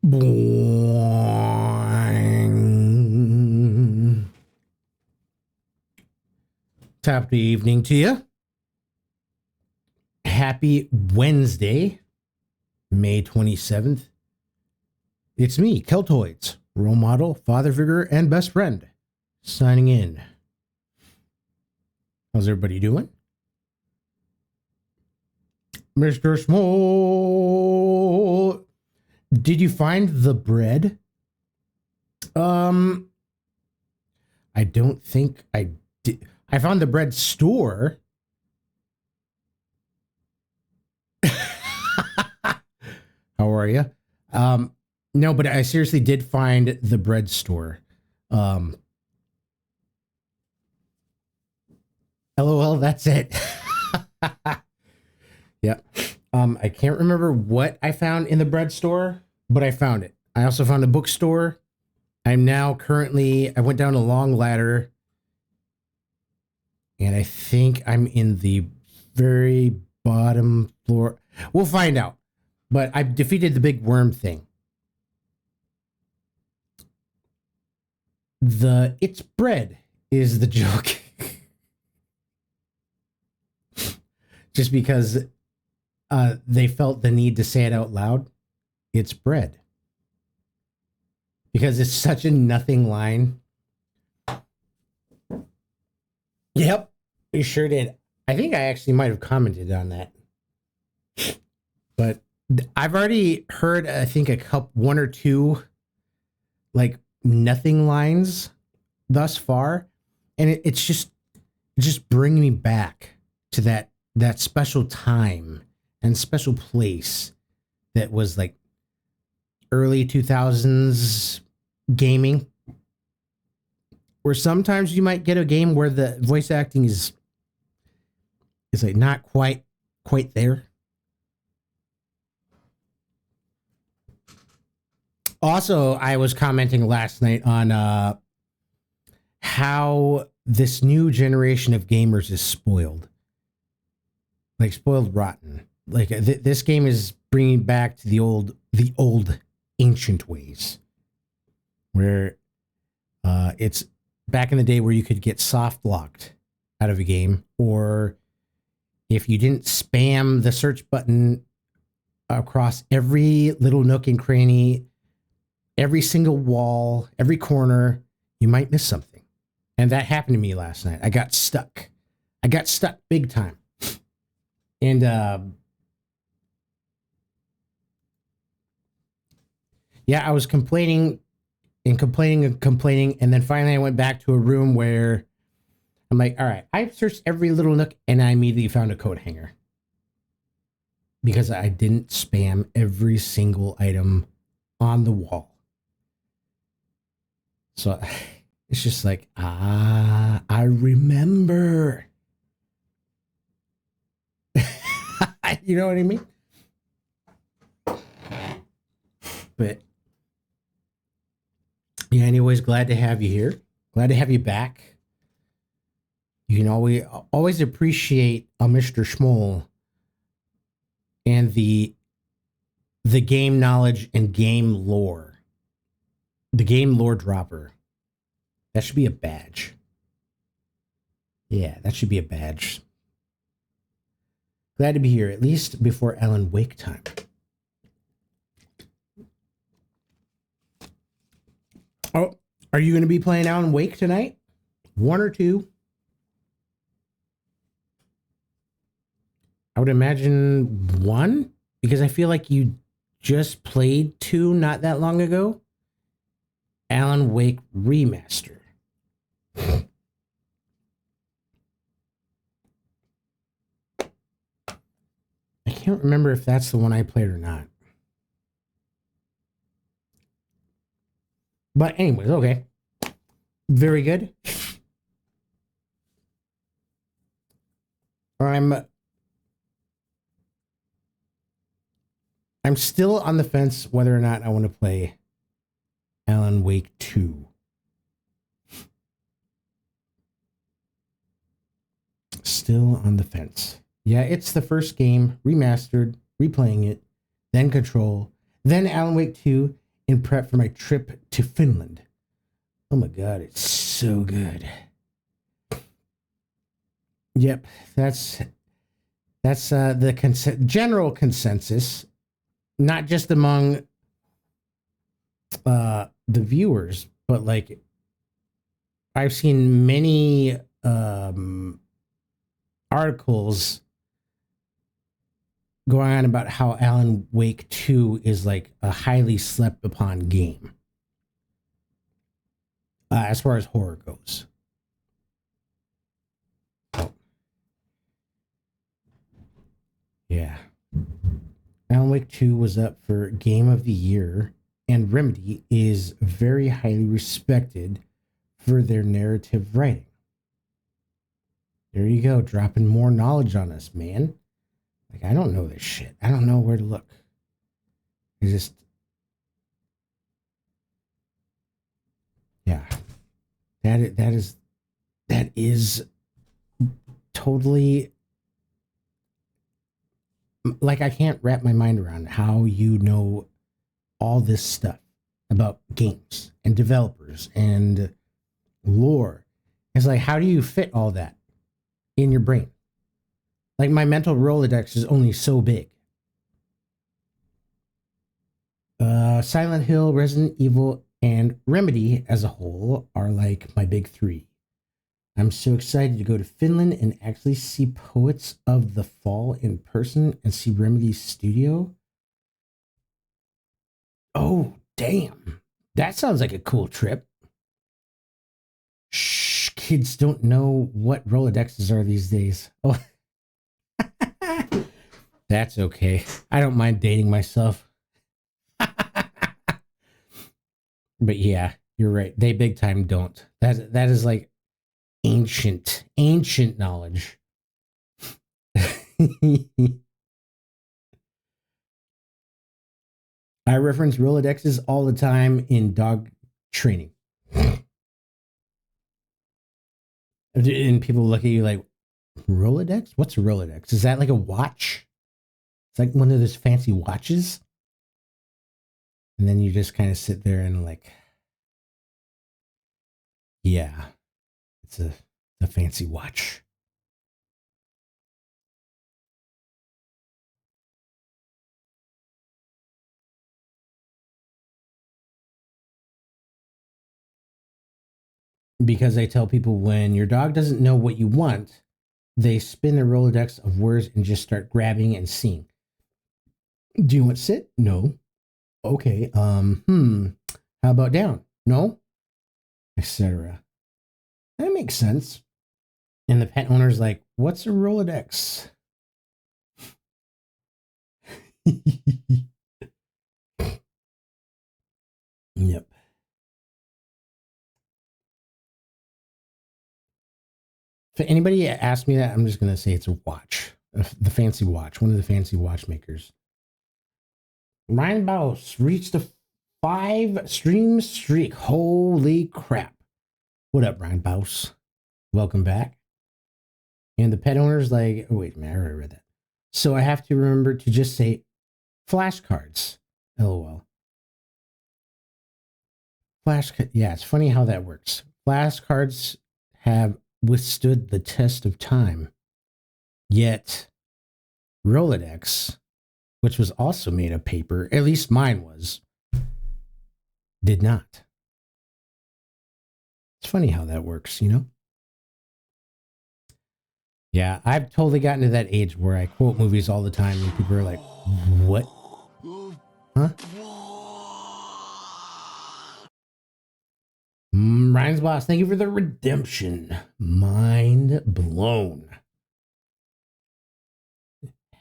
Boing. Top of the evening to you. Happy Wednesday, May 27th. It's me, Keltoids, role model, father figure, and best friend, signing in. How's everybody doing? Mr. Small, did you find the bread? I don't think I did. I found the bread store. How are you? No, but I seriously did find the bread store. LOL, that's it. Yep. I can't remember what I found in the bread store, but I found it. I also found a bookstore. I went down a long ladder, and I think I'm in the very bottom floor. We'll find out. But I've defeated the big worm thing. It's bread is the joke. Just because they felt the need to say it out loud. It's bread. Because it's such a nothing line. Yep, we sure did. I think I actually might have commented on that. But I've already heard, I think, one or two, like, nothing lines thus far. And it's just bringing me back to that special time and special place that was, like, early 2000s gaming, where sometimes you might get a game where the voice acting is like not quite there. Also, I was commenting last night on how this new generation of gamers is spoiled, like spoiled rotten. Like this game is bringing back to the old ancient ways, where it's back in the day where you could get soft locked out of a game, or if you didn't spam the search button across every little nook and cranny, every single wall, every corner, you might miss something. And that happened to me last night. I got stuck big time. And yeah, I was complaining, and then finally I went back to a room where I'm like, all right, I've searched every little nook, and I immediately found a coat hanger. Because I didn't spam every single item on the wall. So it's just like, I remember. You know what I mean? But yeah, anyways, glad to have you here. Glad to have you back. You can always appreciate Mr. Schmoll and the game knowledge and game lore. The game lore dropper. That should be a badge. Yeah, that should be a badge. Glad to be here, at least before Alan Wake time. Oh, are you going to be playing Alan Wake tonight? One or two? I would imagine one, because I feel like you just played two not that long ago. Alan Wake Remaster. I can't remember if that's the one I played or not. But anyways, okay. Very good. I'm still on the fence whether or not I want to play Alan Wake 2. Still on the fence. Yeah, it's the first game, remastered, replaying it, then Control, then Alan Wake 2, in prep for my trip to Finland. Oh my god, it's so good. Yep, that's the general consensus, not just among the viewers, but like I've seen many articles going on about how Alan Wake 2 is like a highly slept upon game as far as horror goes. Oh. Yeah. Alan Wake 2 was up for Game of the Year, and Remedy is very highly respected for their narrative writing. There you go, dropping more knowledge on us, man. Like, I don't know this shit. I don't know where to look. I just... Yeah. That is totally... Like, I can't wrap my mind around how you know all this stuff about games and developers and lore. It's like, how do you fit all that in your brain? Like, my mental Rolodex is only so big. Silent Hill, Resident Evil, and Remedy as a whole are like my big three. I'm so excited to go to Finland and actually see Poets of the Fall in person and see Remedy's studio. Oh, damn. That sounds like a cool trip. Shh, kids don't know what Rolodexes are these days. Oh, that's okay. I don't mind dating myself. But yeah, you're right. They big time don't. That is like ancient knowledge. I reference Rolodexes all the time in dog training. And people look at you like, Rolodex? What's a Rolodex? Is that like a watch? It's like one of those fancy watches. And then you just kind of sit there and like, yeah, it's a fancy watch. Because I tell people when your dog doesn't know what you want, they spin the Rolodex of words and just start grabbing and seeing. Do you want sit? No. Okay. How about down? No. Etc. That makes sense. And the pet owner's like, what's a Rolodex? Yep. If anybody asks me that, I'm just going to say it's a watch. The fancy watch. One of the fancy watchmakers. Ryan Baus reached a 5-stream streak. Holy crap. What up, Ryan Baus? Welcome back. And the pet owner's like, oh, wait a minute, I already read that. So I have to remember to just say flashcards. LOL. Yeah, it's funny how that works. Flashcards have withstood the test of time. Yet, Rolodex, which was also made of paper, at least mine was, did not. It's funny how that works, you know? Yeah, I've totally gotten to that age where I quote movies all the time and people are like, what? Huh? Ryan's Boss, thank you for the redemption. Mind blown.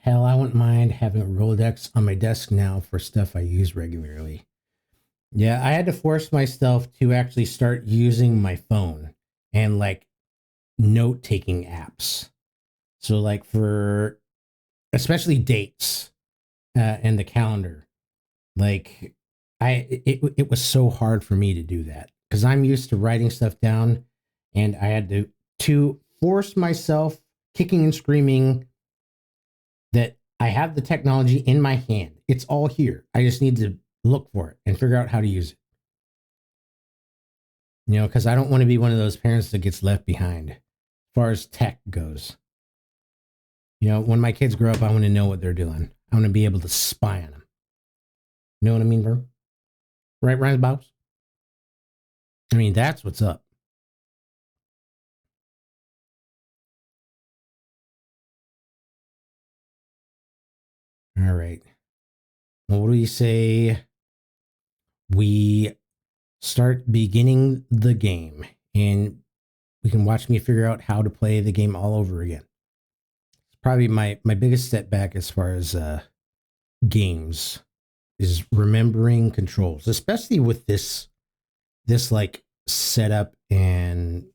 Hell, I wouldn't mind having a Rolodex on my desk now for stuff I use regularly. Yeah, I had to force myself to actually start using my phone and like note-taking apps. So like for especially dates and the calendar, like it was so hard for me to do that because I'm used to writing stuff down, and I had to force myself, kicking and screaming, that I have the technology in my hand. It's all here. I just need to look for it and figure out how to use it. You know, because I don't want to be one of those parents that gets left behind as far as tech goes. You know, when my kids grow up, I want to know what they're doing. I want to be able to spy on them. You know what I mean, bro? Right, Ryan Bobs? I mean, that's what's up. All right. Well, what do you say we start beginning the game and we can watch me figure out how to play the game all over again? It's probably my biggest setback as far as games is remembering controls, especially with this like setup and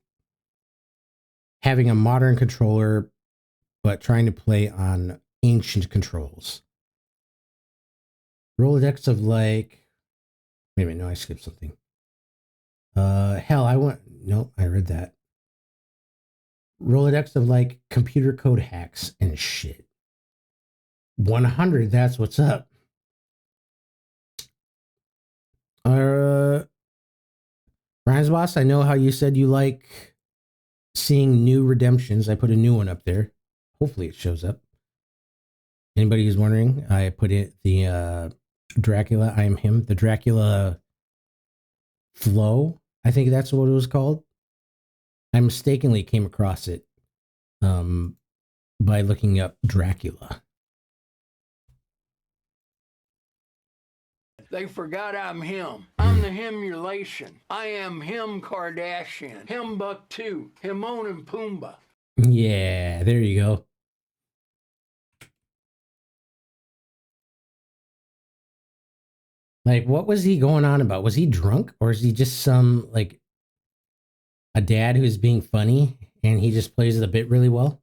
having a modern controller, but trying to play on ancient controls. Rolodex of like, wait a minute, no, I skipped something. Hell, I read that. Rolodex of like computer code hacks and shit. 100, that's what's up. Ryan's Boss, I know how you said you like seeing new redemptions. I put a new one up there. Hopefully it shows up. Anybody who's wondering, I put it the Dracula, I Am Him, the Dracula Flow. I think that's what it was called. I mistakenly came across it by looking up Dracula. They forgot I'm him. I'm the himulation. I am him Kardashian. Him Buck 2. Timon and Pumbaa. Yeah, there you go. Like, what was he going on about? Was he drunk? Or is he just some, like, a dad who's being funny and he just plays the bit really well?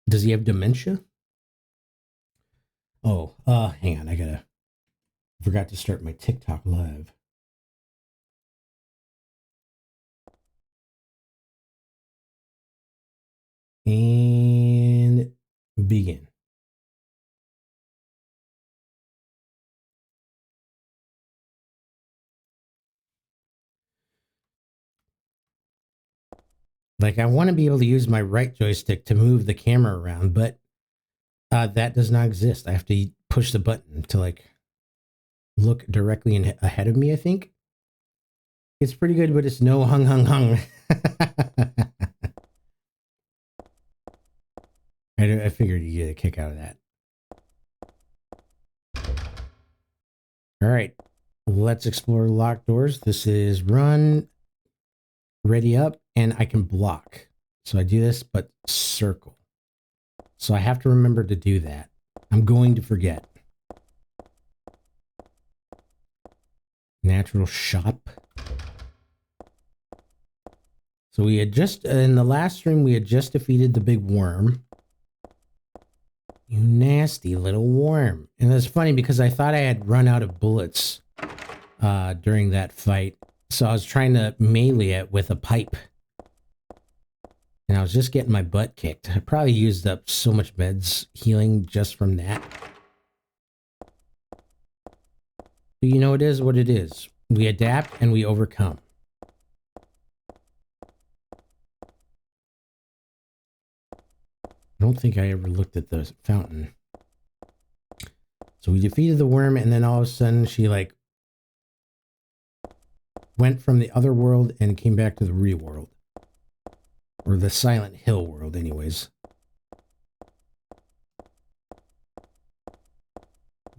Does he have dementia? Oh, hang on. I forgot to start my TikTok live. And begin. Like, I want to be able to use my right joystick to move the camera around, but that does not exist. I have to push the button to, like, look directly ahead of me, I think. It's pretty good, but it's no hung. I figured you'd get a kick out of that. All right, let's explore locked doors. This is run, ready up, and I can block. So I do this, but circle. So I have to remember to do that. I'm going to forget. Natural shop. So we had just, in the last stream, we had just defeated the big worm. You nasty little worm. And it's funny because I thought I had run out of bullets during that fight. So I was trying to melee it with a pipe. And I was just getting my butt kicked. I probably used up so much meds healing just from that. But you know, it is what it is. We adapt and we overcome. I don't think I ever looked at the fountain. So we defeated the worm, and then all of a sudden she like went from the other world and came back to the real world. Or the Silent Hill world, anyways.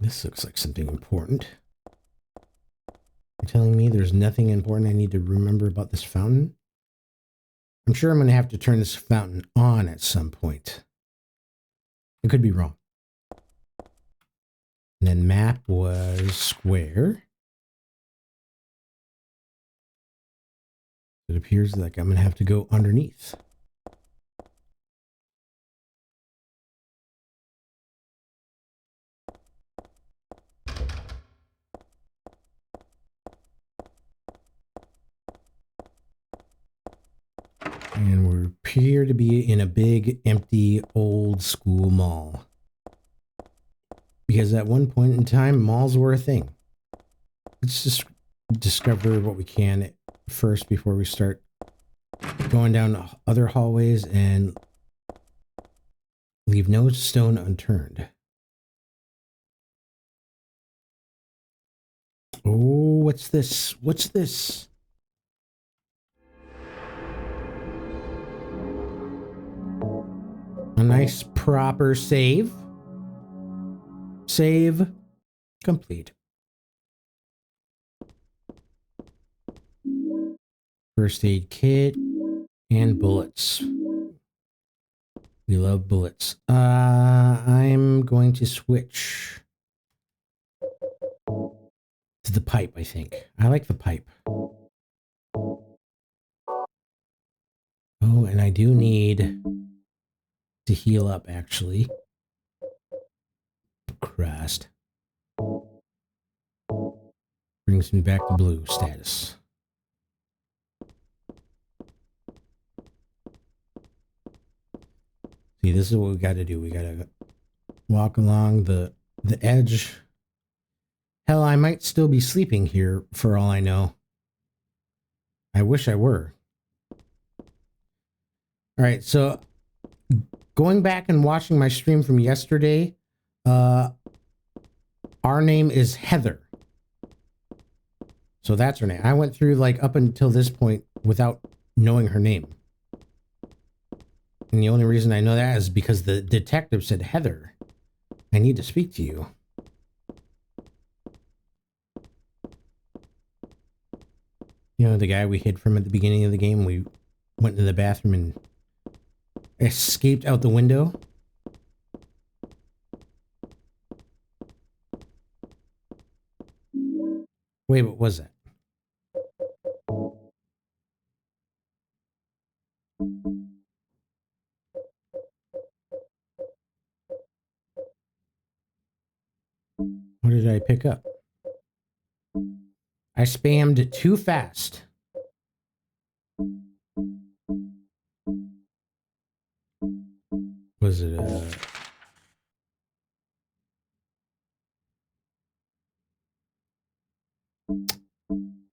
This looks like something important. You're telling me there's nothing important I need to remember about this fountain? I'm sure I'm going to have to turn this fountain on at some point. I could be wrong. And then map was square. It appears like I'm going to have to go underneath. And we appear to be in a big, empty, old school mall. Because at one point in time, malls were a thing. let's just discover what we can first before we start going down other hallways and leave no stone unturned. Oh, what's this? What's this? A nice proper save. Save complete. First aid kit and bullets. We love bullets. I'm going to switch to the pipe, I think. I like the pipe. Oh, and I do need to heal up, actually. Christ. Brings me back to blue status. See, this is what we got to do. We got to walk along the edge. Hell, I might still be sleeping here for all I know. I wish I were. All right, so going back and watching my stream from yesterday, our name is Heather. So that's her name. I went through like up until this point without knowing her name. And the only reason I know that is because the detective said, Heather, I need to speak to you. You know, the guy we hid from at the beginning of the game, we went into the bathroom and escaped out the window. Wait, what was that? What did I pick up? I spammed too fast. Was it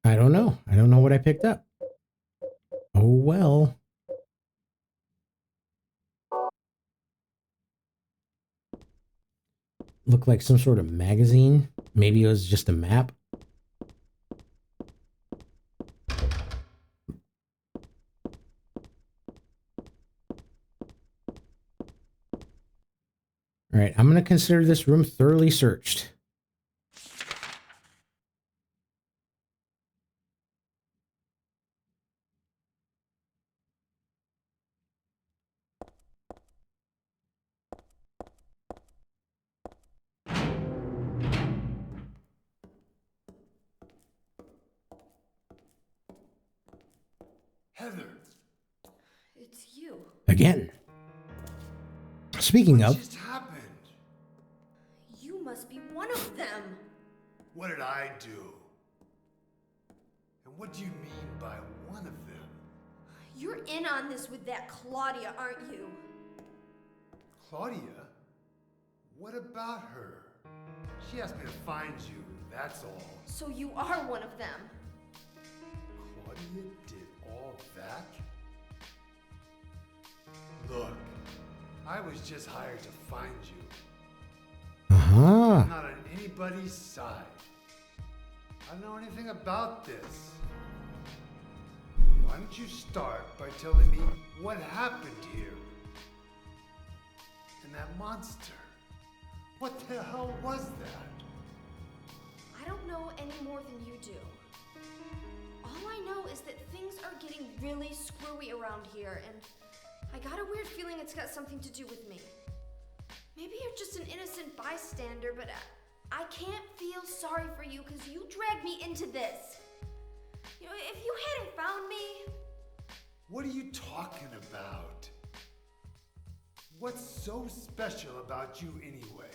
I don't know. I don't know what I picked up. Oh, well. Looked like some sort of magazine. Maybe it was just a map. All right, I'm going to consider this room thoroughly searched. Heather. It's you. Again. Speaking What of, just happened? You must be one of them. What did I do? And what do you mean by one of them? You're in on this with that Claudia, aren't you? Claudia? What about her? She asked me to find you, that's all. So you are one of them. Claudia did all that? Look, I was just hired to find you. I'm not on anybody's side. I don't know anything about this. Why don't you start by telling me what happened here? And that monster. What the hell was that? I don't know any more than you do. All I know is that things are getting really screwy around here, and I got a weird feeling it's got something to do with me. Maybe you're just an innocent bystander, but I can't feel sorry for you because you dragged me into this. You know, if you hadn't found me... What are you talking about? What's so special about you anyway?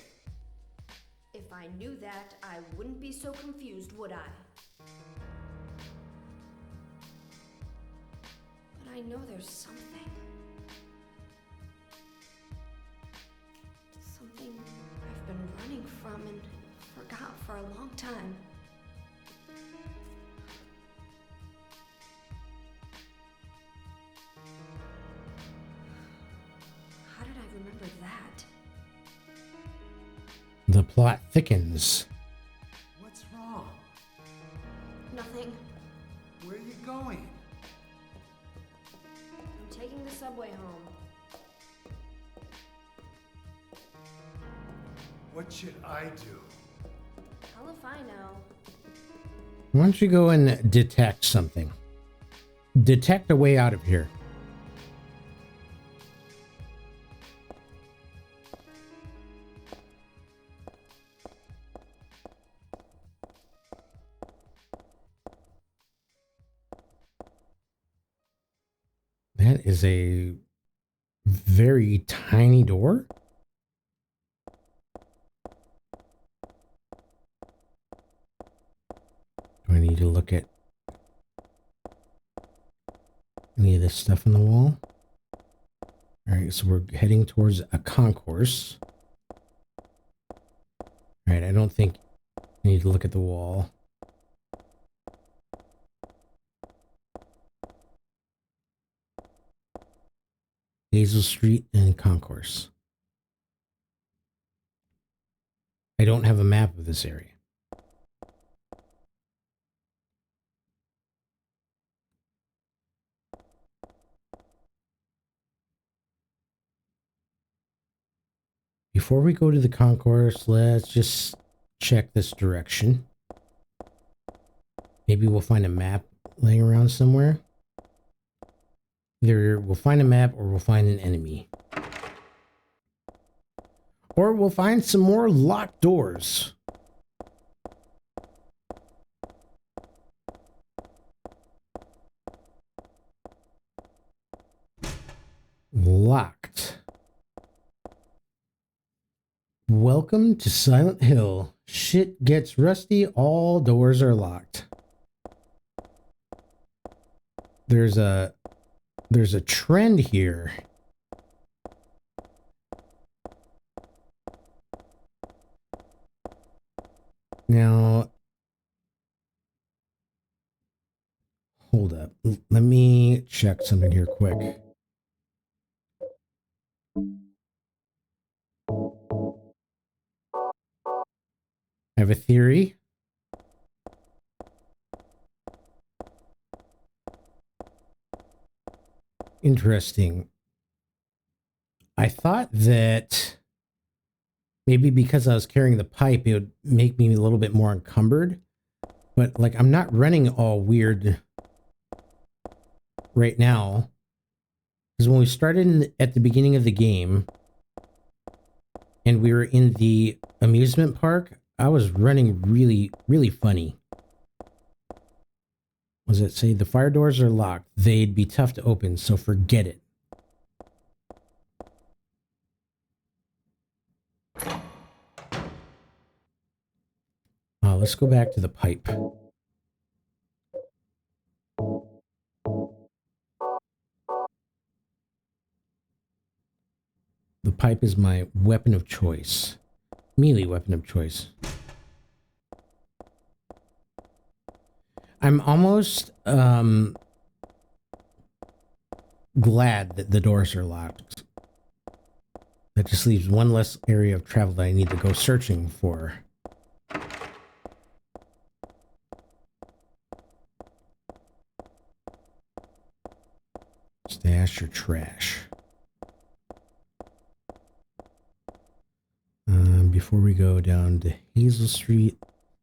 If I knew that, I wouldn't be so confused, would I? But I know there's something. Something I've been running from and forgot for a long time. remember that. The plot thickens. What's wrong? Nothing. Where are you going? I'm taking the subway home. What should I do? Hell if I know. Why don't you go and detect something? Detect a way out of here. That is a very tiny door. Do I need to look at any of this stuff on the wall? All right, so we're heading towards a concourse. All right, I don't think I need to look at the wall. Hazel Street and concourse. I don't have a map of this area. Before we go to the concourse, let's just check this direction. Maybe we'll find a map laying around somewhere. Either we'll find a map or we'll find an enemy. Or we'll find some more locked doors. Locked. Welcome to Silent Hill. Shit gets rusty, all doors are locked. There's a trend here. Now, hold up. Let me check something here quick. I have a theory. Interesting. I thought that maybe because I was carrying the pipe, it would make me a little bit more encumbered. But like, I'm not running all weird right now. Because when we started at the beginning of the game and we were in the amusement park, I was running really, really funny. Was it say the fire doors are locked? They'd be tough to open, so forget it. Let's go back to the pipe. The pipe is my weapon of choice. Melee weapon of choice. I'm almost glad that the doors are locked. That just leaves one less area of travel that I need to go searching for. Stash your trash. Before we go down to Hazel Street,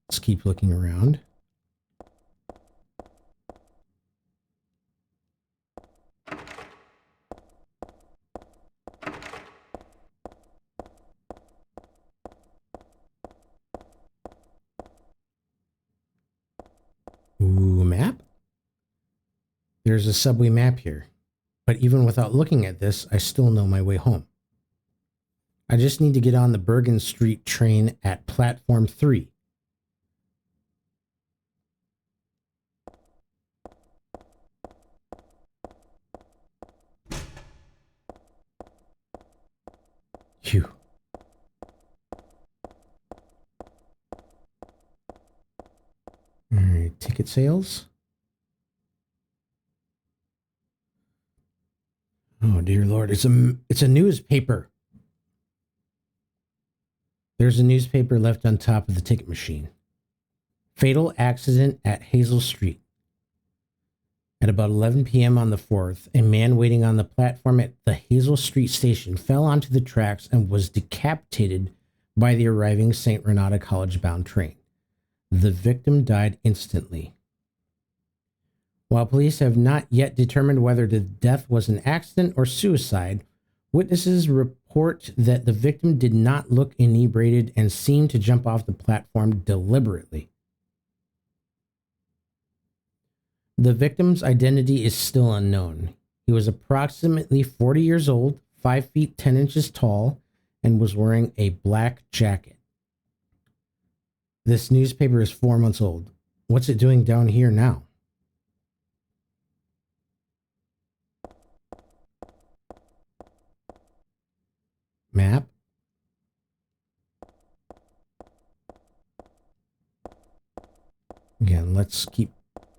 let's keep looking around. Ooh, a map? There's a subway map here. But even without looking at this, I still know my way home. I just need to get on the Bergen Street train at platform 3. Phew. All right, ticket sales. Oh dear Lord, it's a newspaper. There's a newspaper left on top of the ticket machine. Fatal accident at Hazel Street. At about 11 p.m. on the 4th, a man waiting on the platform at the Hazel Street station fell onto the tracks and was decapitated by the arriving St. Renata College-bound train. The victim died instantly. While police have not yet determined whether the death was an accident or suicide, witnesses report that the victim did not look inebriated and seemed to jump off the platform deliberately. The victim's identity is still unknown. He was approximately 40 years old, 5 feet 10 inches tall, and was wearing a black jacket. This newspaper is 4 months old. What's it doing down here now? Map. Again, let's keep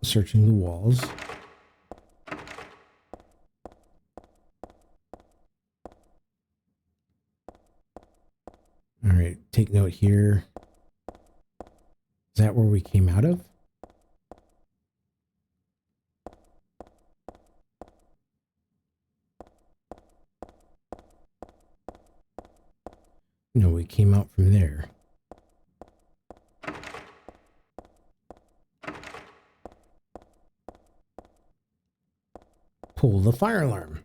searching the walls. All right, take note here. Is that where we came out of? No, we came out from there. Pull the fire alarm.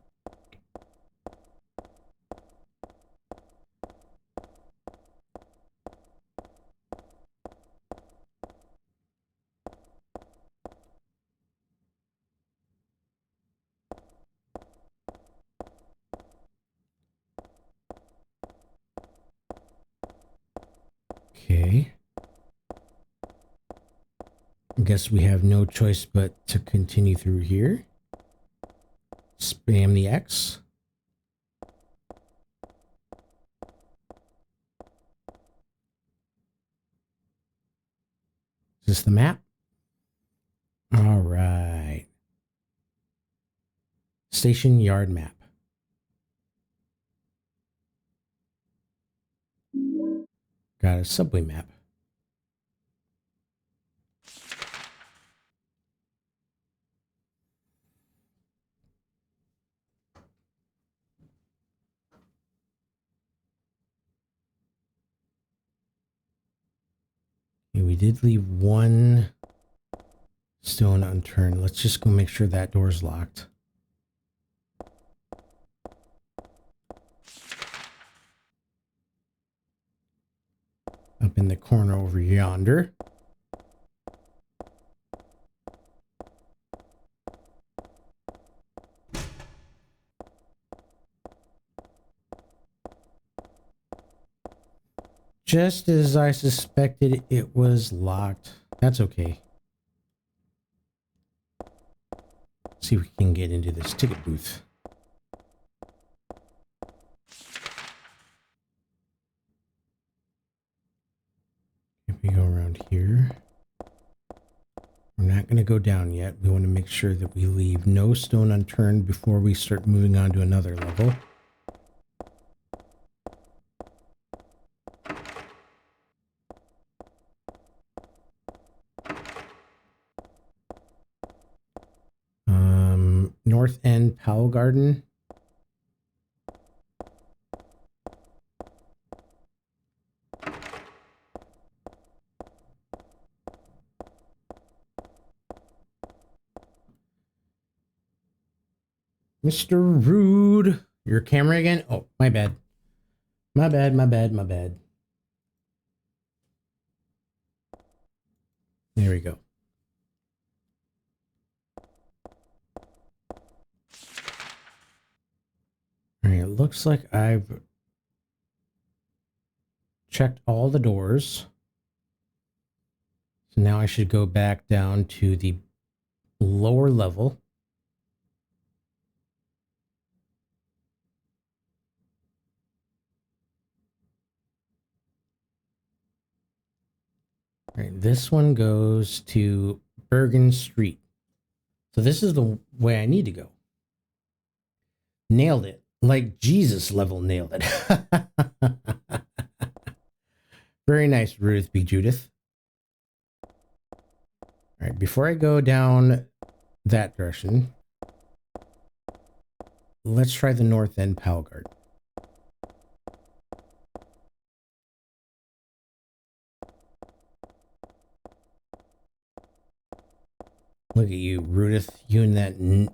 Okay. I guess we have no choice but to continue through here. Spam the X. Is this the map? All right. Station yard map. Got a subway map. Okay, we did leave one stone unturned. Let's just go make sure that door's locked. Up in the corner over yonder. Just as I suspected, it was locked. That's okay. See if we can get into this ticket booth. If we go around here, we're not going to go down yet. We want to make sure that we leave no stone unturned before we start moving on to another level. North End Powell Garden. Mr. Rude. Your camera again? Oh, my bad. My bad, my bad, my bad. There we go. All right, it looks like I've checked all the doors. So now I should go back down to the lower level. All right, this one goes to Bergen Street. So this is the way I need to go. Nailed it. Like Jesus level nailed it. Very nice, Ruth B. Judith. All right, before I go down that direction, let's try the north end Powell Guard. Look at you, Rudith. You and that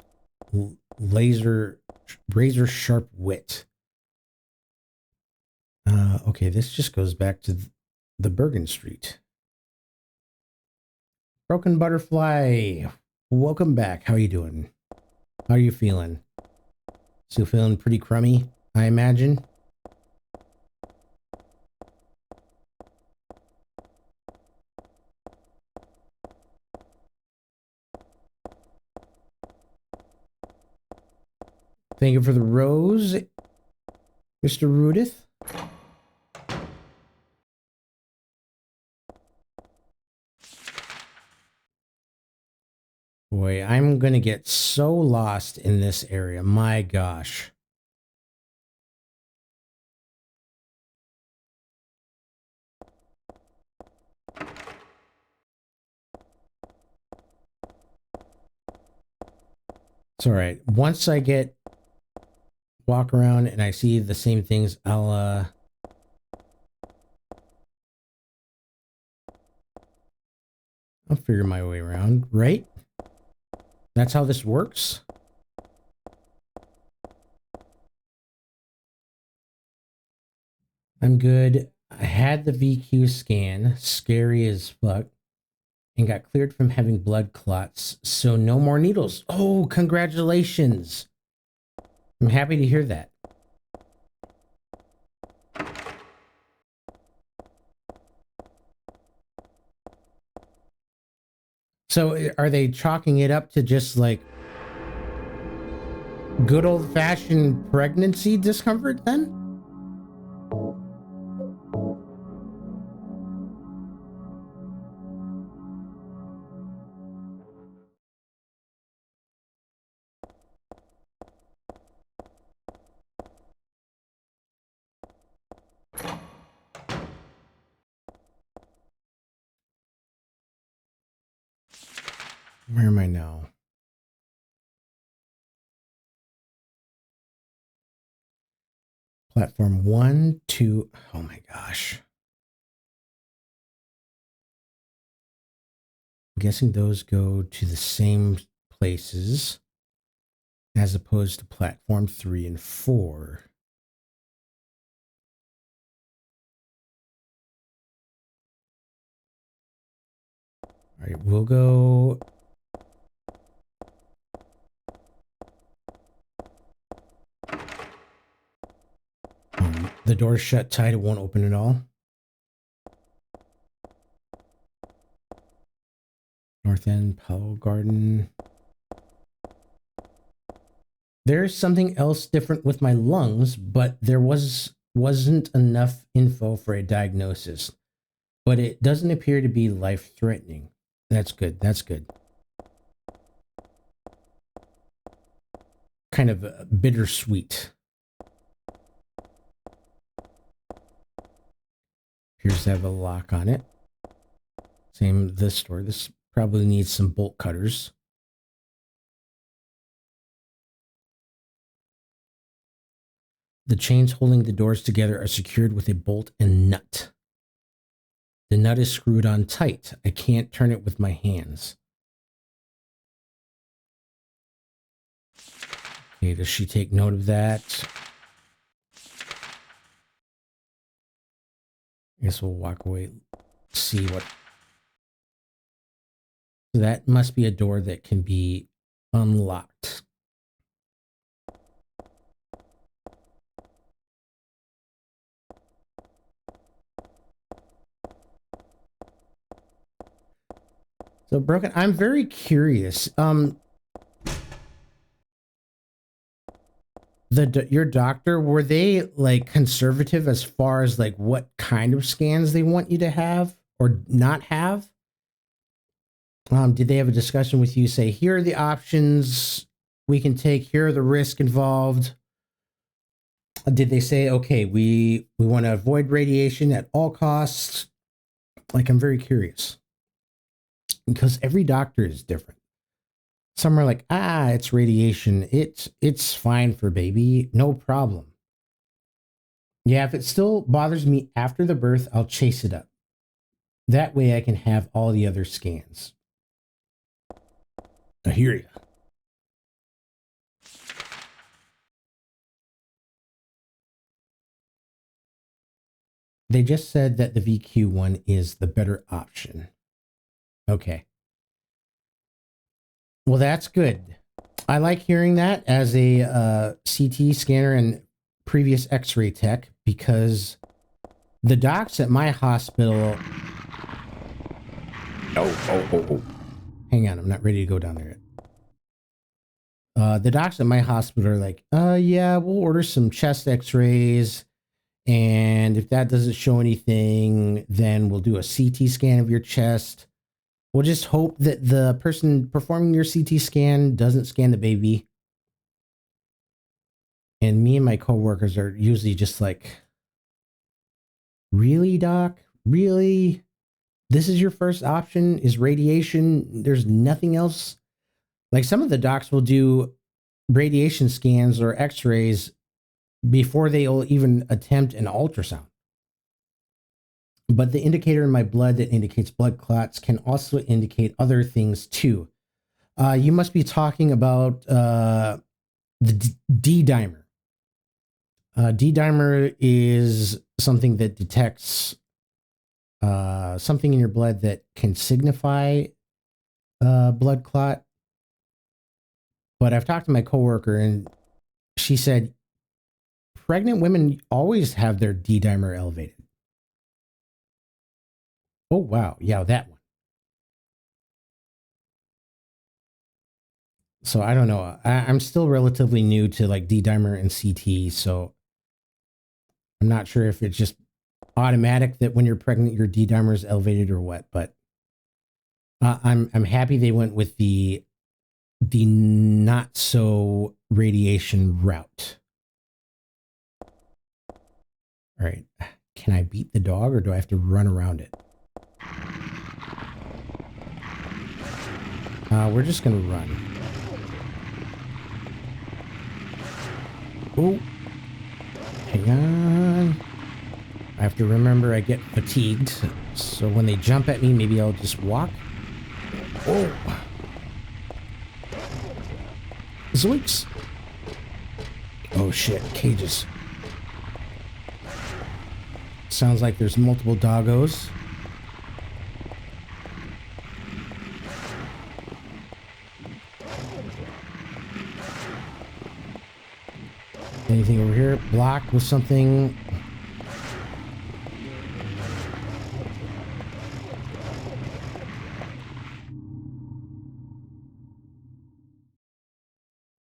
razor sharp wit. Okay, this just goes back to the Bergen Street. Broken Butterfly, welcome back. How are you doing? How are you feeling? Still feeling pretty crummy, I imagine? Thank you for the rose, Mr. Rudith. Boy, I'm going to get so lost in this area. My gosh. It's all right. Once I walk around and I see the same things, I'll figure my way around, right? That's how this works. I'm good. I had the VQ scan, scary as fuck, and got cleared from having blood clots, so no more needles. Oh, congratulations. I'm happy to hear that. So are they chalking it up to just like good old-fashioned pregnancy discomfort then? Where am I now? Platform 1, 2. Oh my gosh. I'm guessing those go to the same places as opposed to platform 3 and 4. All right, we'll go. The door's shut tight, it won't open at all. North End, Powell Garden. There's something else different with my lungs, but there wasn't enough info for a diagnosis. But it doesn't appear to be life-threatening. That's good, that's good. Kind of bittersweet. Appears to have a lock on it. Same this door. This probably needs some bolt cutters. The chains holding the doors together are secured with a bolt and nut. The nut is screwed on tight. I can't turn it with my hands. Okay, does she take note of that? I guess we'll walk away, see what. So that must be a door that can be unlocked. So Broken, I'm very curious. Your doctor, were they like conservative as far as like what kind of scans they want you to have or not have? Did they have a discussion with you, say, here are the options we can take, here are the risks involved? Did they say, okay, we want to avoid radiation at all costs? Like, I'm very curious because every doctor is different. Some are like, it's radiation. It's fine for baby, no problem. Yeah, if it still bothers me after the birth, I'll chase it up. That way I can have all the other scans. I hear you. They just said that the VQ one is the better option. Okay. Well, that's good. I like hearing that as a CT scanner and previous X-ray tech, because the docs at my hospital... Oh. Hang on, I'm not ready to go down there yet. The docs at my hospital are like, yeah, we'll order some chest X-rays, and if that doesn't show anything, then we'll do a CT scan of your chest. We'll just hope that the person performing your CT scan doesn't scan the baby. And me and my coworkers are usually just like, really, doc? Really? This is your first option? Is radiation? There's nothing else? Like, some of the docs will do radiation scans or x-rays before they'll even attempt an ultrasound. But the indicator in my blood that indicates blood clots can also indicate other things too. You must be talking about the D-dimer. D-dimer is something that detects something in your blood that can signify blood clot. But I've talked to my coworker, and she said pregnant women always have their D-dimer elevated. Oh, wow. Yeah, that one. So I don't know. I'm still relatively new to like D-dimer and CT, so I'm not sure if it's just automatic that when you're pregnant your D-dimer is elevated or what. But I'm happy they went with the not so radiation route. All right. Can I beat the dog, or do I have to run around it? We're just going to run. Oh, hang on. I have to remember I get fatigued. So when they jump at me, maybe I'll just walk. Oh. Zoinks. Oh shit, cages. Sounds like there's multiple doggos. Anything over here? Blocked with something.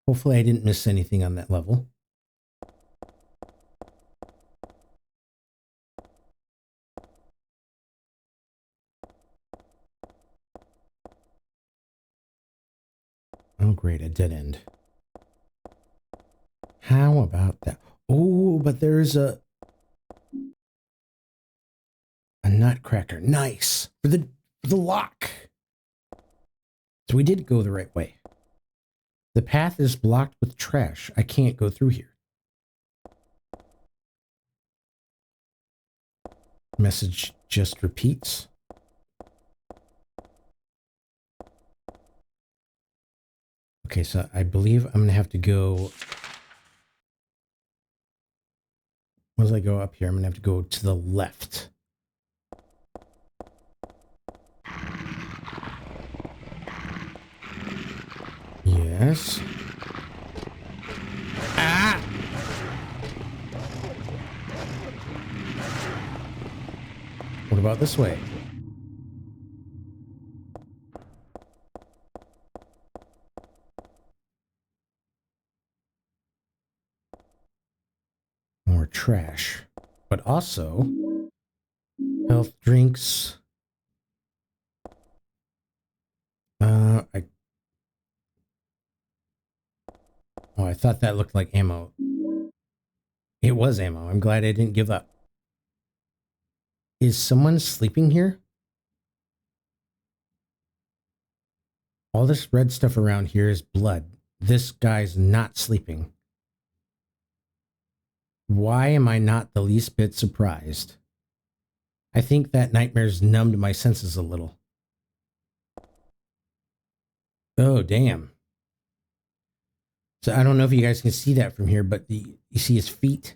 Hopefully I didn't miss anything on that level. Oh great, a dead end. How about that? Oh, but there's a nutcracker. Nice. For the lock. So we did go the right way. The path is blocked with trash. I can't go through here. Message just repeats. Okay, so I believe I'm going to have to go... Once I go up here, I'm going to have to go to the left. Yes. Ah! What about this way? More trash. But also health drinks. I thought that looked like ammo. It was ammo. I'm glad I didn't give up. Is someone sleeping here? All this red stuff around here is blood. This guy's not sleeping. Why am I not the least bit surprised? I think that nightmare's numbed my senses a little. Oh, damn. So I don't know if you guys can see that from here, but you see his feet?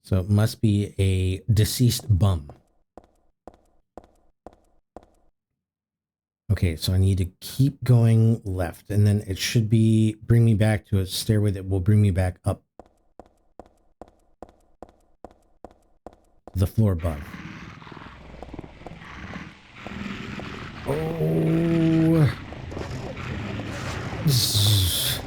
So it must be a deceased bum. Okay, so I need to keep going left, and then it should bring me back to a stairway that will bring me back up the floor above. Oh. Zzz.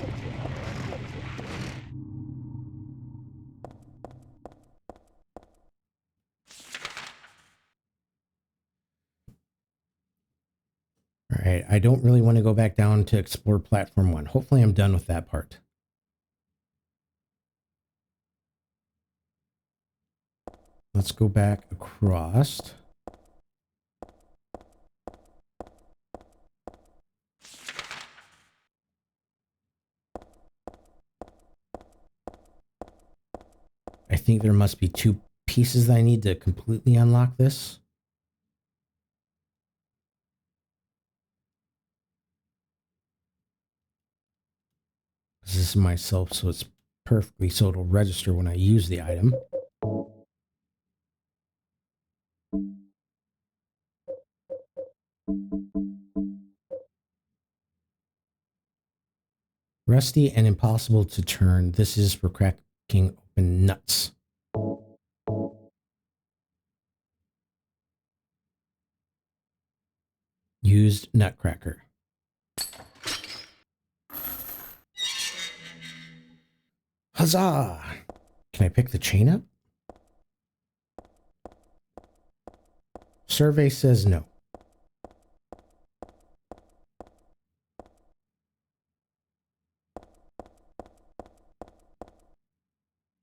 All right, I don't really want to go back down to explore platform 1. Hopefully I'm done with that part. Let's go back across. I think there must be 2 pieces that I need to completely unlock this. This is myself, so it's perfectly, so it'll register when I use the item. Rusty and impossible to turn. This is for cracking open nuts. Used nutcracker. Huzzah! Can I pick the chain up? Survey says no.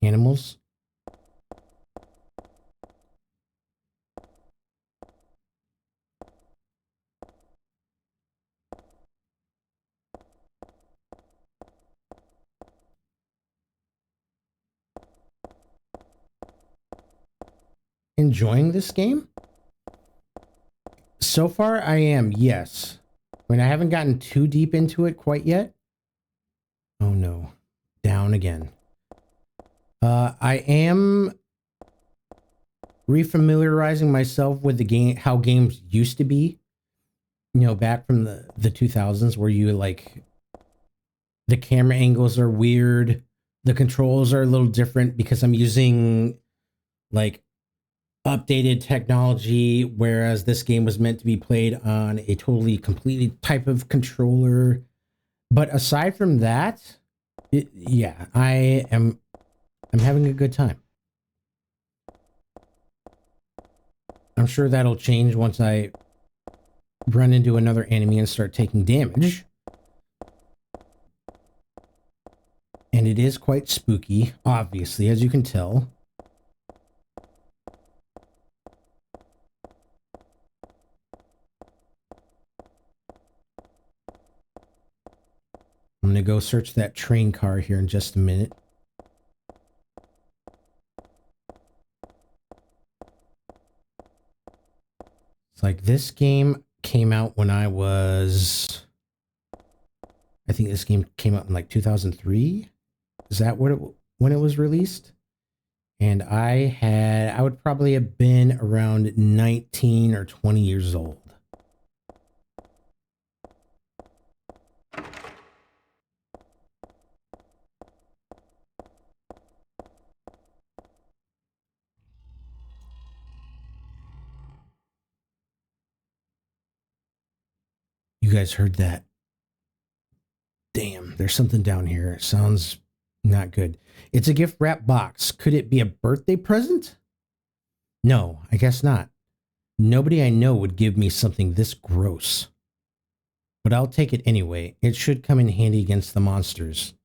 Animals? Enjoying this game? So far, I am, yes. I mean, I haven't gotten too deep into it quite yet. Oh no. Down again. I am refamiliarizing myself with the game, how games used to be. You know, back from the 2000s, where you like the camera angles are weird, the controls are a little different because I'm using like updated technology, whereas this game was meant to be played on a totally completely type of controller. But aside from that, yeah, I'm having a good time. I'm sure that'll change once I run into another enemy and start taking damage. And it is quite spooky, obviously, as you can tell. I'm going to go search that train car here in just a minute. It's like this game came out when I was... I think this game came out in like 2003. Is that when it was released? And I would probably have been around 19 or 20 years old. You guys heard that? Damn, there's something down here. It sounds not good. It's a gift wrap box. Could it be a birthday present? No, I guess not. Nobody I know would give me something this gross. but I'll take it anyway. It should come in handy against the monsters.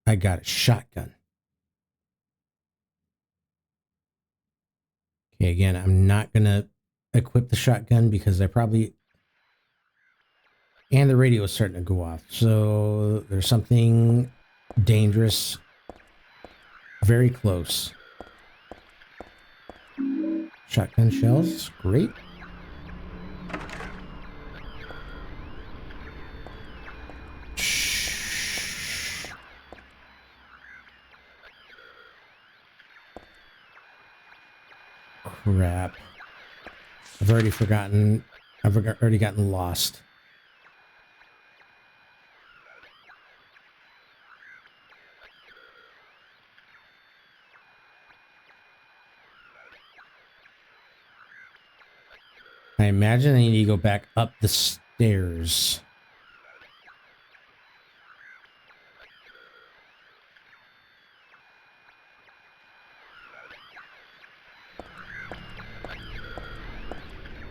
I got a shotgun. Okay, again, I'm not going to equip the shotgun because I probably... And the radio is starting to go off. So there's something dangerous very close. Shotgun shells, great. Crap. I've already forgotten. I've already gotten lost. I imagine I need to go back up the stairs.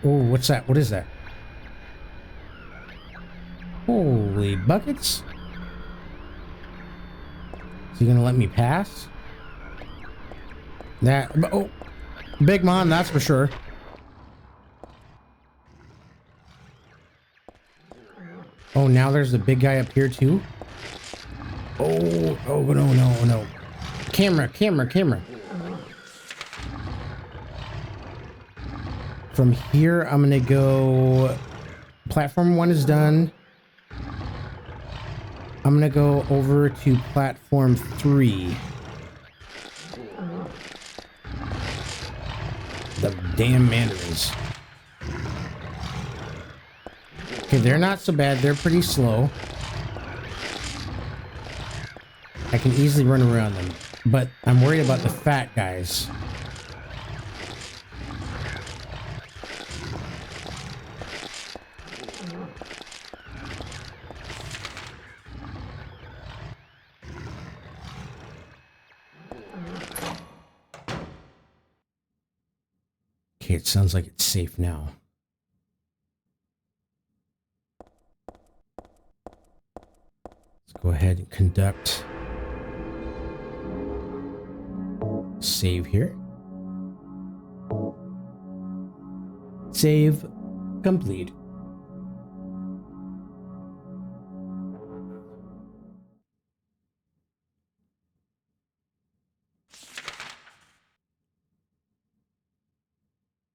Oh, what's that? What is that? Holy buckets. Is he gonna let me pass? That, oh, Big Mom, that's for sure. Oh, now there's the big guy up here too. Oh, oh no, no, no. Camera, camera, camera. From here, I'm gonna go. Platform 1 is done. I'm gonna go over to platform 3. The damn mandarins. Okay, they're not so bad. They're pretty slow. I can easily run around them, but I'm worried about the fat guys. Okay, it sounds like it's safe now. Let's go ahead and conduct save here. Save complete.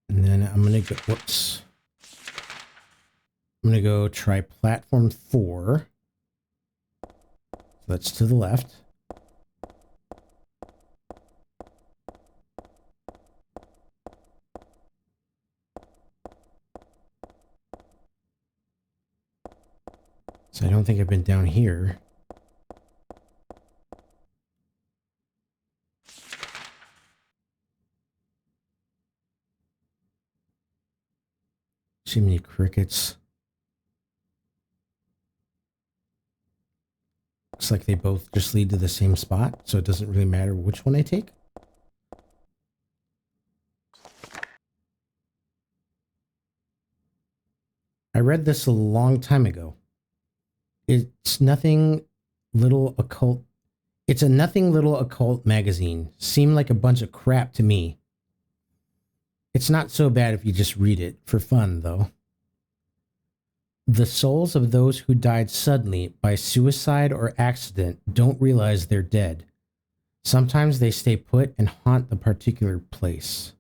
And then I'm gonna go, whoops. I'm gonna go try platform 4. So that's to the left. So I don't think I've been down here. Too many crickets. Looks like they both just lead to the same spot, so it doesn't really matter which one I take. I read this a long time ago. It's nothing little occult. It's a nothing little occult magazine. Seemed like a bunch of crap to me. It's not so bad if you just read it for fun, though. The souls of those who died suddenly by suicide or accident don't realize they're dead. Sometimes they stay put and haunt the particular place.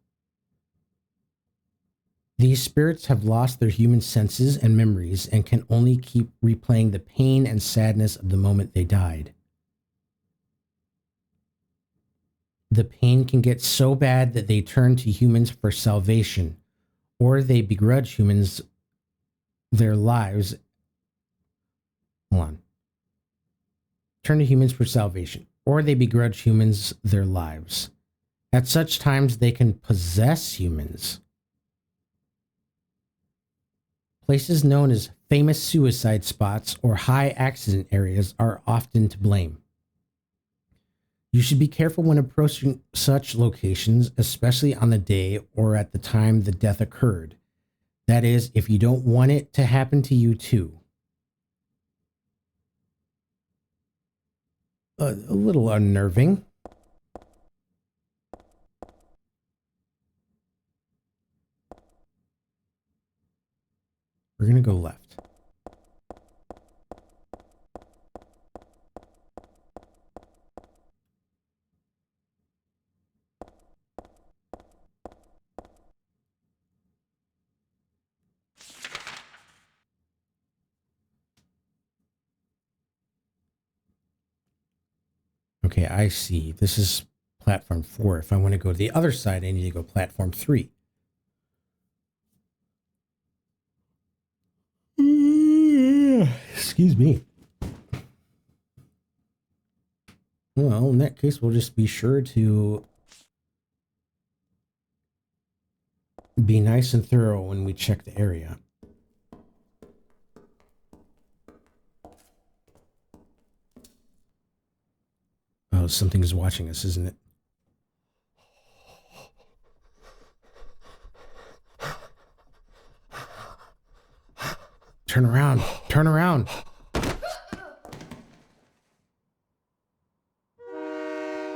These spirits have lost their human senses and memories and can only keep replaying the pain and sadness of the moment they died. The pain can get so bad that they turn to humans for salvation, or they begrudge humans their lives. Hold on. Turn to humans for salvation, or they begrudge humans their lives. At such times, they can possess humans. Places known as famous suicide spots or high accident areas are often to blame. You should be careful when approaching such locations, especially on the day or at the time the death occurred. That is, if you don't want it to happen to you too. A little unnerving. We're going to go left. Okay, I see. This is platform 4. If I want to go to the other side, I need to go platform 3. Excuse me. Well, in that case, we'll just be sure to be nice and thorough when we check the area. Oh, something's watching us, isn't it? Turn around. Turn around.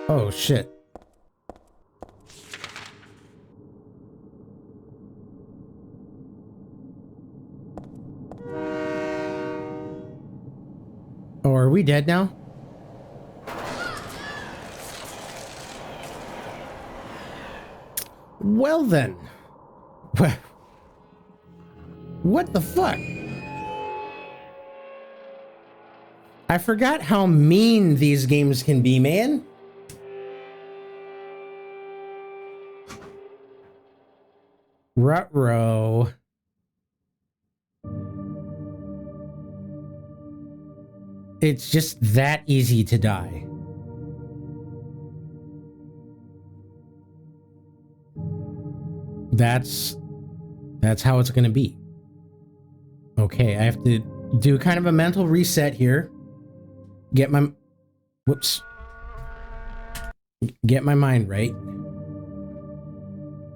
Oh, shit. Oh, are we dead now? Well then. What the fuck? I forgot how mean these games can be, man. Ruh-roh. It's just that easy to die. That's how it's going to be. Okay, I have to do kind of a mental reset here. Get my mind right.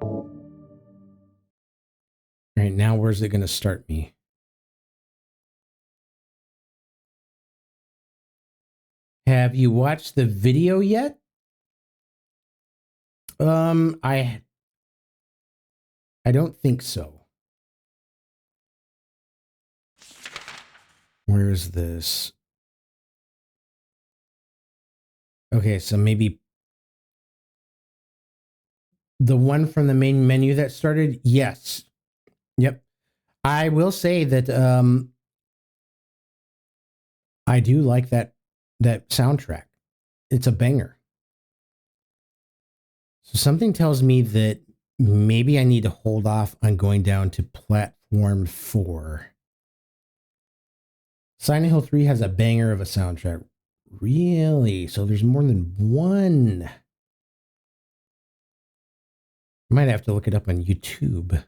All right, now where's it going to start me? Have you watched the video yet? I don't think so. Where is this? Okay, so maybe the one from the main menu that started? Yes. Yep. I will say that I do like that soundtrack. It's a banger. So something tells me that maybe I need to hold off on going down to platform 4. Silent Hill 3 has a banger of a soundtrack. Really? So there's more than one. Might have to look it up on YouTube.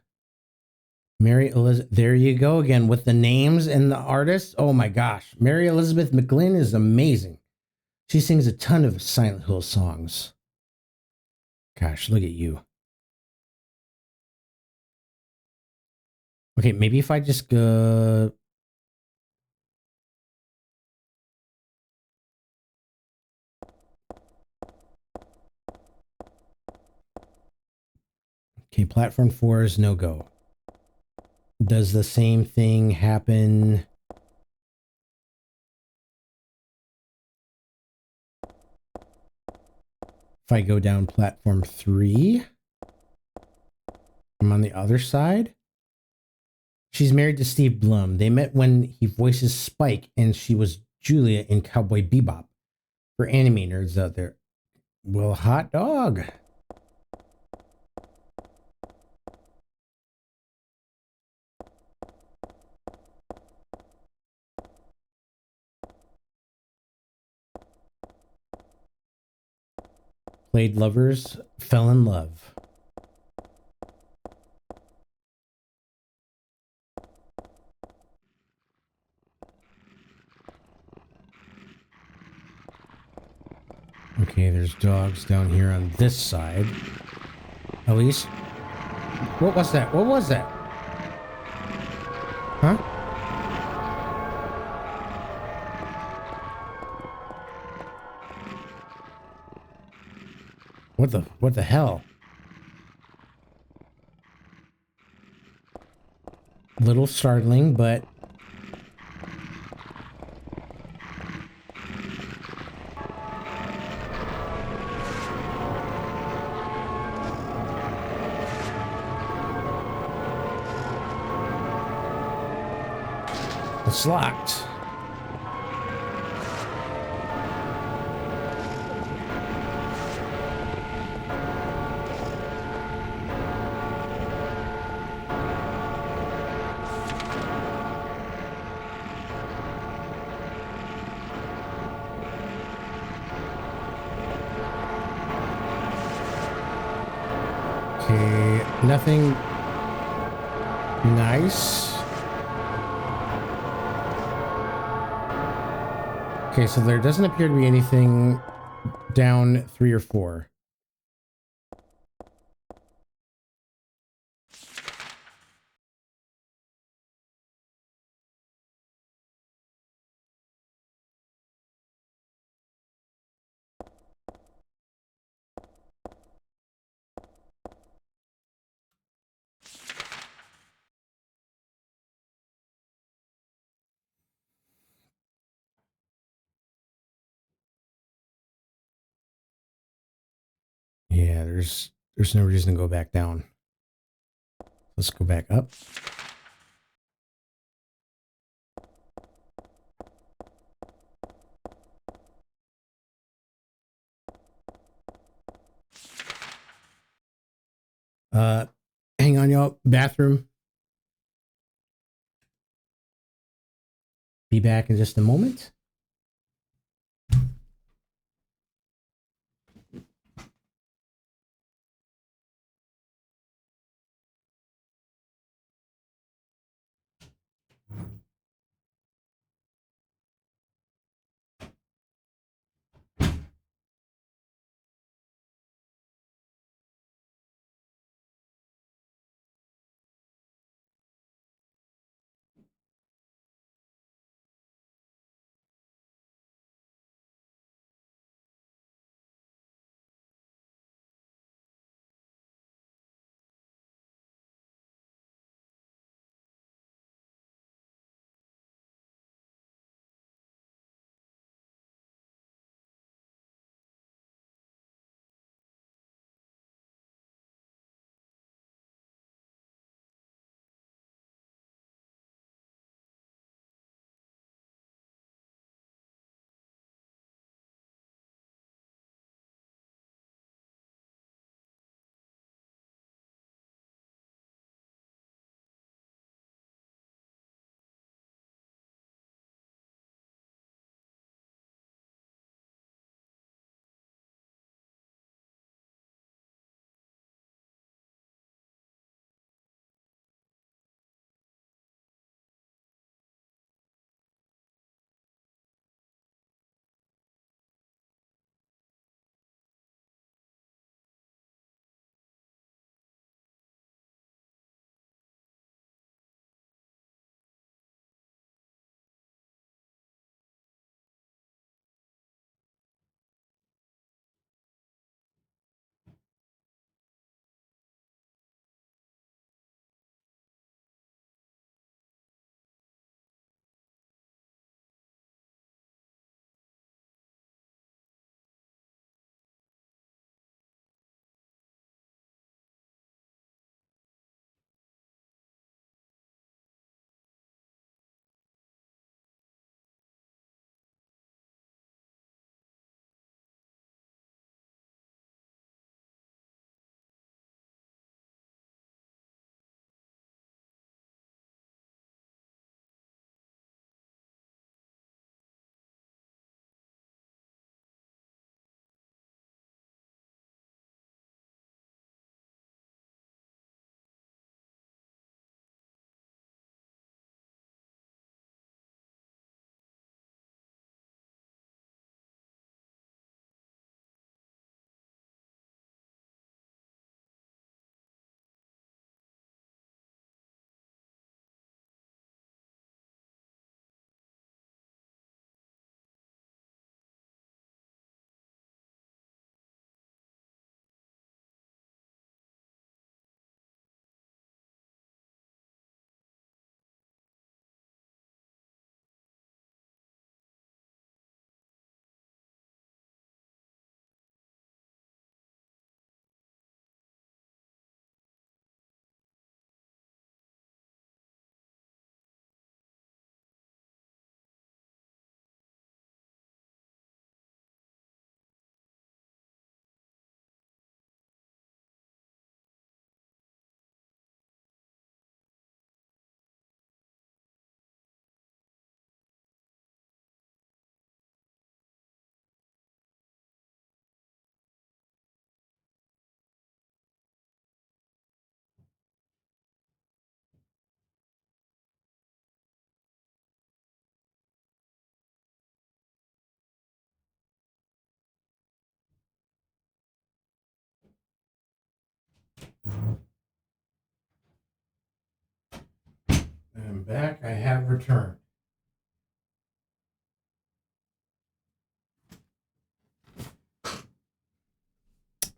Mary Elizabeth, there you go again with the names and the artists. Oh my gosh. Mary Elizabeth McGlynn is amazing. She sings a ton of Silent Hill songs. Gosh, look at you. Okay, maybe if I just go... Okay, platform 4 is no go. Does the same thing happen? If I go down platform 3, I'm on the other side. She's married to Steve Blum. They met when he voices Spike and she was Julia in Cowboy Bebop. For anime nerds out there. Well, hot dog. Played lovers, fell in love. Okay, there's dogs down here on this side. Elise? What was that? What was that? Huh? What the hell? Little startling, but it's locked. Okay, nothing nice. Okay, so there doesn't appear to be anything down 3 or 4. Yeah, there's no reason to go back down. Let's go back up. Uh, hang on, y'all. Bathroom. Be back in just a moment. I'm back. I have returned.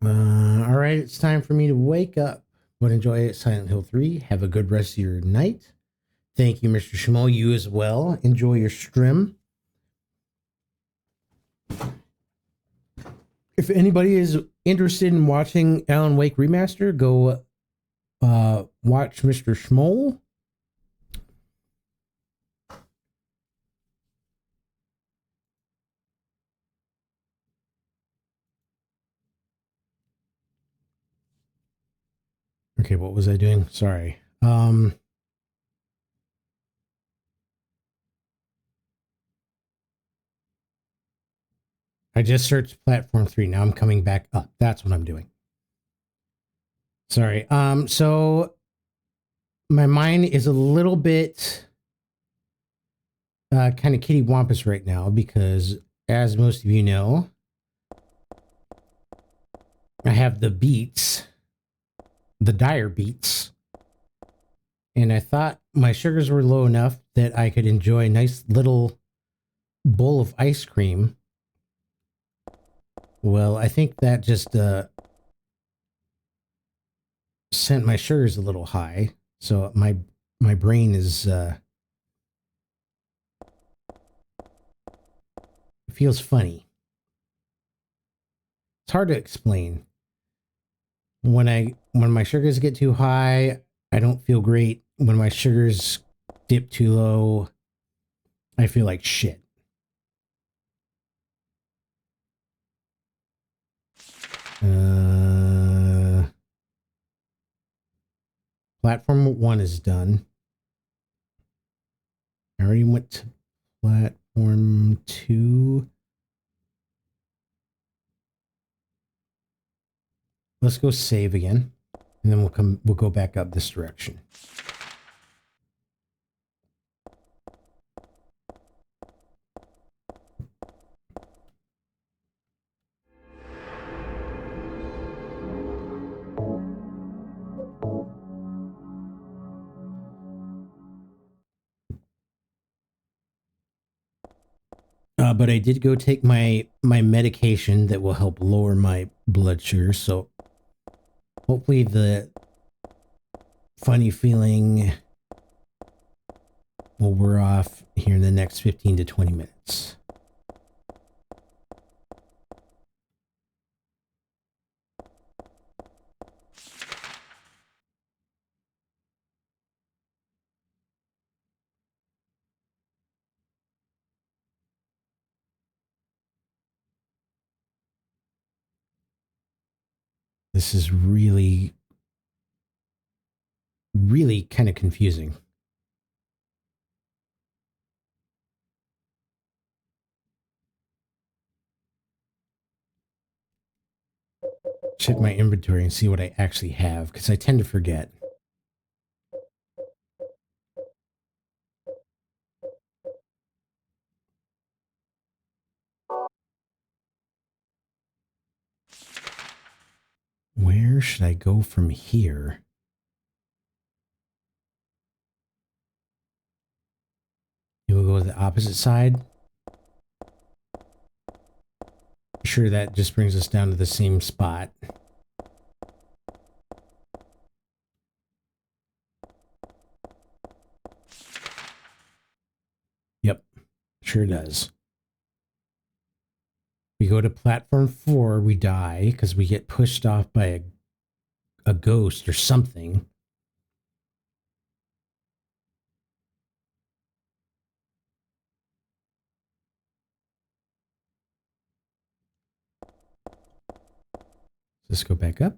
All right, it's time for me to wake up. But enjoy Silent Hill 3. Have a good rest of your night. Thank you, Mr. Schmo. You as well. Enjoy your stream. If anybody is interested in watching Alan Wake Remaster, go watch Mr. Schmo. Okay, what was I doing? Sorry. I just searched platform 3. Now I'm coming back up. That's what I'm doing. Sorry. So my mind is a little bit kind of kitty wampus right now because, as most of you know, I have the beets, the dire beets, and I thought my sugars were low enough that I could enjoy a nice little bowl of ice cream. Well, I think that just sent my sugars a little high, so my brain is feels funny. It's hard to explain. When my sugars get too high, I don't feel great. When my sugars dip too low, I feel like shit. Platform 1 is done. I already went to platform 2. Let's go save again, and then we'll go back up this direction. But I did go take my medication that will help lower my blood sugar, so hopefully the funny feeling will wear off here in the next 15 to 20 minutes. This is really kind of confusing. Check my inventory and see what I actually have, because I tend to forget. Where should I go from here? You will go to the opposite side. Sure, that just brings us down to the same spot. Yep, sure does. We go to platform 4, we die because we get pushed off by a ghost or something. Let's go back up.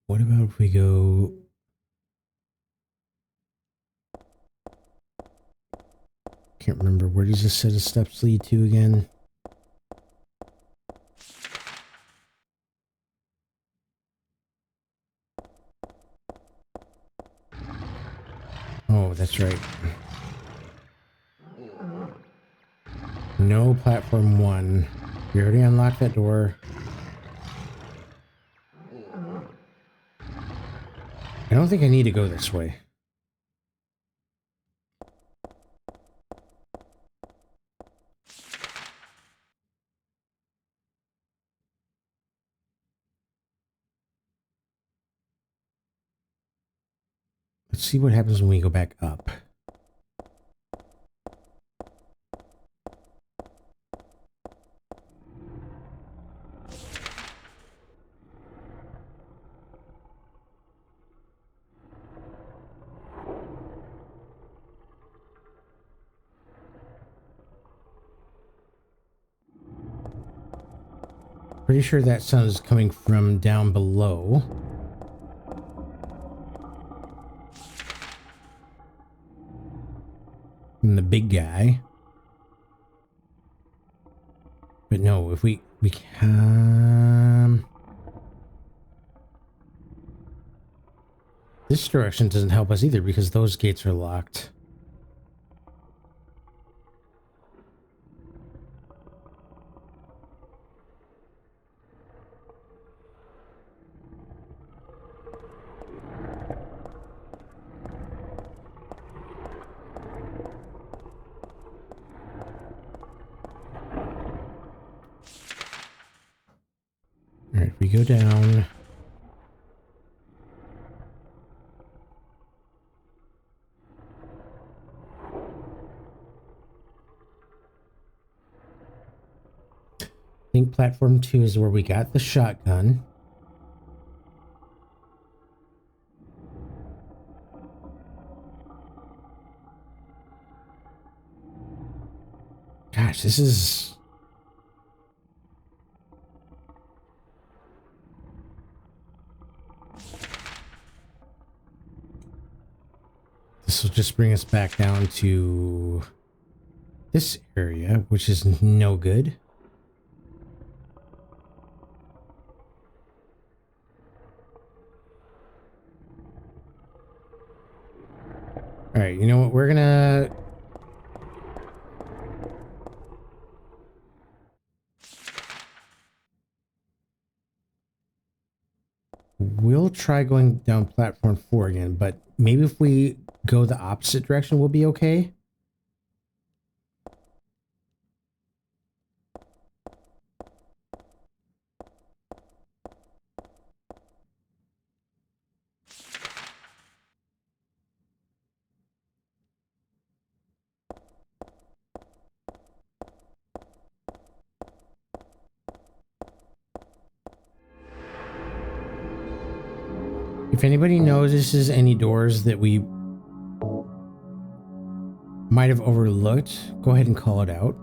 What about if we go... Can't remember. Where does this set of steps lead to again? Oh, that's right. No platform 1. We already unlocked that door. I don't think I need to go this way. Let's see what happens when we go back up. Pretty sure that sound is coming from down below. From the big guy. But no, if we can... This direction doesn't help us either because those gates are locked. Alright, we go down. I think platform 2 is where we got the shotgun. Gosh, this is... This will just bring us back down to this area, which is no good. All right, you know what? We're gonna... We'll try going down platform 4 again, but maybe if we go the opposite direction, we'll be okay. If anybody notices any doors that we might have overlooked, go ahead and call it out.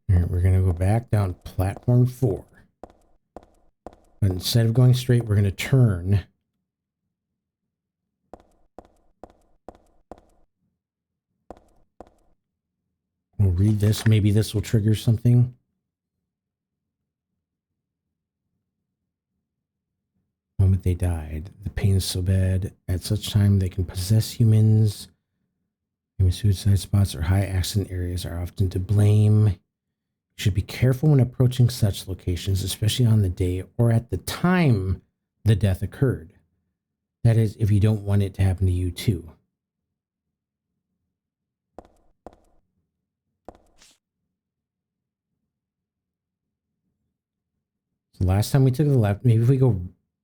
All right, we're going to go back down platform 4. But instead of going straight, we're going to turn. We'll read this. Maybe this will trigger something. The moment they died, the pain is so bad. At such time, they can possess humans. Human suicide spots or high accident areas are often to blame. You should be careful when approaching such locations, especially on the day or at the time the death occurred. That is, if you don't want it to happen to you too. So last time we took the left, maybe if we go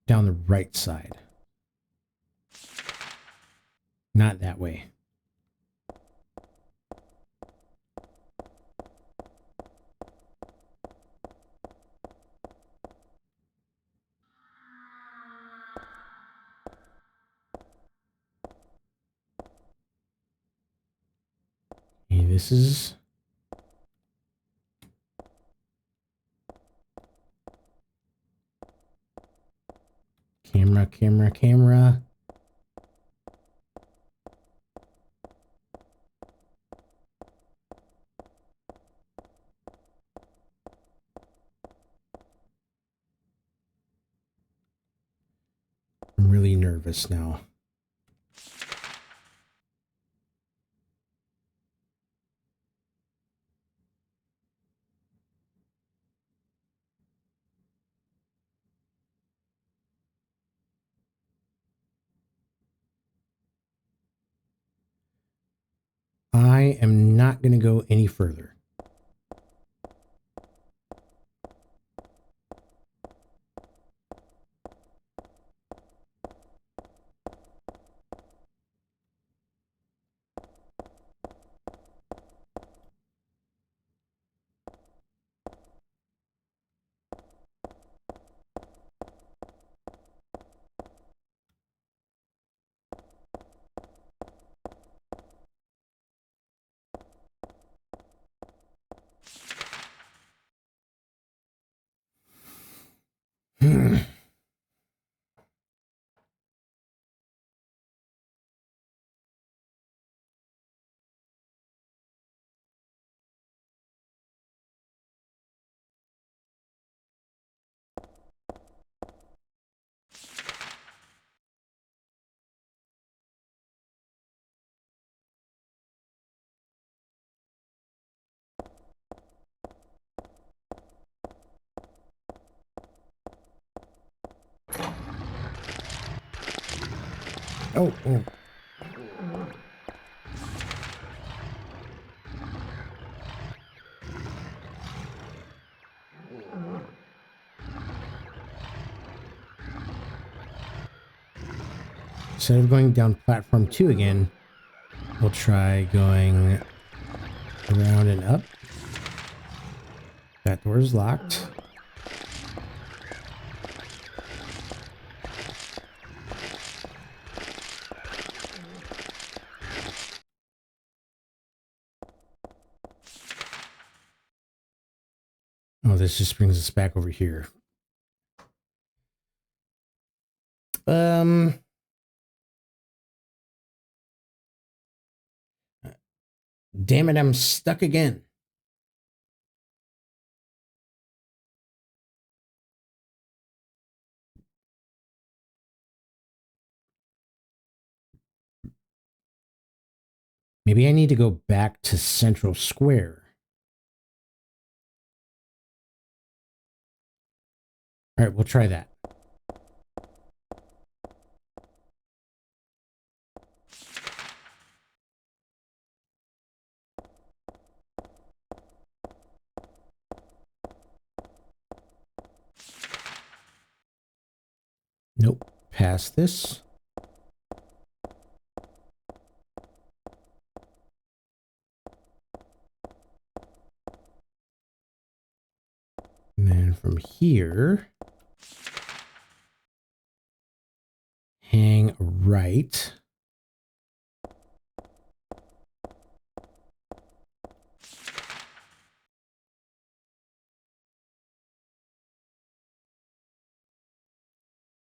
down the right side. Not that way. Okay, this is... Camera. nervous now. I am not going to go any further. Oh, oh. Instead of going down platform 2 again, we'll try going around and up. That door is locked. Oh, this just brings us back over here. Damn it, I'm stuck again. Maybe I need to go back to Central Square. All right, we'll try that. Nope, past this. And then from here, hang right.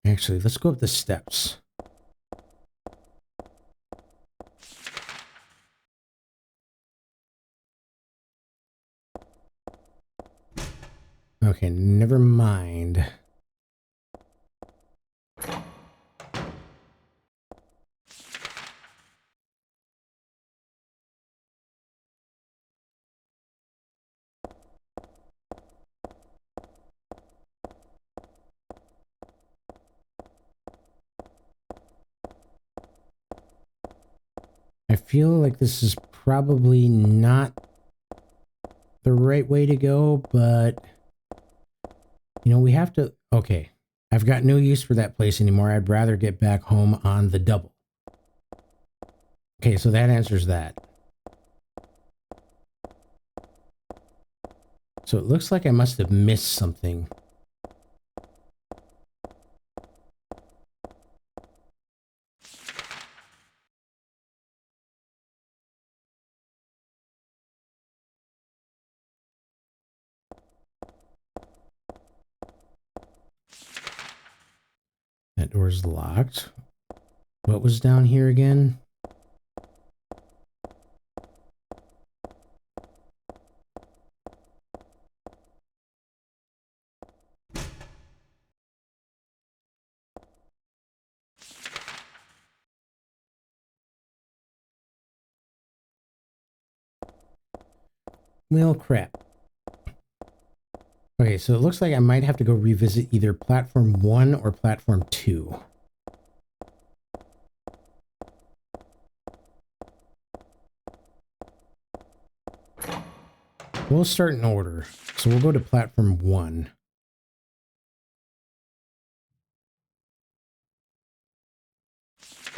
Actually, let's go up the steps. Okay, never mind. I feel like this is probably not the right way to go, but you know, we have to. Okay, I've got no use for that place anymore. I'd rather get back home on the double. Okay, so that answers that. So it looks like I must have missed something. That door's locked. What was down here again? Well, crap. Okay, so it looks like I might have to go revisit either platform 1 or platform 2. We'll start in order. So we'll go to platform 1.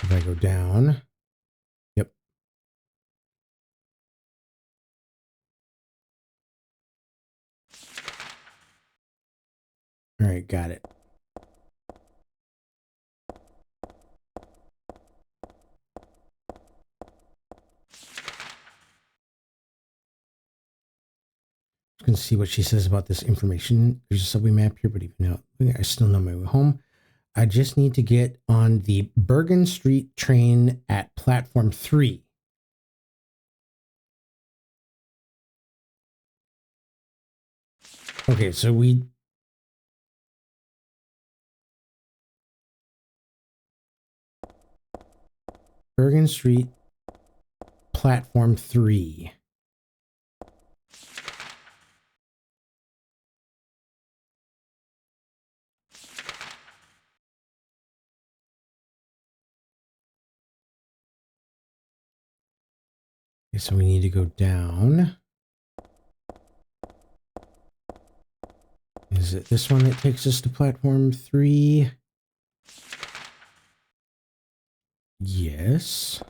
If I go down. Yep. All right, got it. Going to see what she says about this information. There's a subway map here, but even now, I still know my way home. I just need to get on the Bergen Street train at platform 3. Okay, so we... Bergen Street, platform 3. Okay, so we need to go down. Is it this one that takes us to platform 3? Yes.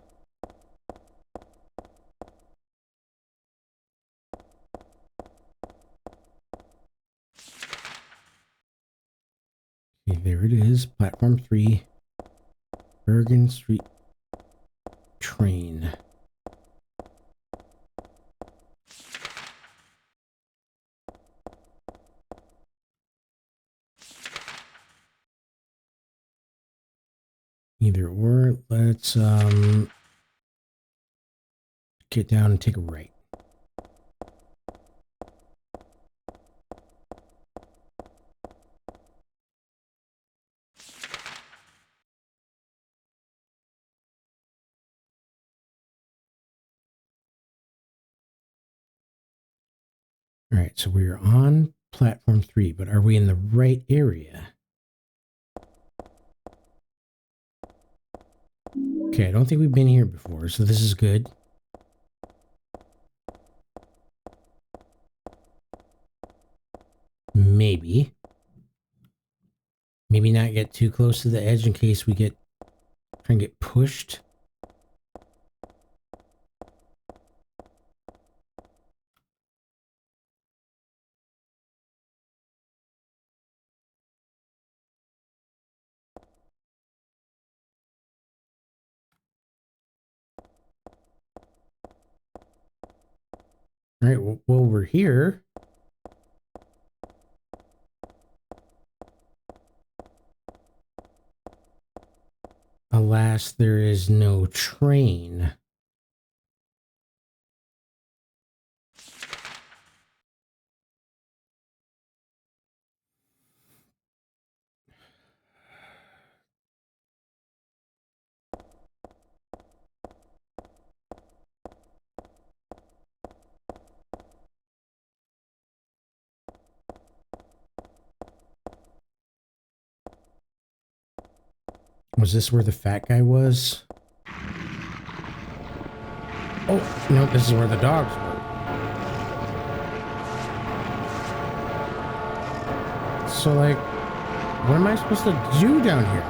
Okay, there it is. Platform 3. Bergen Street train. Either or, let's get down and take a right. All right, so we're on platform 3, but are we in the right area? Okay, I don't think we've been here before, so this is good. Maybe. Maybe not get too close to the edge in case we try and get pushed. All right, well, we're here. Alas, there is no train. Was this where the fat guy was? Oh, no, this is where the dogs were. So, like, what am I supposed to do down here?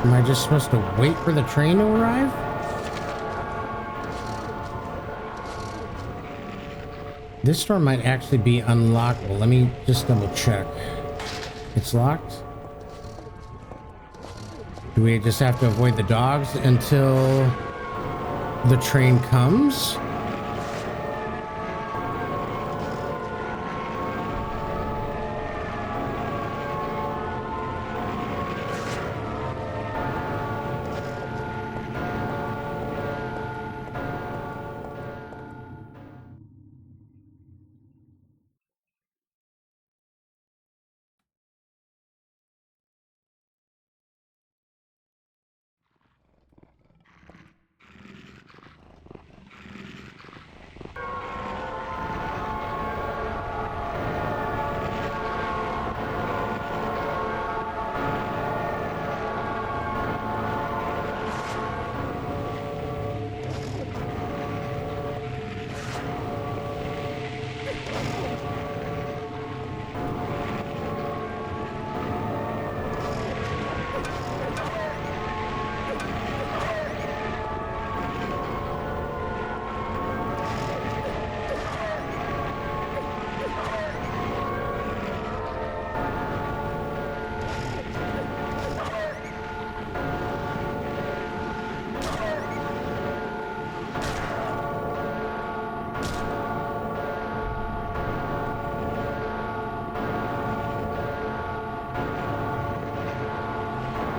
Am I just supposed to wait for the train to arrive? This door might actually be unlockable. Let me just double check. It's locked? Do we just have to avoid the dogs until the train comes?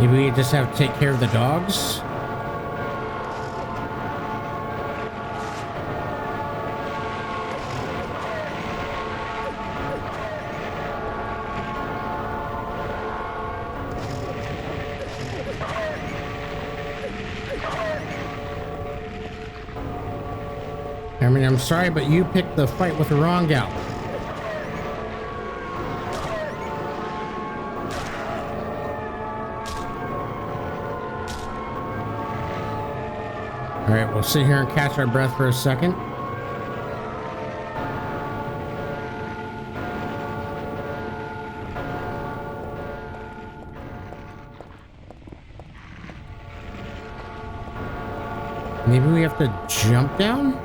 Maybe we just have to take care of the dogs? I mean, I'm sorry, but you picked the fight with the wrong gal. All right, we'll sit here and catch our breath for a second. Maybe we have to jump down?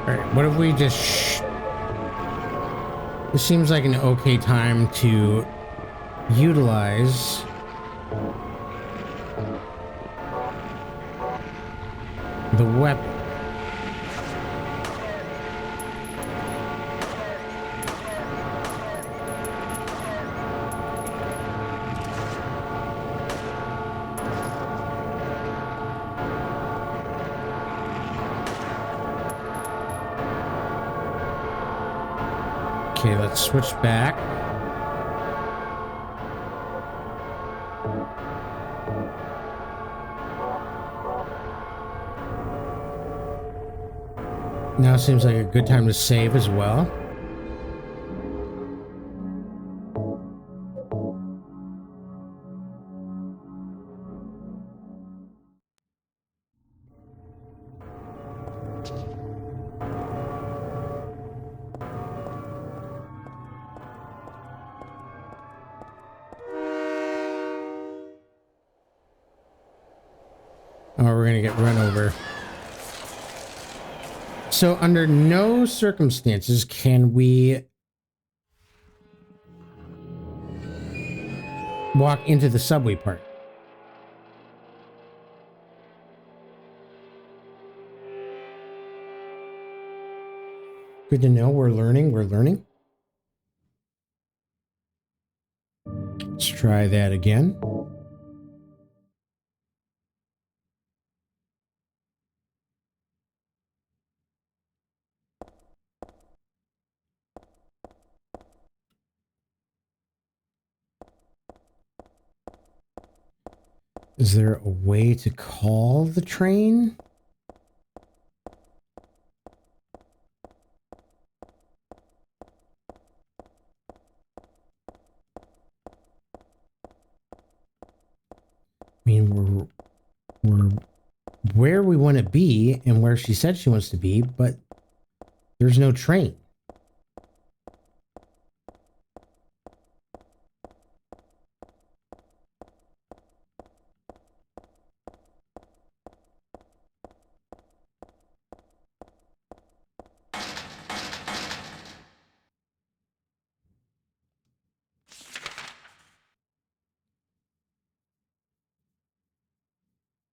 Alright, what if we just... This seems like an okay time to utilize the weapon. Okay, let's switch back. Now seems like a good time to save as well. Oh, we're gonna get run over. So under no circumstances can we walk into the subway part. Good to know. We're learning. We're learning. Let's try that again. Is there a way to call the train? I mean, we're where we want to be and where she said she wants to be, but there's no train.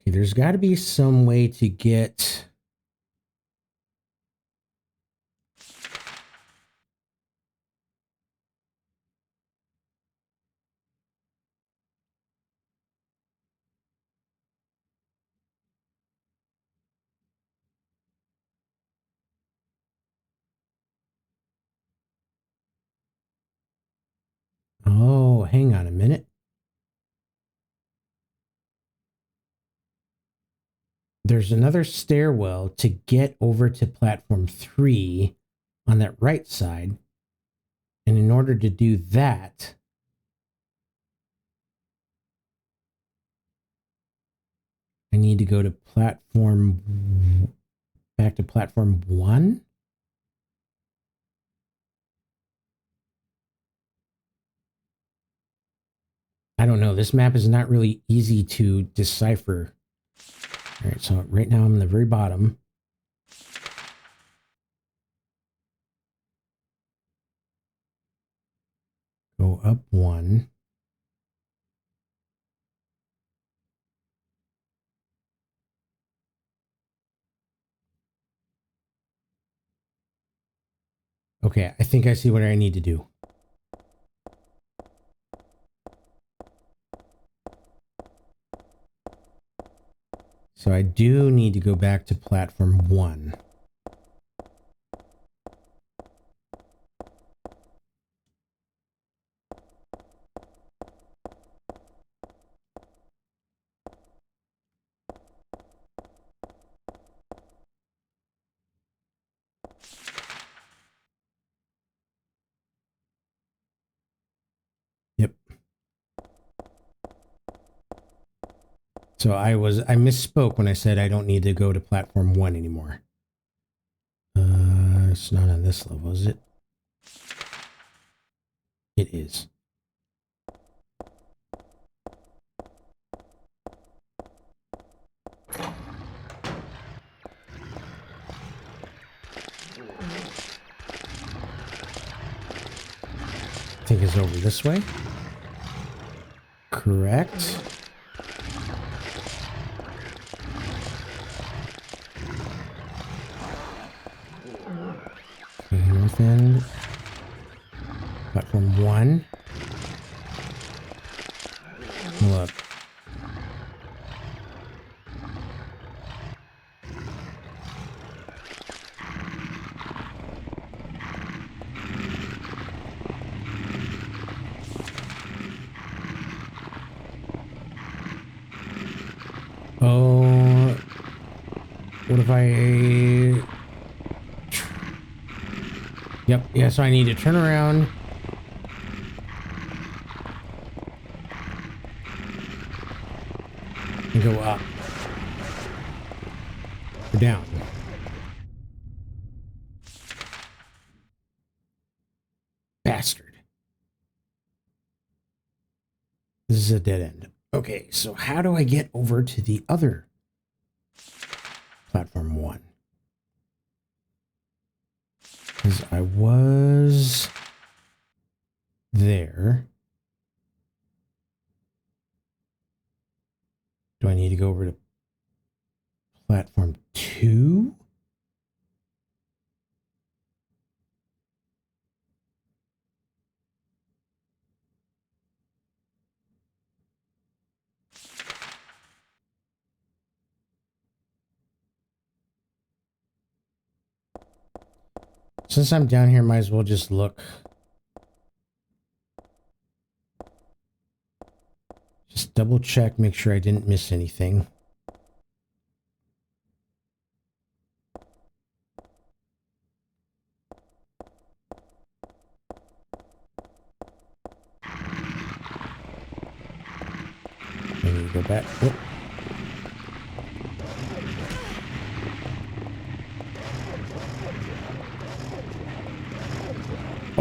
Okay, there's got to be some way to get... Oh, hang on a minute. There's another stairwell to get over to platform 3 on that right side. And in order to do that, I need to go to platform, back to platform 1. I don't know. This map is not really easy to decipher. All right, so right now I'm in the very bottom. Go up one. Okay, I think I see what I need to do. So I do need to go back to platform 1. Yep. So I misspoke when I said I don't need to go to platform 1 anymore. It's not on this level, is it? It is. I think it's over this way. Correct. Okay, north end. Platform 1. Look. Oh, what if I... Yep, yeah, so I need to turn around. And go up. Or down. Bastard. This is a dead end. Okay, so how do I get over to the other platform 1? Because I was there. Do I need to go over to platform 2? Since I'm down here, might as well just look. Just double check, make sure I didn't miss anything. I need to go back. Oh.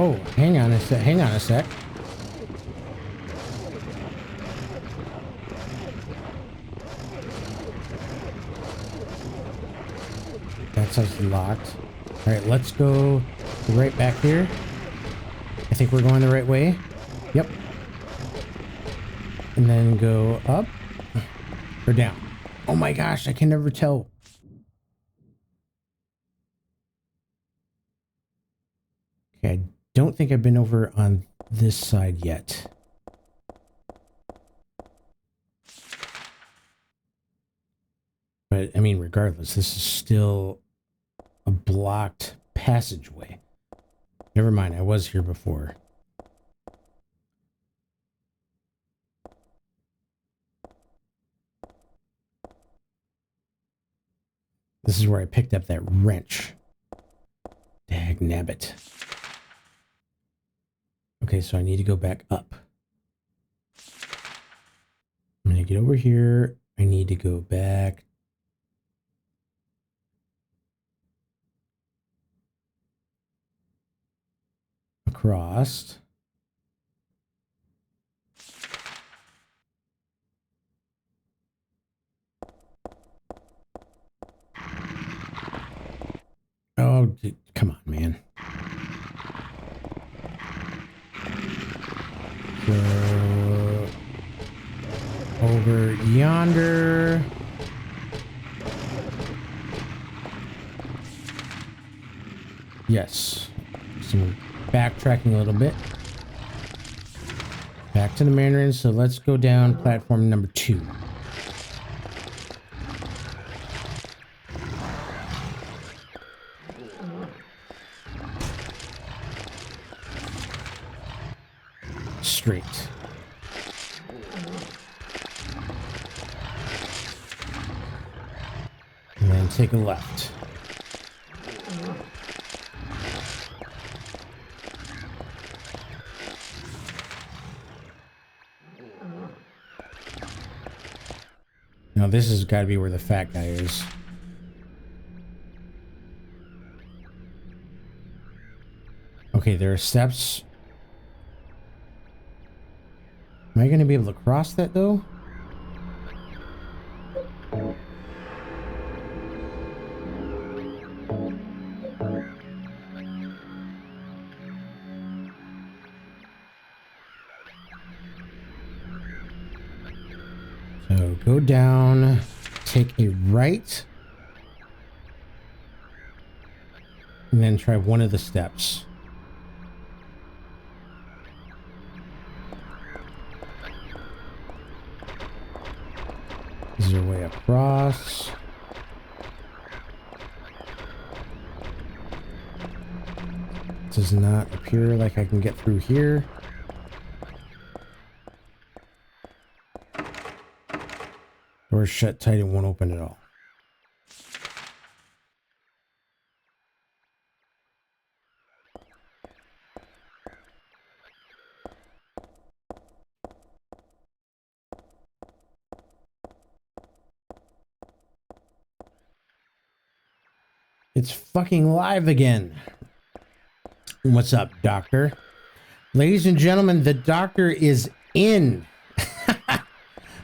Oh, hang on a sec. Hang on a sec. That's locked. All right, let's go right back here. I think we're going the right way. Yep. And then go up or down. Oh my gosh, I can never tell. Okay, I don't think I've been over on this side yet. But I mean, regardless, this is still a blocked passageway. Never mind, I was here before. This is where I picked up that wrench. Dag nabbit. Okay, so I need to go back up. I'm going to get over here. I need to go back. Across. come on, man. Go over yonder. Yes. Some backtracking a little bit. Back to the Mandarin, so let's go down platform number 2. Straight. And then take a left. Now this has got to be where the fat guy is. Okay, there are steps. Am I going to be able to cross that though? So go down, take a right, and then try one of the steps. This is your way across. Does not appear like I can get through here. Door's shut tight, it won't open at all. It's fucking live again. What's up, Doctor? Ladies and gentlemen, the Doctor is in.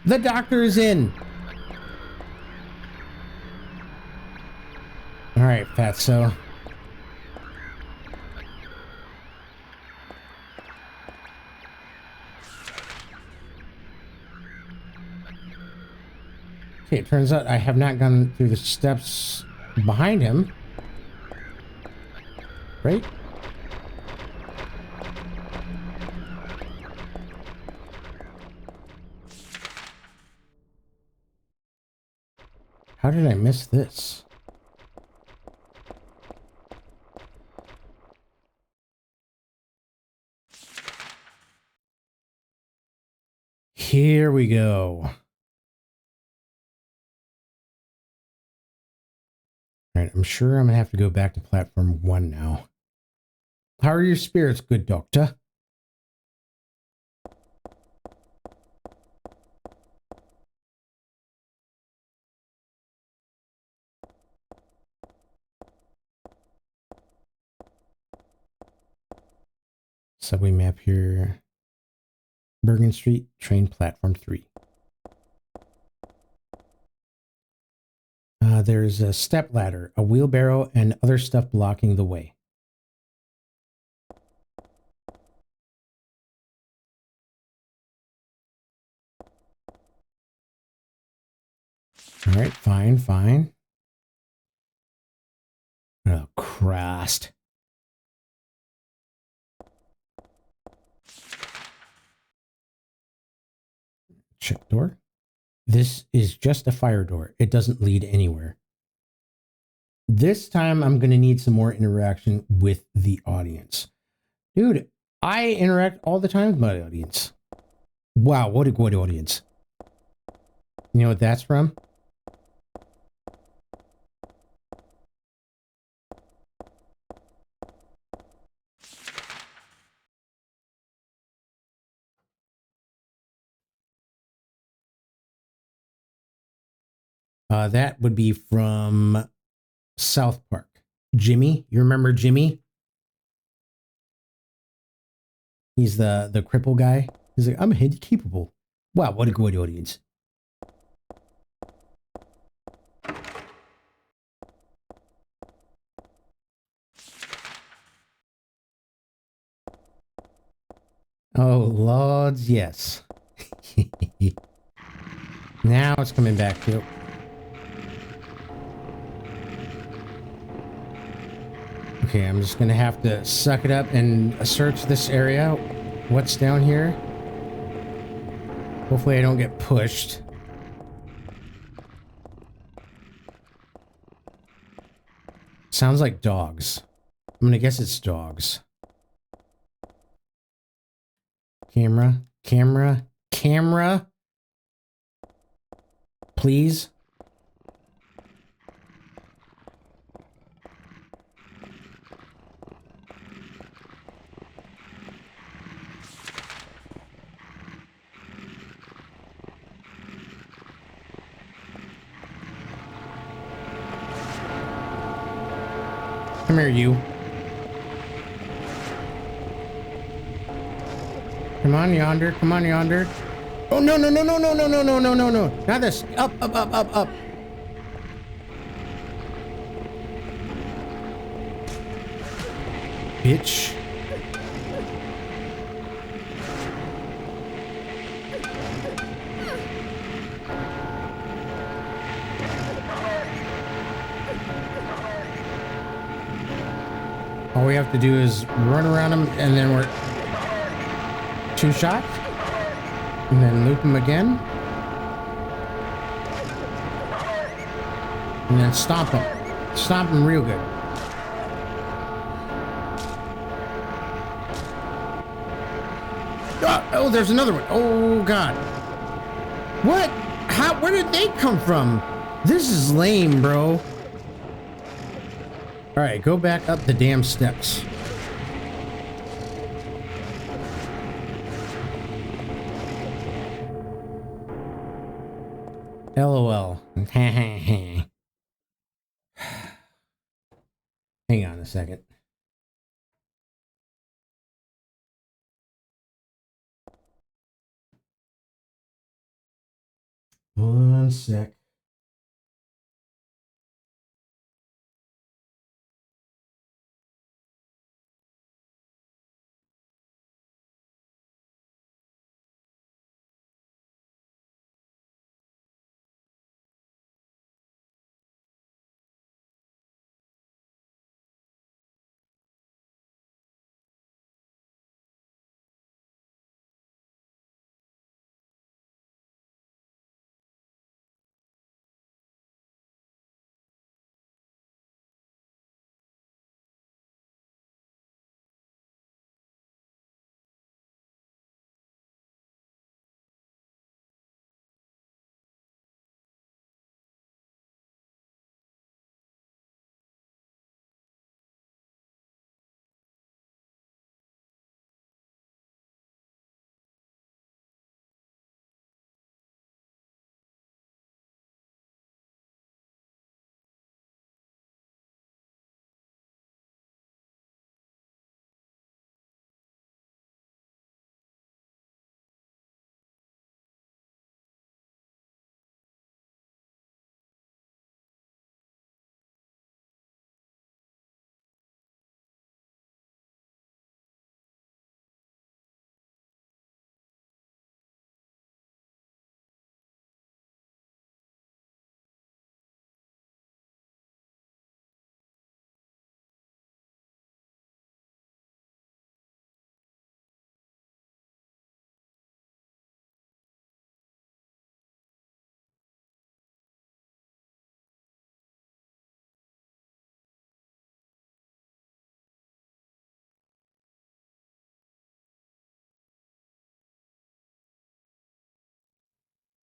The Doctor is in. All right, Fatso. Okay, it turns out I have not gone through the steps behind him. Right? How did I miss this? Here we go. All right, I'm sure I'm gonna have to go back to platform 1 now. How are your spirits, good doctor? Subway map here. Bergen Street, train platform 3. There's a step ladder, a wheelbarrow, and other stuff blocking the way. All right, fine, fine. Oh, Christ. Check door. This is just a fire door. It doesn't lead anywhere. This time I'm going to need some more interaction with the audience. Dude, I interact all the time with my audience. Wow, what a good audience. You know what that's from? That would be from South Park. Jimmy, you remember Jimmy? He's the cripple guy. He's like, I'm handicapable. Wow, what a good audience. Oh, Lords, yes. Now it's coming back to it. Okay, I'm just gonna have to suck it up and search this area. What's down here? Hopefully I don't get pushed. Sounds like dogs. I'm gonna guess it's dogs. Camera, camera, camera. Please. Come here, you. Come on, yonder. Come on, yonder. Oh, no, no, no, no, no, no, no, no, no, no, no. Not this. Up, up, up, up, up. Bitch. All we have to do is run around them, and then we're two shots, and then loop them again, and then stomp them real good. Oh, there's another one. Oh God, what? How? Where did they come from? This is lame, bro. All right, go back up the damn steps. LOL. Hang on a second. One sec.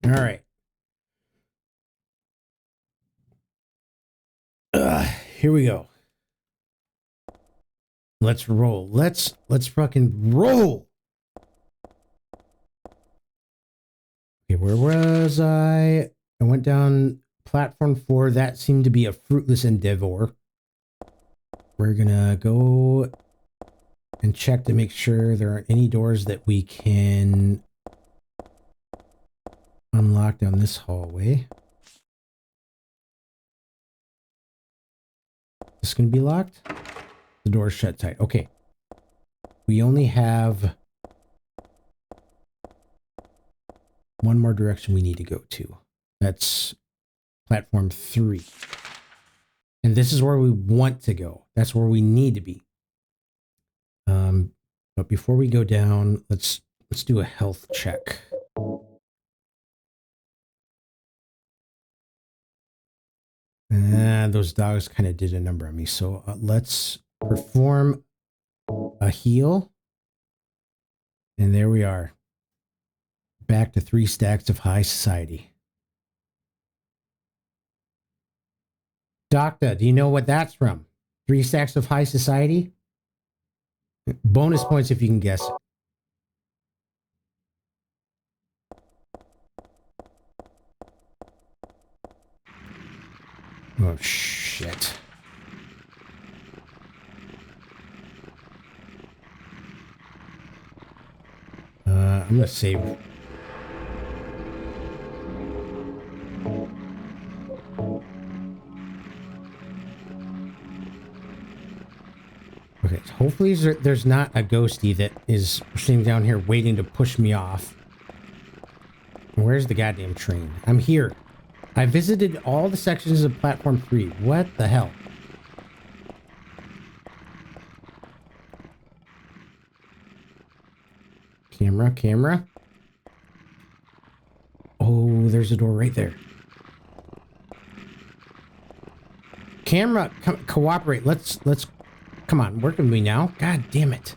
All right. Here we go. Let's roll. Let's fucking roll. Okay, where was I? I went down platform 4. That seemed to be a fruitless endeavor. We're gonna go and check to make sure there aren't any doors that we can unlock down this hallway. This gonna be locked? The door's shut tight. Okay. We only have one more direction we need to go to. That's platform 3. And this is where we want to go. That's where we need to be. But before we go down, let's do a health check. Those dogs kind of did a number on me. So let's perform a heal. And there we are. Back to 3 stacks of high society. Doctor, do you know what that's from? 3 stacks of high society? Bonus points if you can guess it. Oh, shit. I'm gonna save. Okay, hopefully there's not a ghosty that is sitting down here waiting to push me off. Where's the goddamn train? I'm here. I visited all the sections of platform 3. What the hell? Camera. Oh, there's a door right there. Camera, cooperate. Let's come on, work with me now. God damn it.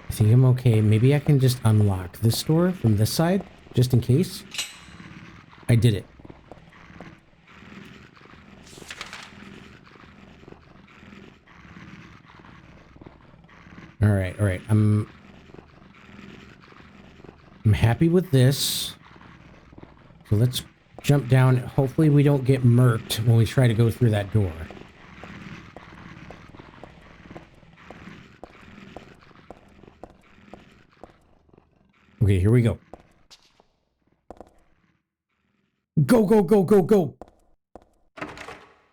I think I'm okay. Maybe I can just unlock this door from this side, just in case. I did it. All right. I'm happy with this. So let's jump down. Hopefully we don't get murked when we try to go through that door. Okay, here we go. Go.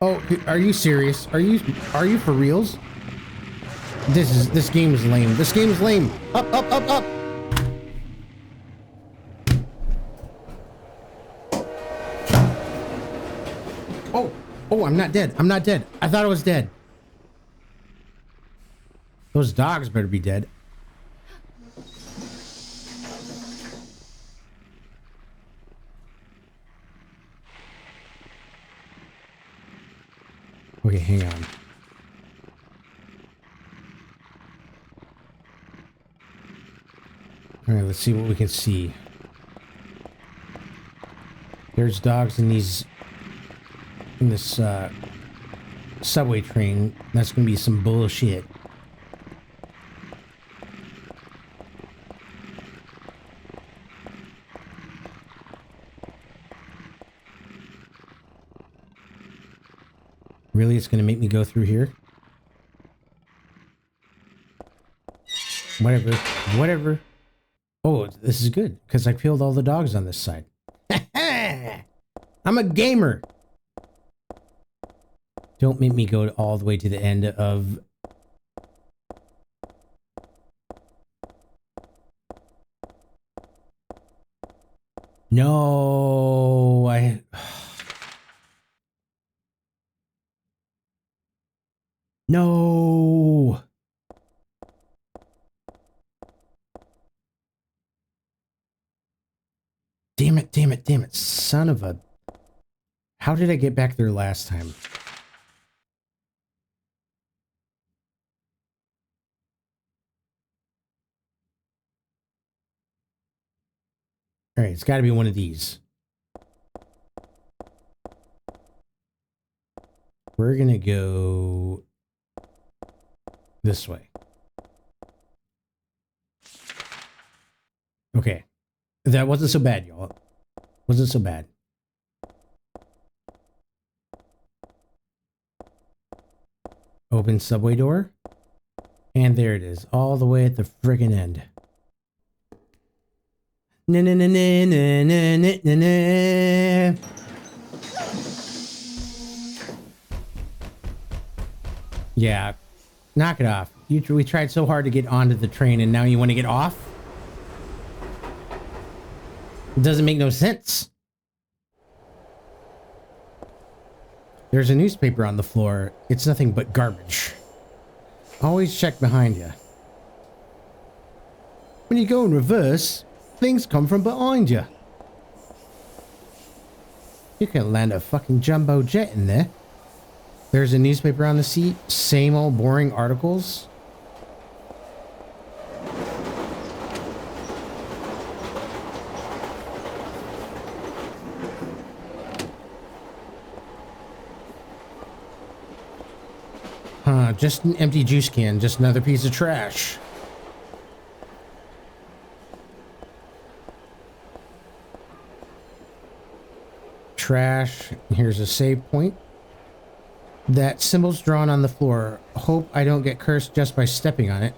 Oh, are you serious? Are you for reals? This game is lame. This game is lame. Up. Oh, I'm not dead. I thought I was dead. Those dogs better be dead. Okay, hang on. All right, let's see what we can see. There's dogs in this subway train. That's gonna be some bullshit. Really, it's gonna make me go through here? Whatever. Oh, this is good, because I killed all the dogs on this side. I'm a gamer! Don't make me go all the way to the end of... No, No! Damn it. Son of a... How did I get back there last time? Alright, it's gotta be one of these. We're gonna go this way. Okay. That wasn't so bad, y'all. Wasn't so bad. Open subway door. And there it is. All the way at the friggin' end. Na na na na na na na na. Yeah. Knock it off. We tried so hard to get onto the train and now you want to get off? It doesn't make no sense. There's a newspaper on the floor. It's nothing but garbage. Always check behind you. When you go in reverse, things come from behind you. You can land a fucking jumbo jet in there. There's a newspaper on the seat. Same old boring articles. Huh, just an empty juice can. Just another piece of trash. Trash. Here's a save point. That symbol's drawn on the floor. Hope I don't get cursed just by stepping on it.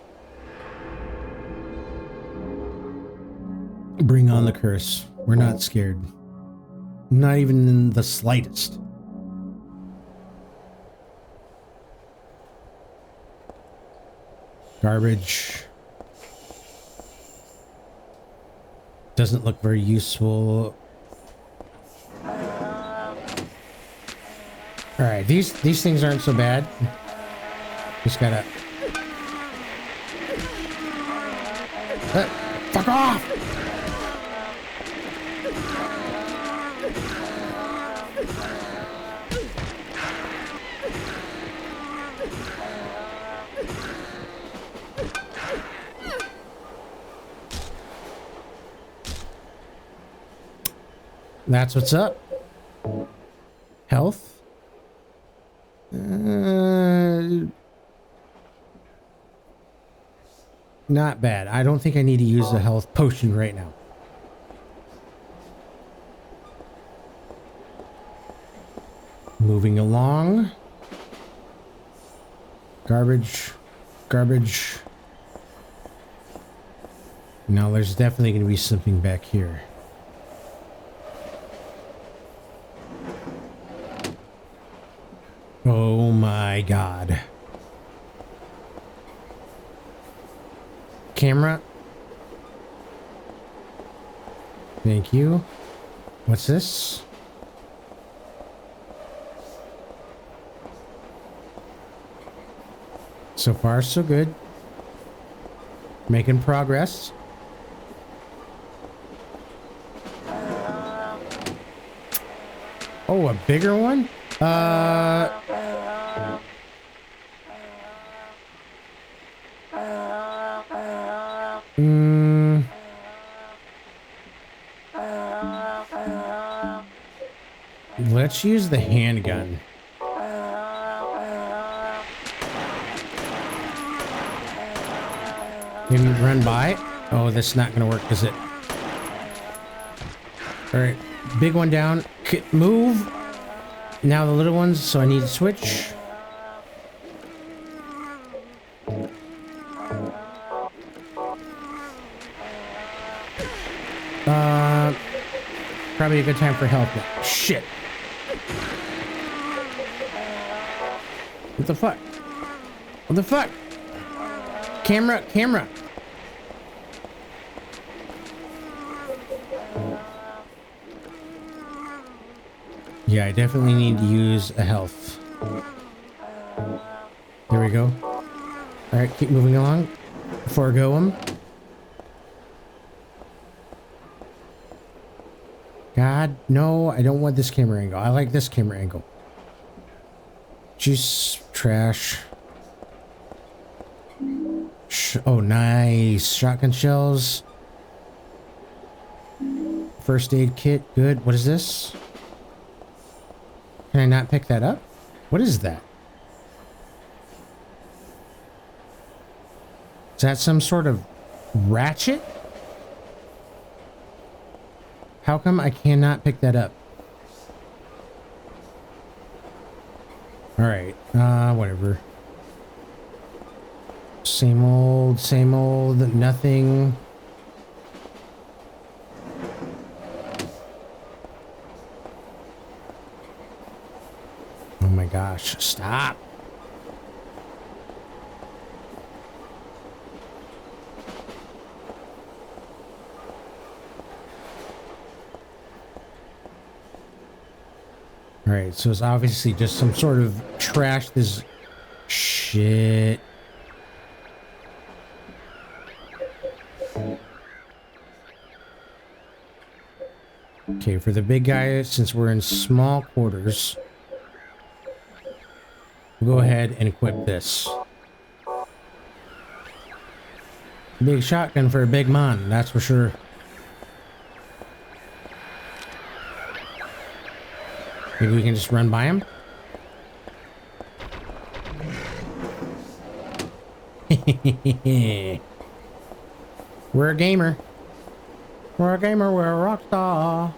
Bring on the curse. We're not scared. Not even in the slightest. Garbage. Doesn't look very useful. Alright, these things aren't so bad. Just gotta... fuck off! That's what's up. Health. Not bad. I don't think I need to use a health potion right now. Moving along. Garbage. Garbage. Now there's definitely going to be something back here. Oh my god. Camera. Thank you. What's this? So far, so good. Making progress. Oh, a bigger one? Let's use the handgun. Maybe run by it. Oh, that's not gonna work, is it? All right, big one down. Move. Now the little ones, so I need to switch. Probably a good time for help now. Shit. What the fuck? What the fuck? Camera, camera. Yeah, I definitely need to use a health. There we go. Alright, keep moving along. Forgo them. God, no, I don't want this camera angle. I like this camera angle. Juice, trash. Oh, nice. Shotgun shells. First aid kit, good. What is this? Can I not pick that up? What is that? Is that some sort of ratchet? How come I cannot pick that up? Alright, whatever. Same old, nothing. Oh my gosh, stop. All right, so it's obviously just some sort of trash. This shit. Okay, for the big guy, since we're in small quarters, we'll go ahead and equip this. Big shotgun for a big man, that's for sure. Maybe we can just run by him? We're a gamer. We're a gamer, we're a rock star.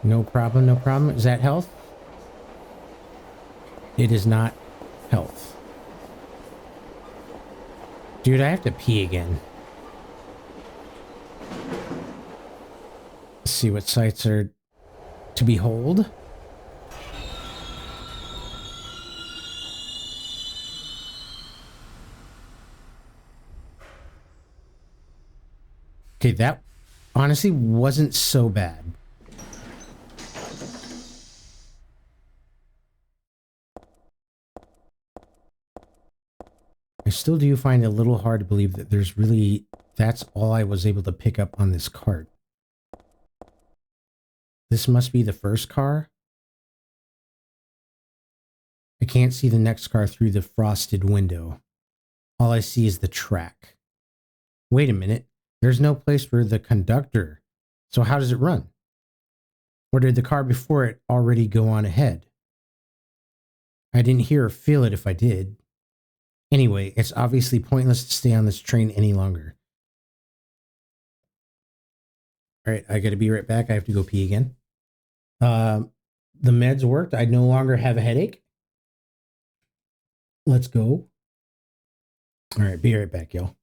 No problem, no problem. Is that health? It is not health. Dude, I have to pee again. Let's see what sights are to behold. Okay, that honestly wasn't so bad. I still do find it a little hard to believe that there's really, that's all I was able to pick up on this cart. This must be the first car. I can't see the next car through the frosted window. All I see is the track. Wait a minute. There's no place for the conductor. So how does it run? Or did the car before it already go on ahead? I didn't hear or feel it if I did. Anyway, it's obviously pointless to stay on this train any longer. All right, I gotta be right back. I have to go pee again. The meds worked. I no longer have a headache. Let's go. All right, be right back, y'all.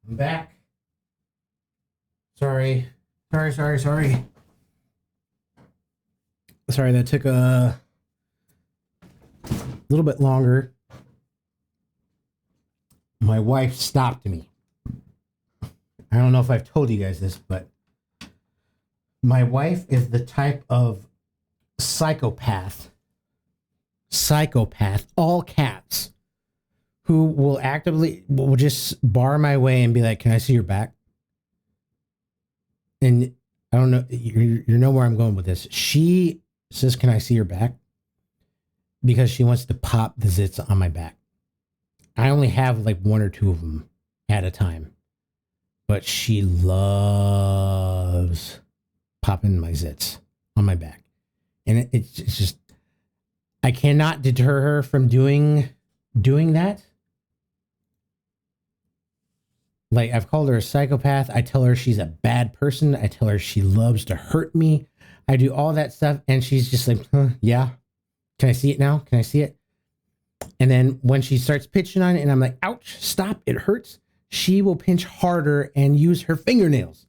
I'm back. Sorry. Sorry, that took a little bit longer. My wife stopped me. I don't know if I've told you guys this, but my wife is the type of psychopath, all caps, who will just bar my way and be like, "Can I see your back?" And I don't know, you know where I'm going with this. She says, "Can I see your back?" Because she wants to pop the zits on my back. I only have like one or two of them at a time, but she loves popping my zits on my back. And it's just, I cannot deter her from doing that. Like, I've called her a psychopath. I tell her she's a bad person. I tell her she loves to hurt me. I do all that stuff. And she's just like, yeah. Can I see it now? Can I see it? And then when she starts pitching on it and I'm like, ouch, stop, it hurts. She will pinch harder and use her fingernails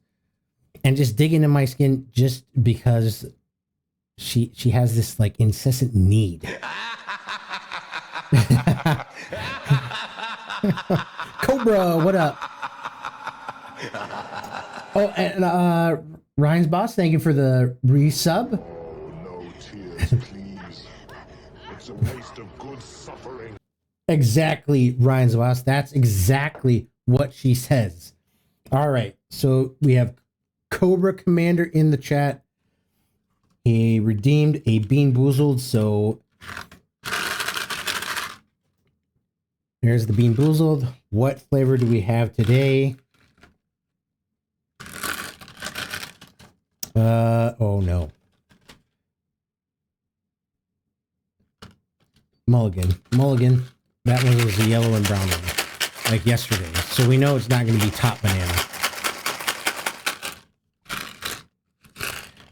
and just dig into my skin just because she has this like incessant need. Cobra, what up? Oh, and Ryan's boss, thank you for the resub. No tears, please. It's a waste of good suffering. Exactly, Ryan's boss. That's exactly what she says. All right, so we have Cobra Commander in the chat. He redeemed a Bean Boozled, so there's the Bean Boozled. What flavor do we have today? Oh no. Mulligan. That one was the yellow and brown one, like yesterday. So we know it's not going to be top banana.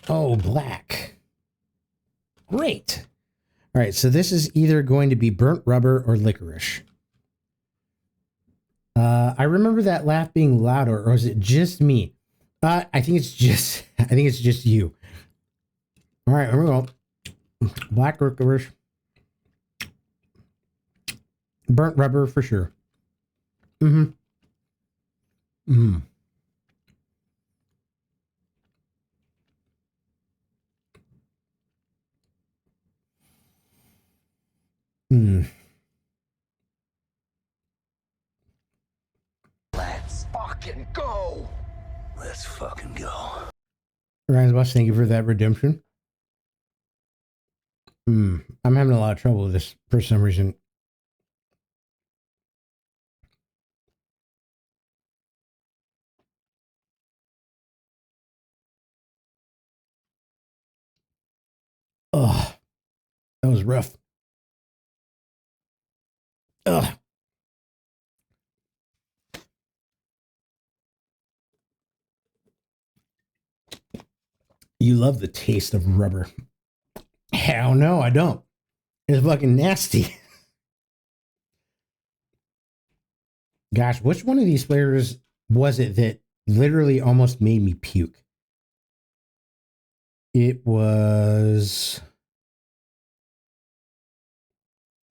Oh, black. Great. All right, so this is either going to be burnt rubber or licorice. I remember that laugh being louder, or is it just me? I think it's just you. All right, here we go. Black licorice. Burnt rubber for sure. Mm-hmm. Let's fucking go. Let's fucking go. Ryan's boss, thank you for that redemption. I'm having a lot of trouble with this for some reason. Ugh. That was rough. Ugh. You love the taste of rubber. Hell no, I don't. It's fucking nasty. Gosh, which one of these flavors was it that literally almost made me puke? It was...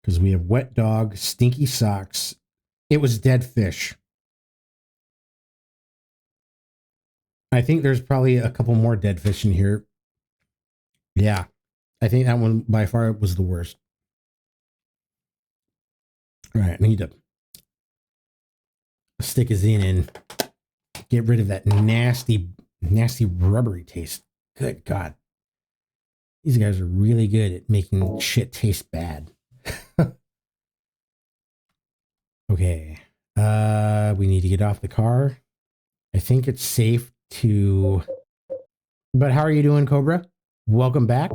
because we have wet dog, stinky socks. It was dead fish. I think there's probably a couple more dead fish in here. Yeah. I think that one by far was the worst. All right, I need to stick his in and get rid of that nasty rubbery taste. Good God. These guys are really good at making shit taste bad. Okay. We need to get off the car. I think it's safe to... But how are you doing, Cobra? Welcome back.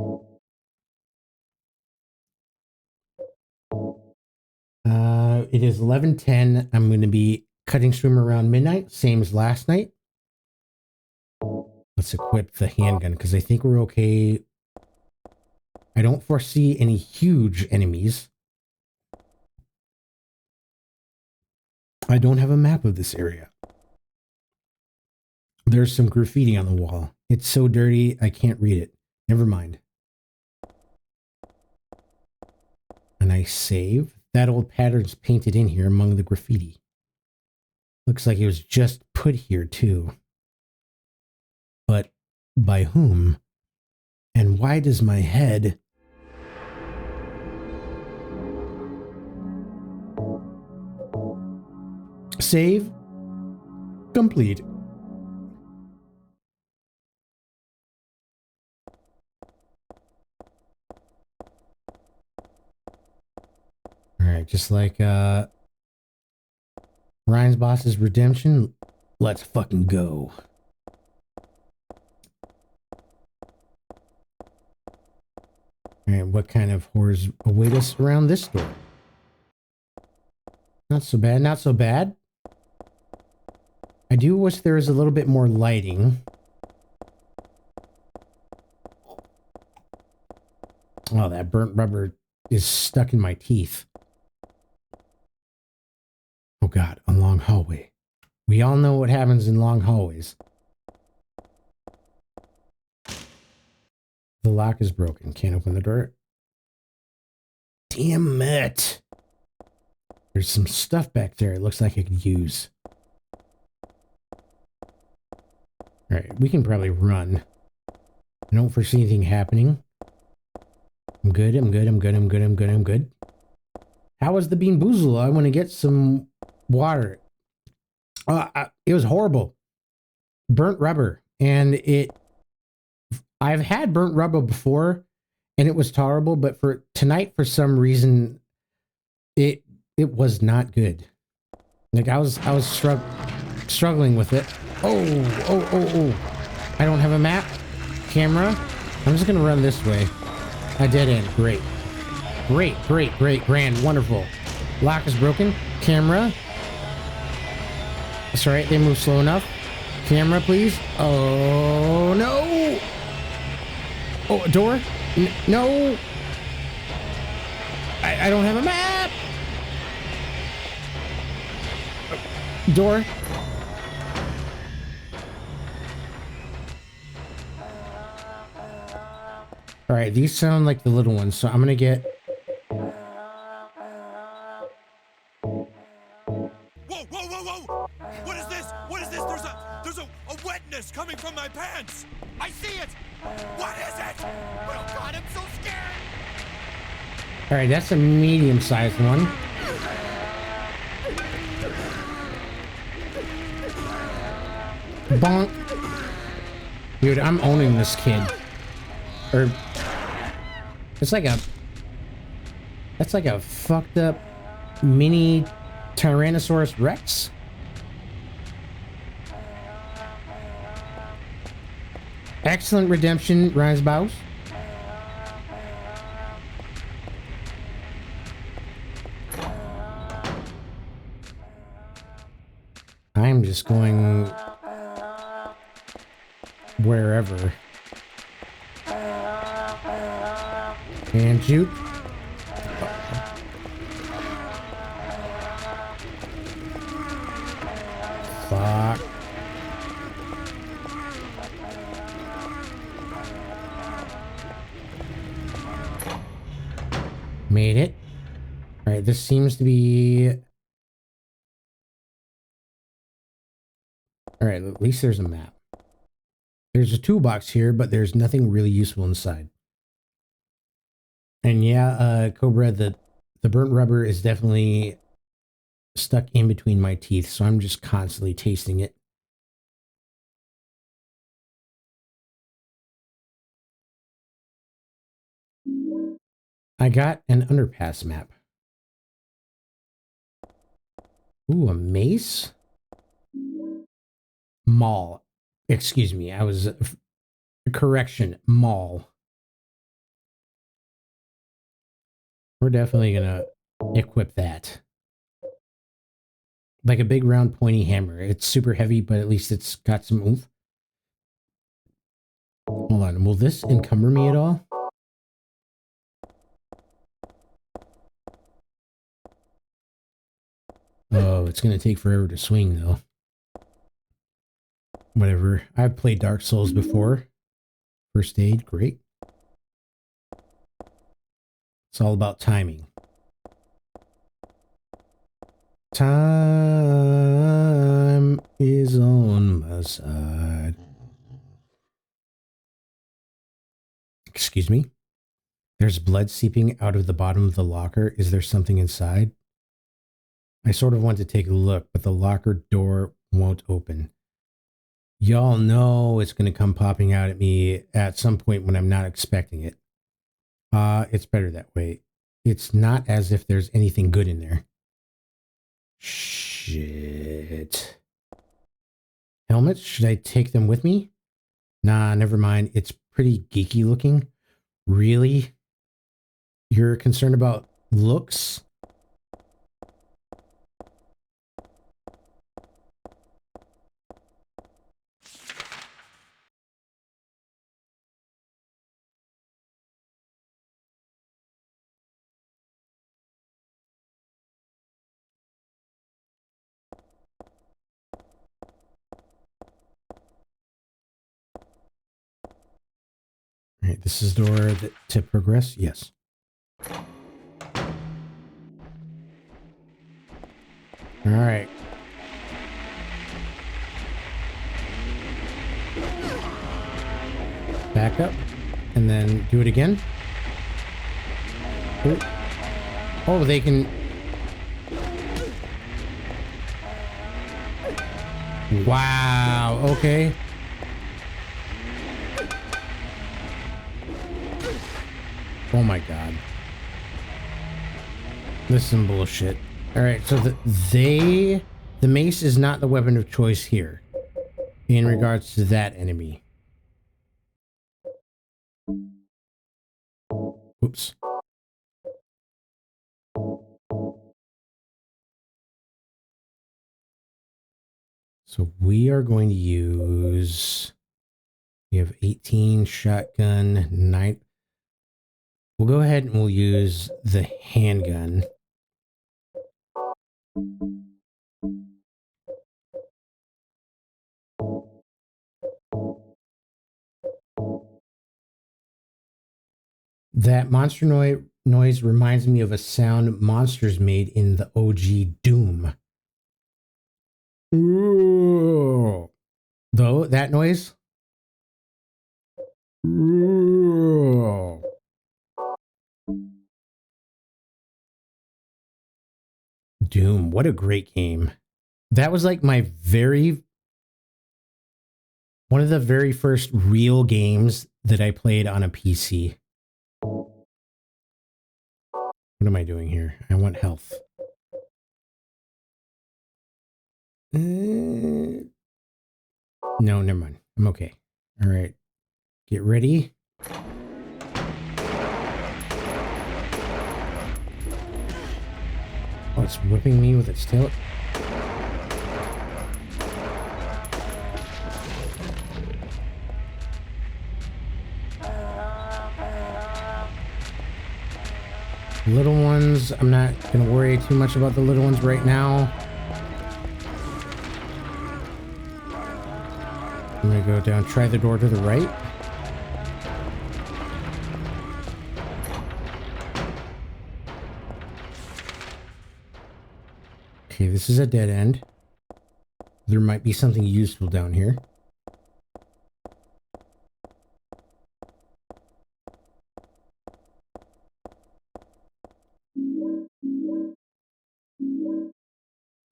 It is 11:10. I'm going to be cutting stream around midnight, same as last night. Let's equip the handgun because I think we're okay. I don't foresee any huge enemies. I don't have a map of this area. There's some graffiti on the wall. It's so dirty, I can't read it. Never mind. A nice save. That old pattern's painted in here among the graffiti. Looks like it was just put here too. But by whom? And why does my head... Save complete. Alright, just like Ryan's Boss's Redemption, let's fucking go. Alright, what kind of horrors await us around this door? Not so bad, not so bad. I do wish there was a little bit more lighting. Oh, that burnt rubber is stuck in my teeth. Oh God, a long hallway. We all know what happens in long hallways. The lock is broken. Can't open the door. Damn it. There's some stuff back there it looks like I could use. Alright, we can probably run. I don't foresee anything happening. I'm good, I'm good, I'm good, I'm good, I'm good, I'm good. How was the Bean Boozle? I want to get some water. It was horrible. Burnt rubber. And I've had burnt rubber before, and it was tolerable, but for tonight, for some reason, it was not good. Like I was struggling with it. Oh. I don't have a map. Camera. I'm just gonna run this way. I dead end. Great. Grand. Wonderful. Lock is broken. Camera. That's right. They move slow enough. Camera, please. Oh, no. Oh, a door. No. I don't have a map. Door. All right, these sound like the little ones, so I'm gonna get... Whoa! What is this? There's a wetness coming from my pants! I see it! What is it? Oh God, I'm so scared! All right, that's a medium-sized one. Bonk. Dude, I'm owning this kid. Or... It's like a... That's like a fucked up mini Tyrannosaurus Rex. Excellent redemption, Ryan's Boss. I'm just going wherever. And shoot. Fuck. Made it. All right, this seems to be... All right, at least there's a map. There's a toolbox here, but there's nothing really useful inside. And yeah, Cobra, the burnt rubber is definitely stuck in between my teeth, so I'm just constantly tasting it. I got an underpass map. Ooh, a mace? Mall. Excuse me, I was... correction, mall. We're definitely gonna equip that. Like a big round pointy hammer. It's super heavy, but at least it's got some oomph. Hold on, will this encumber me at all? Oh, it's gonna take forever to swing though. Whatever. I've played Dark Souls before. First aid, great. It's all about timing. Time is on my side. Excuse me? There's blood seeping out of the bottom of the locker. Is there something inside? I sort of want to take a look, but the locker door won't open. Y'all know it's going to come popping out at me at some point when I'm not expecting it. It's better that way. It's not as if there's anything good in there. Shit. Helmets? Should I take them with me? Nah, never mind. It's pretty geeky looking. Really? You're concerned about looks? All right, this is the door to progress. Yes. All right. Back up and then do it again. Oh, they can. Wow. Okay. Oh my god. This is some bullshit. Alright, so the mace is not the weapon of choice here in regards to that enemy. Oops. So we are going to use, we have 18 shotgun, 9. We'll go ahead and we'll use the handgun. That monster noise reminds me of a sound monsters made in the OG Doom. Ooh. Though, that noise? Ooh. Doom, what a great game. That was like my one of the very first real games that I played on a PC. What am I doing here? I want health. No, never mind. I'm okay. All right. Get ready. Oh, it's whipping me with its tail. Little ones, I'm not going to worry too much about the little ones right now. I'm going to go down, try the door to the right. Okay, this is a dead end. There might be something useful down here.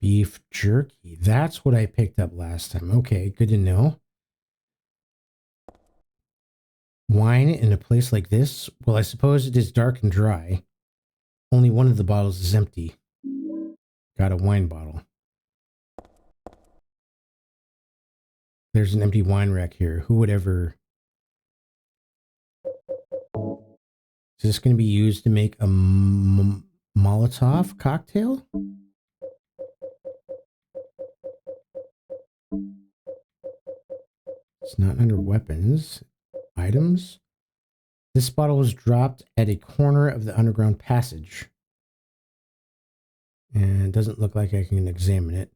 Beef jerky. That's what I picked up last time. Okay, good to know. Wine in a place like this? Well, I suppose it is dark and dry. Only one of the bottles is empty. Got a wine bottle. There's an empty wine rack here. Who would ever... Is this going to be used to make a Molotov cocktail? It's not under weapons. Items. This bottle was dropped at a corner of the underground passage. And it doesn't look like I can examine it.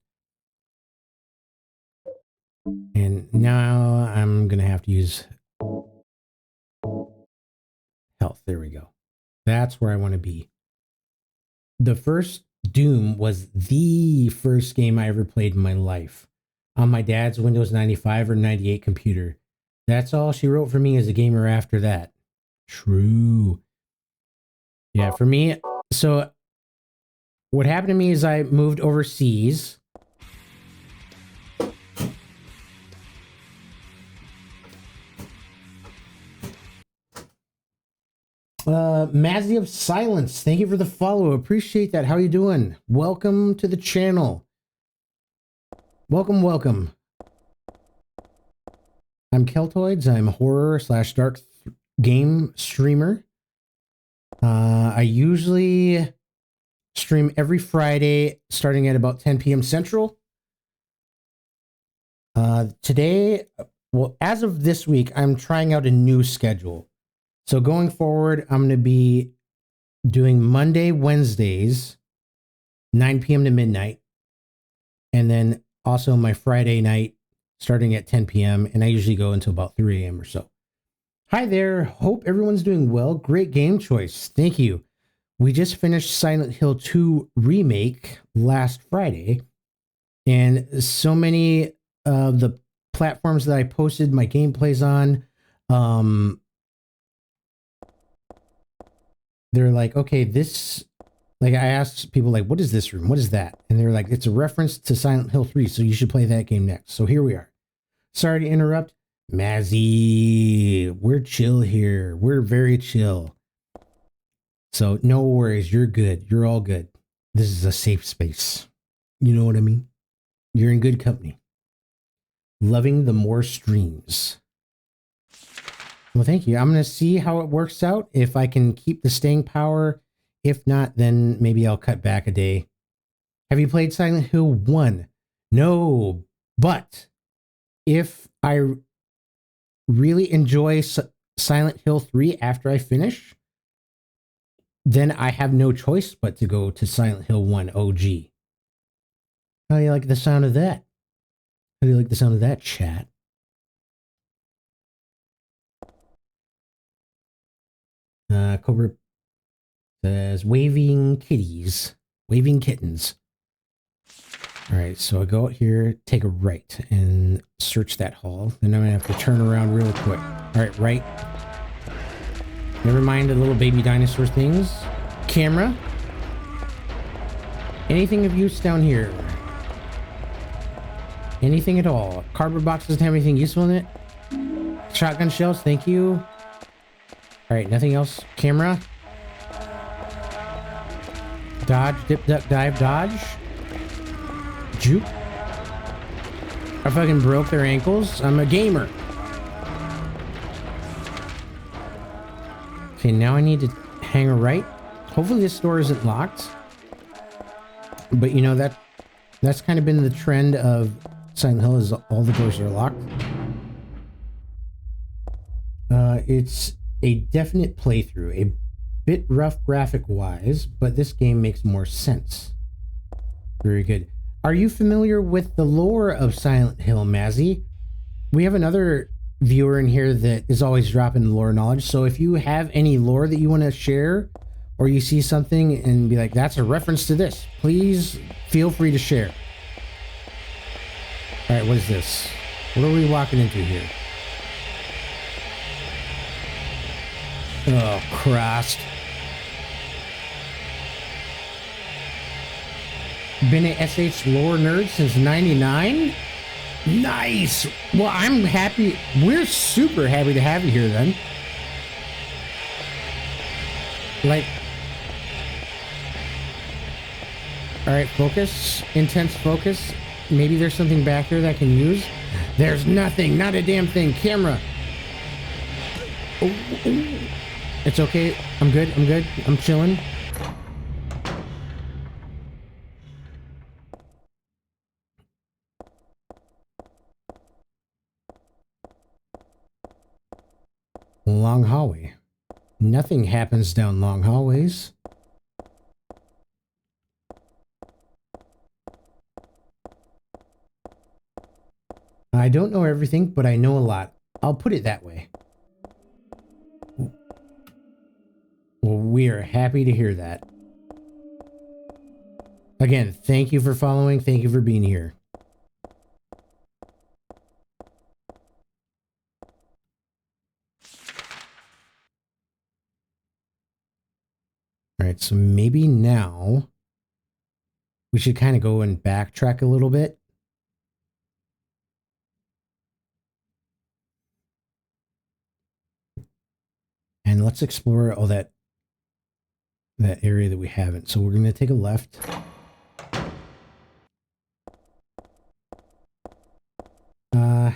And now I'm going to have to use health. There we go. That's where I want to be. The first Doom was the first game I ever played in my life on my dad's Windows 95 or 98 computer. That's all she wrote for me as a gamer after that. True. Yeah, for me, so what happened to me is I moved overseas. Mazzy of Silence, thank you for the follow. Appreciate that. How are you doing? Welcome to the channel. Welcome, welcome. I'm Keltoids. I'm a horror / dark game streamer. I usually stream every Friday starting at about 10 p.m. Central. Today, well, as of this week, I'm trying out a new schedule. So going forward, I'm going to be doing Monday, Wednesdays, 9 p.m. to midnight. And then also my Friday night starting at 10 p.m. And I usually go until about 3 a.m. or so. Hi there. Hope everyone's doing well. Great game choice. Thank you. We just finished Silent Hill 2 Remake last Friday. And so many of the platforms that I posted my gameplays on, they're like, okay, this, like I asked people like, what is this room? What is that? And they're like, it's a reference to Silent Hill 3, so you should play that game next. So here we are. Sorry to interrupt. Mazzy, we're chill here. We're very chill. So no worries. You're good. You're all good. This is a safe space. You know what I mean? You're in good company. Loving the more streams. Well, thank you. I'm going to see how it works out. If I can keep the staying power. If not, then maybe I'll cut back a day. Have you played Silent Hill 1? No, but if I really enjoy Silent Hill 3 after I finish, then I have no choice but to go to Silent Hill 1 OG. How do you like the sound of that? How do you like the sound of that, chat? Cobra says waving kitties, waving kittens. All right, so I go out here, take a right, and search that hall. Then I'm gonna have to turn around real quick. All right, right. Never mind the little baby dinosaur things. Camera. Anything of use down here? Anything at all? Cardboard box doesn't have anything useful in it. Shotgun shells, thank you. All right, nothing else. Camera. Dodge, dip, duck, dive, dodge. Juke. I fucking broke their ankles. I'm a gamer. Okay, now I need to hang a right. Hopefully this door isn't locked. But you know, that's kind of been the trend of Silent Hill, is all the doors are locked. It's a definite playthrough. A bit rough graphic-wise, but this game makes more sense. Very good. Are you familiar with the lore of Silent Hill, Mazzy? We have another viewer in here that is always dropping lore knowledge, so if you have any lore that you want to share, or you see something and be like, that's a reference to this, please feel free to share. All right, what is this? What are we walking into here? Oh, Christ. Been a SH lore nerd since 99? Nice! Well, I'm happy. We're super happy to have you here then. Like... Alright, focus. Intense focus. Maybe there's something back here that I can use. There's nothing. Not a damn thing. Camera. Oh, oh. It's okay. I'm good. I'm good. I'm chilling. Long hallway. Nothing happens down long hallways. I don't know everything, but I know a lot. I'll put it that way. Well, we are happy to hear that. Again, thank you for following. Thank you for being here. All right, so maybe now we should kind of go and backtrack a little bit. And let's explore all that area that we haven't. So we're going to take a left.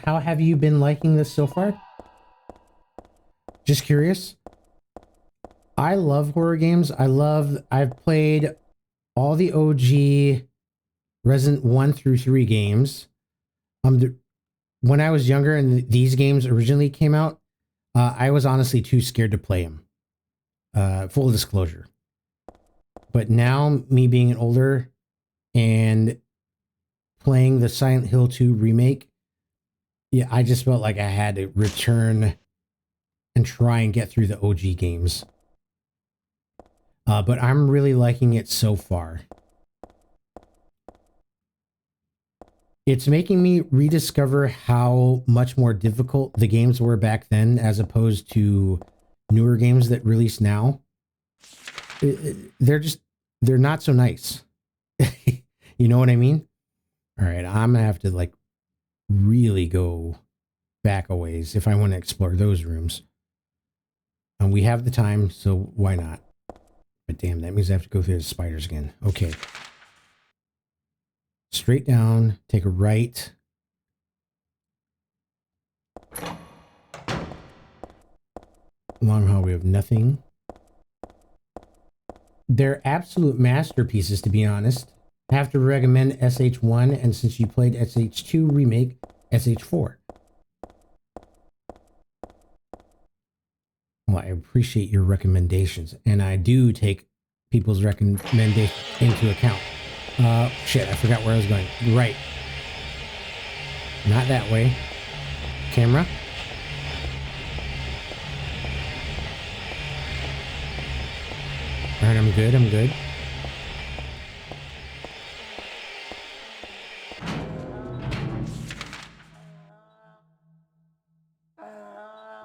How have you been liking this so far? Just curious. I love horror games. I've played all the OG Resident 1 through 3 games. When I was younger and these games originally came out, I was honestly too scared to play them. Full disclosure. But now, me being older and playing the Silent Hill 2 remake, yeah, I just felt like I had to return and try and get through the OG games. But I'm really liking it so far. It's making me rediscover how much more difficult the games were back then as opposed to newer games that release now. They're not so nice. You know what I mean? All right, I'm gonna have to like really go back a ways if I want to explore those rooms. And we have the time, so why not? But damn, that means I have to go through the spiders again. Okay. Straight down, take a right. Long hall, we have nothing. They're absolute masterpieces, to be honest. I have to recommend SH1, and since you played SH2 remake, SH4. Well, I appreciate your recommendations, and I do take people's recommendations into account. Shit, I forgot where I was going. Right. Not that way. Camera. All right, I'm good, I'm good.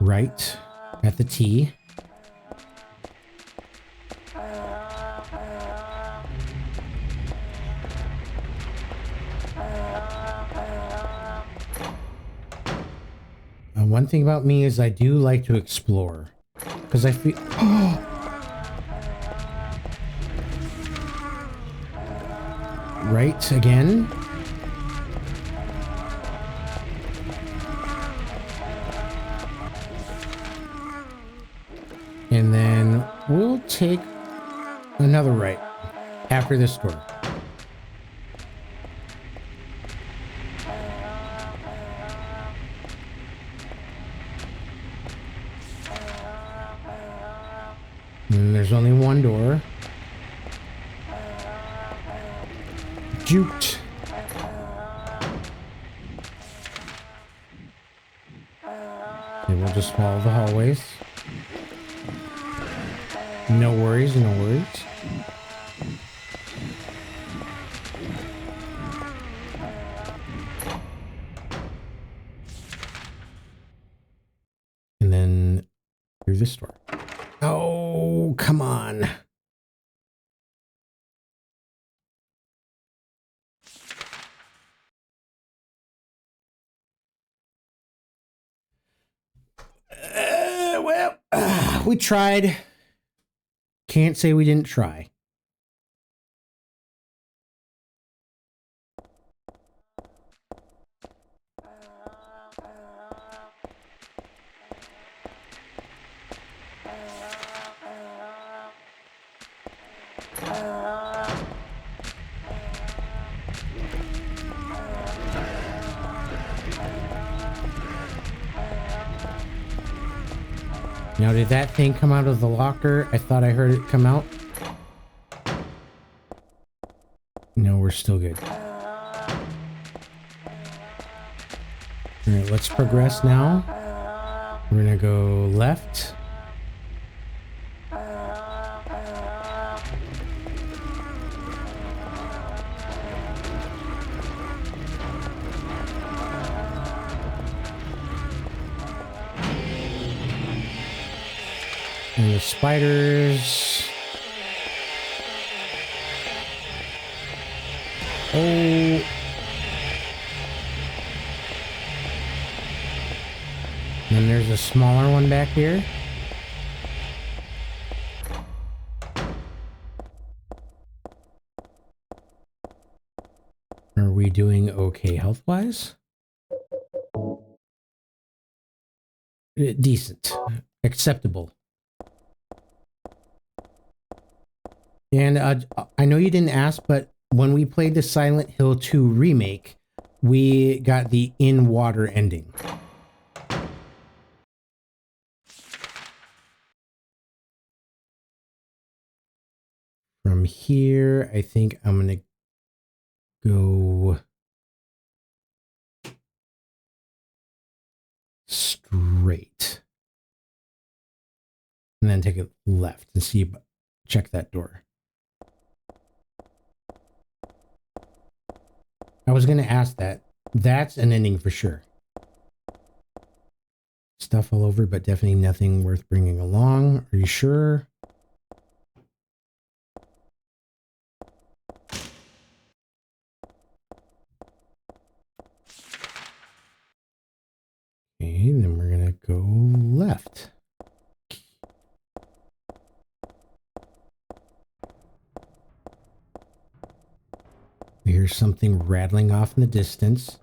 Right at the T. One thing about me is I do like to explore because I feel. Right again. And then we'll take another right after this door. And there's only one door. Juked. And we'll just follow the hallways. No worries, no worries. And then through this door. Oh, come on. We tried. Can't say we didn't try. Now, did that thing come out of the locker? I thought I heard it come out. No, we're still good. All right, let's progress now. We're gonna go left. And the spiders. Oh. And there's a smaller one back here. Are we doing okay health-wise? Decent. Acceptable. And I know you didn't ask, but when we played the Silent Hill 2 remake, we got the in-water ending. From here, I think I'm going to go straight. And then take a left and see, check that door. I was going to ask that. That's an ending for sure. Stuff all over, but definitely nothing worth bringing along. Are you sure? Okay, then we're going to go left. We hear something rattling off in the distance.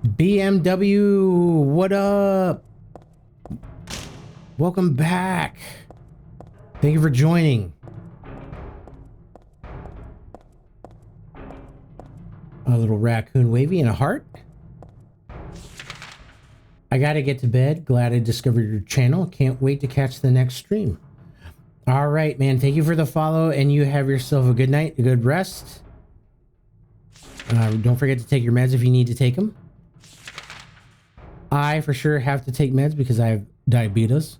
BMW, what up? Welcome back. Thank you for joining. A little raccoon wavy and a heart. I gotta get to bed. Glad I discovered your channel. Can't wait to catch the next stream. All right, man. Thank you for the follow, and you have yourself a good night, a good rest. Don't forget to take your meds if you need to take them. I for sure have to take meds because I have diabetes.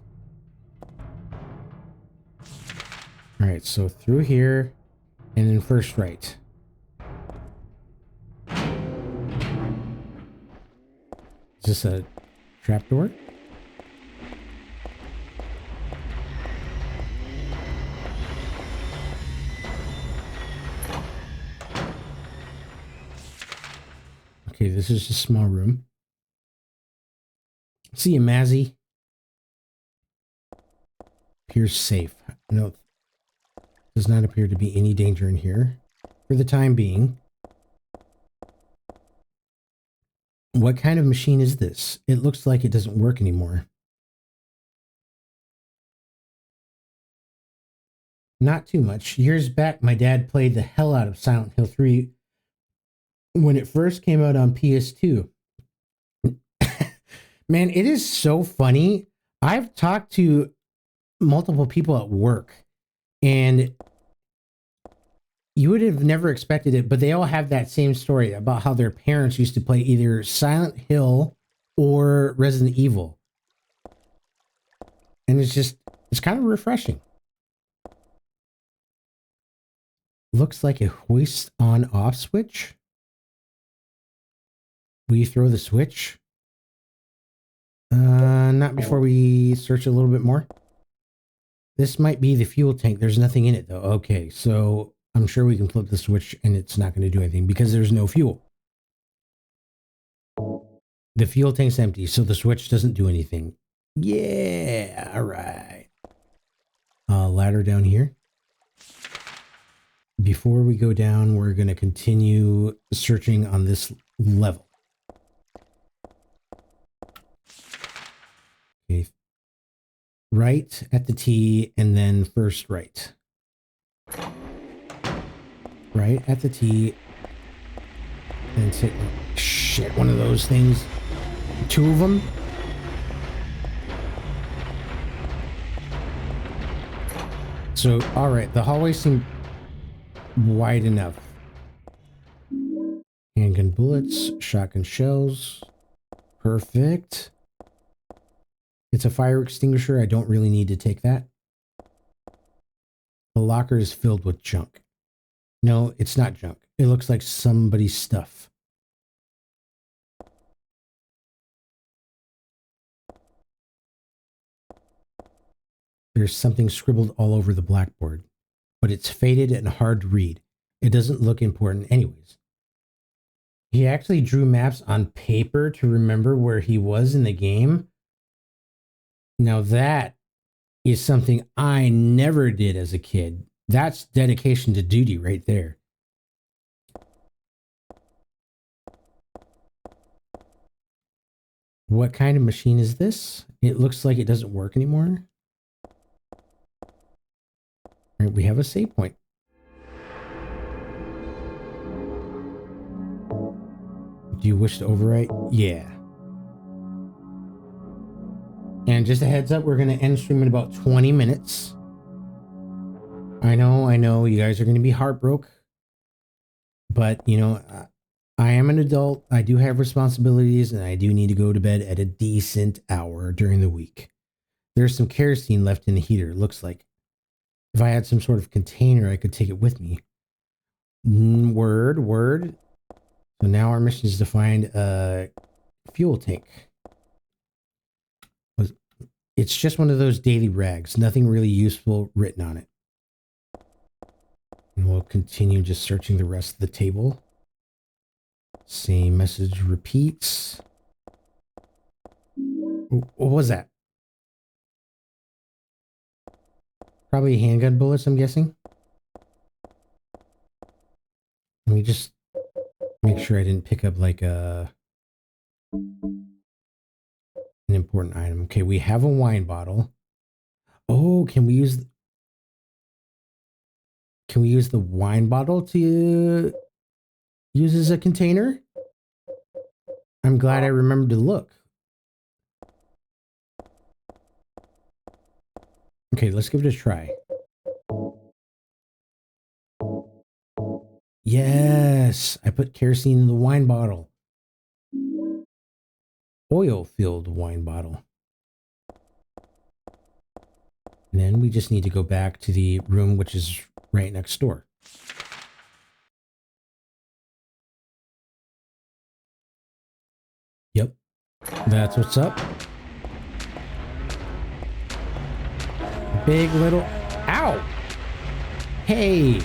All right, so through here, and then first right. Is this a trapdoor? Okay, this is a small room. See you, Mazzy. Appears safe. No, does not appear to be any danger in here for the time being. What kind of machine is this? It looks like it doesn't work anymore. Not too much. Years back, my dad played the hell out of Silent Hill 3 when it first came out on PS2. Man, it is so funny. I've talked to multiple people at work, and you would have never expected it, but they all have that same story about how their parents used to play either Silent Hill or Resident Evil. And it's kind of refreshing. Looks like a hoist on off switch. Will you throw the switch? Not before we search a little bit more. This might be the fuel tank. There's nothing in it though. Okay, so I'm sure we can flip the switch and it's not going to do anything because there's no fuel. The fuel tank's empty, so the switch doesn't do anything. Yeah, all right. Ladder down here. Before we go down, we're going to continue searching on this level. Okay. Right at the T and then first right. Right at the T. And take, shit, one of those things. Two of them. So, all right, the hallway seemed wide enough. Handgun bullets, shotgun shells. Perfect. It's a fire extinguisher. I don't really need to take that. The locker is filled with junk. No, it's not junk. It looks like somebody's stuff. There's something scribbled all over the blackboard, but it's faded and hard to read. It doesn't look important anyways. He actually drew maps on paper to remember where he was in the game. Now that is something I never did as a kid. That's dedication to duty right there. What kind of machine is this? It looks like it doesn't work anymore. All right, we have a save point. Do you wish to overwrite? Yeah. And just a heads up, we're going to end stream in about 20 minutes. I know, you guys are going to be heartbroken. But, you know, I am an adult. I do have responsibilities, and I do need to go to bed at a decent hour during the week. There's some kerosene left in the heater, it looks like. If I had some sort of container, I could take it with me. Word. So now our mission is to find a fuel tank. It's just one of those daily rags. Nothing really useful written on it. And we'll continue just searching the rest of the table. Same message repeats. What was that? Probably handgun bullets, I'm guessing. Let me just make sure I didn't pick up like an important item. Okay, we have a wine bottle. Oh, can we use the wine bottle to use as a container? I'm glad I remembered to look. Okay, let's give it a try. Yes, I put kerosene in the wine bottle. Oil-filled wine bottle. And then we just need to go back to the room, which is right next door. Yep, that's what's up. Big little... Ow! Hey!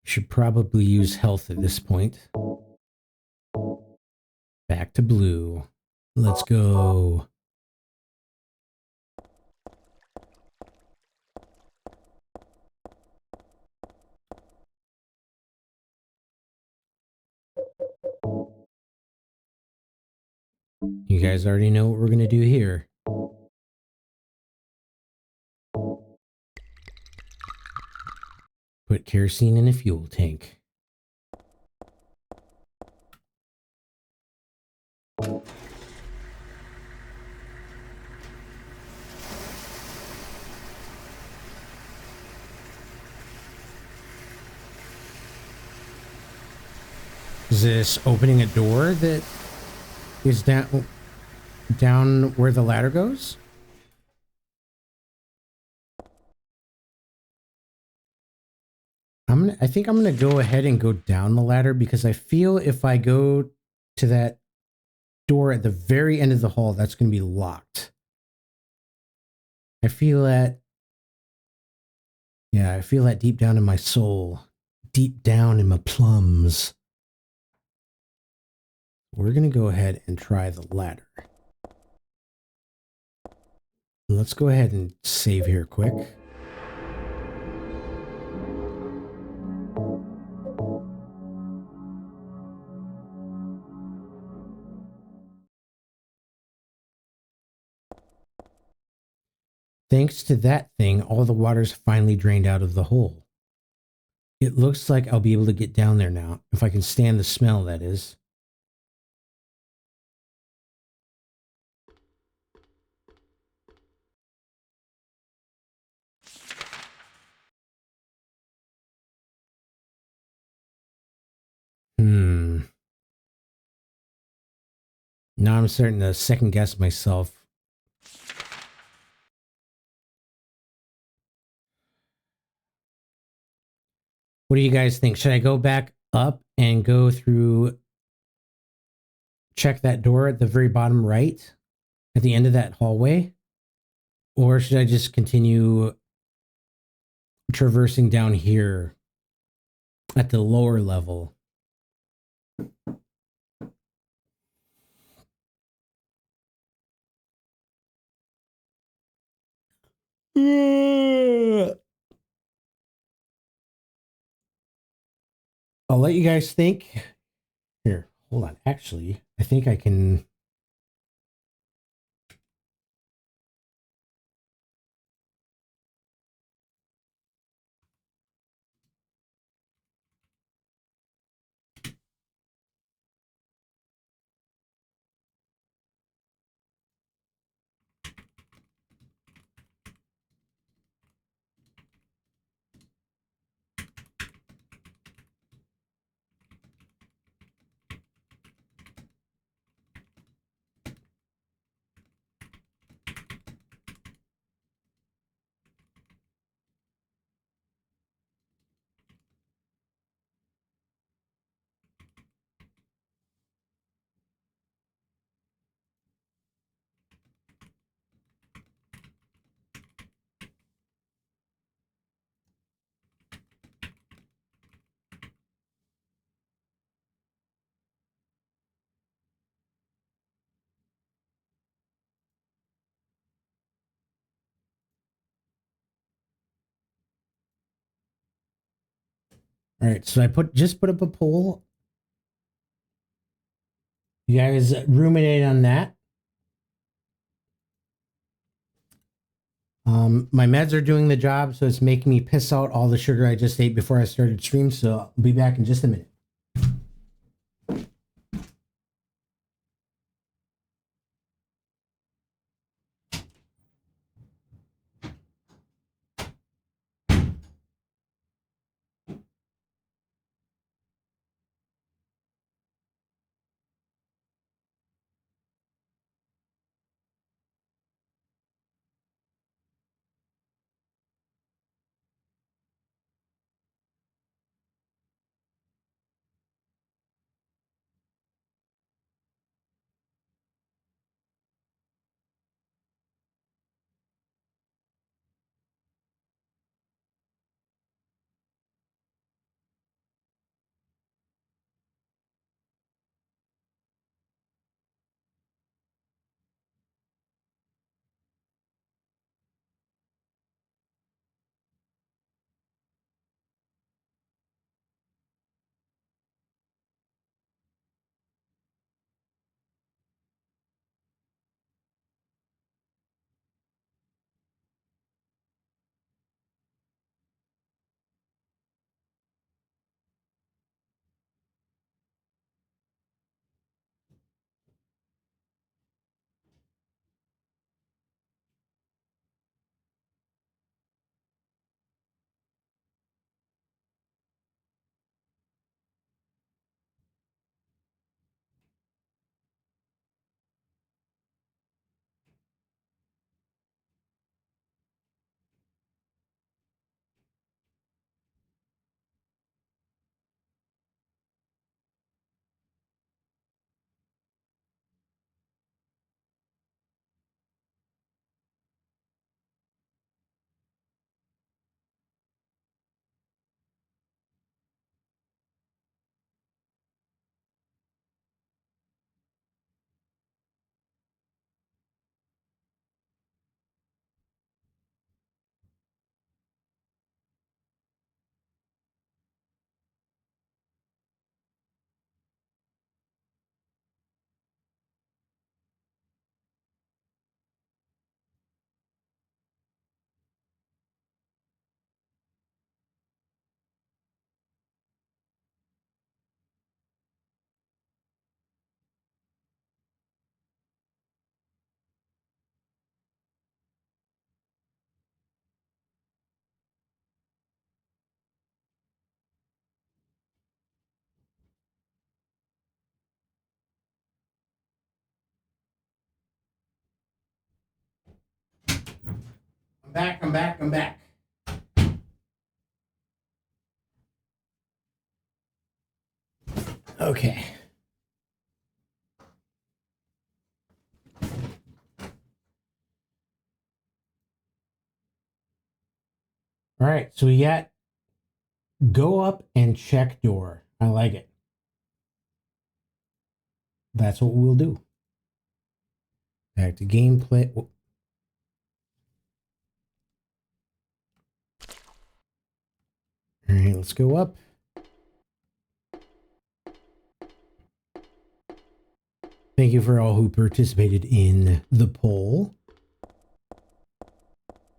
Should probably use health at this point. Back to blue. Let's go. You guys already know what we're going to do here. Put kerosene in a fuel tank. Is this opening a door that is down where the ladder goes? I think I'm gonna go ahead and go down the ladder because I feel if I go to that door at the very end of the hall, that's gonna be locked. I feel that. Yeah, I feel that deep down in my soul, deep down in my plums. We're gonna go ahead and try the ladder. Let's go ahead and save here quick. Thanks to that thing, all the water's finally drained out of the hole. It looks like I'll be able to get down there now, if I can stand the smell, that is. Now I'm starting to second guess myself. What do you guys think? Should I go back up and go through, check that door at the very bottom right, at the end of that hallway? Or should I just continue traversing down here at the lower level? I'll let you guys think. Here, hold on. Actually, I think I can. All right, so I just put up a poll. You guys ruminate on that. My meds are doing the job, so it's making me piss out all the sugar I just ate before I started stream. So I'll be back in just a minute. I'm back. Okay. All right, so we got go up and check door. I like it. That's what we'll do. Back to gameplay. All right, let's go up. Thank you for all who participated in the poll.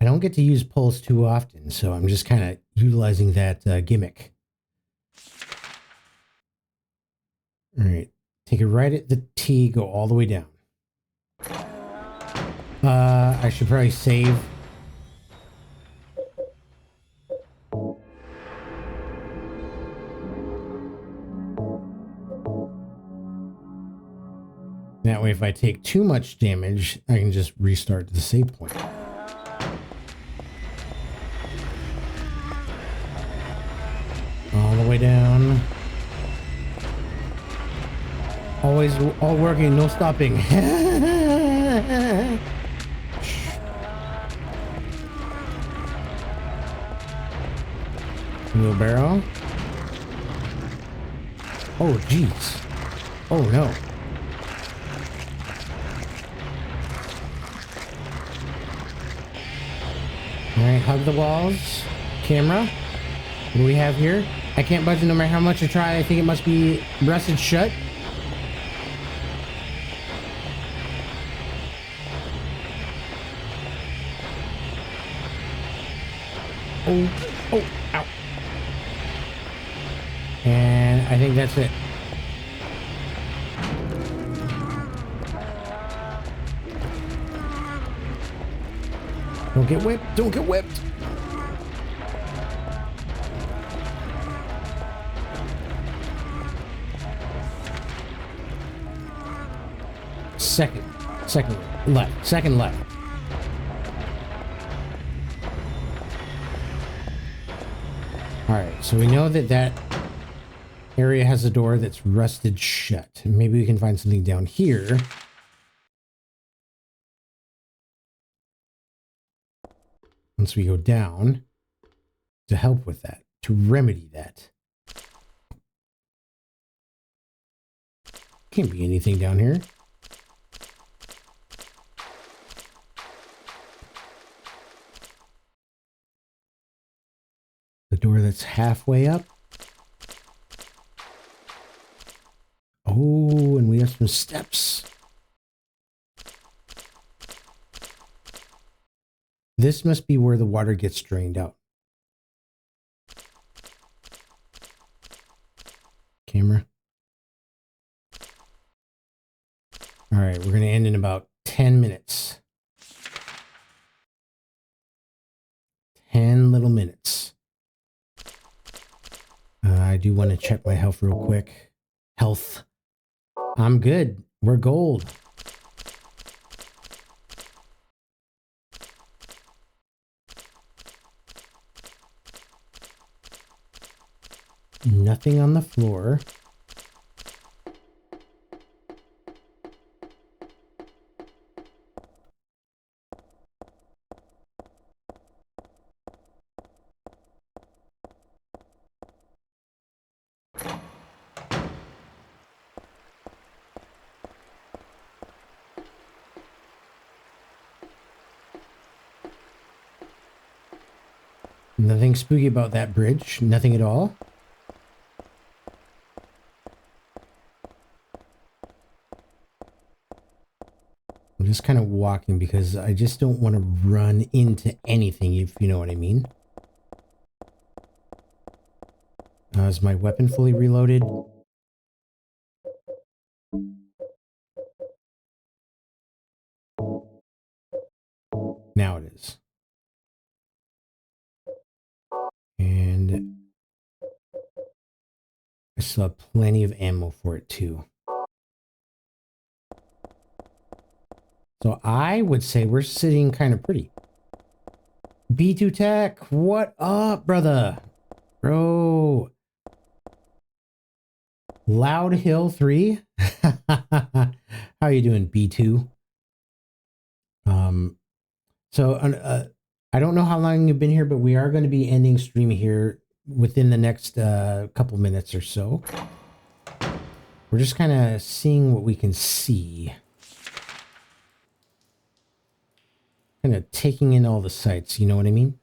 I don't get to use polls too often, so I'm just kind of utilizing that gimmick. All right, take it right at the T, go all the way down. I should probably save. That way, if I take too much damage, I can just restart the save point. All the way down. Always all working, no stopping. Wheelbarrow. Oh, jeez. Oh, no. Alright, hug the walls. Camera. What do we have here? I can't budge it no matter how much I try. I think it must be breasted shut. Oh, ow. And I think that's it. Don't get whipped. Don't get whipped. Second left. Second left. All right, so we know that that area has a door that's rusted shut. Maybe we can find something down here. Once we go down to help with that, to remedy that. Can't be anything down here. The door that's halfway up. Oh, and we have some steps. This must be where the water gets drained out. Camera. All right, we're going to end in about 10 minutes. 10 little minutes. I do want to check my health real quick. Health. I'm good. We're gold. Nothing on the floor. Nothing spooky about that bridge. Nothing at all. I'm just kind of walking because I just don't want to run into anything, if you know what I mean. Is my weapon fully reloaded? Now it is. And I still have plenty of ammo for it too. So I would say we're sitting kind of pretty. B2 Tech, what up, brother? Bro. Loud Hill 3. How you doing, B2? So I don't know how long you've been here, but we are going to be ending stream here within the next couple minutes or so. We're just kind of seeing what we can see. Kind of taking in all the sights, you know what I mean?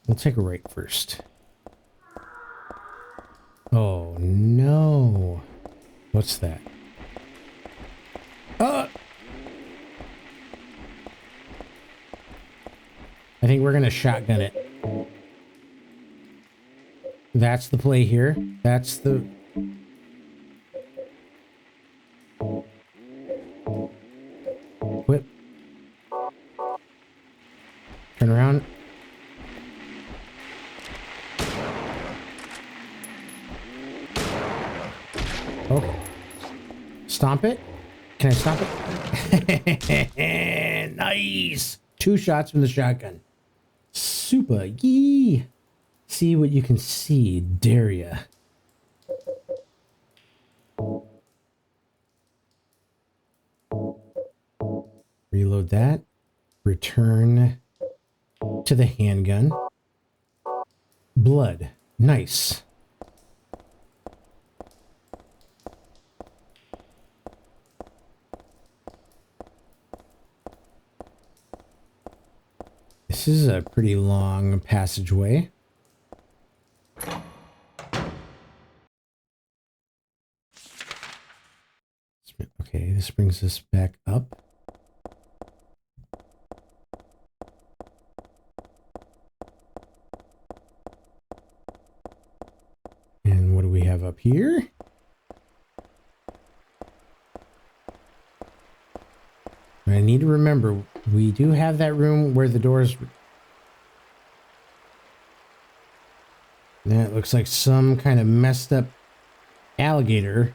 We'll take a right first. Oh no. What's that? I think we're gonna shotgun it. That's the play here. That's the... Whip. Turn around. Okay. Stomp it. Can I stomp it? Nice. 2 shots from the shotgun. Super. Yee. See what you can see, dare ya. Reload that. Return to the handgun. Blood. Nice. This is a pretty long passageway. Okay, this brings us back up. And what do we have up here? I need to remember, we do have that room where the doors... That looks like some kind of messed up alligator.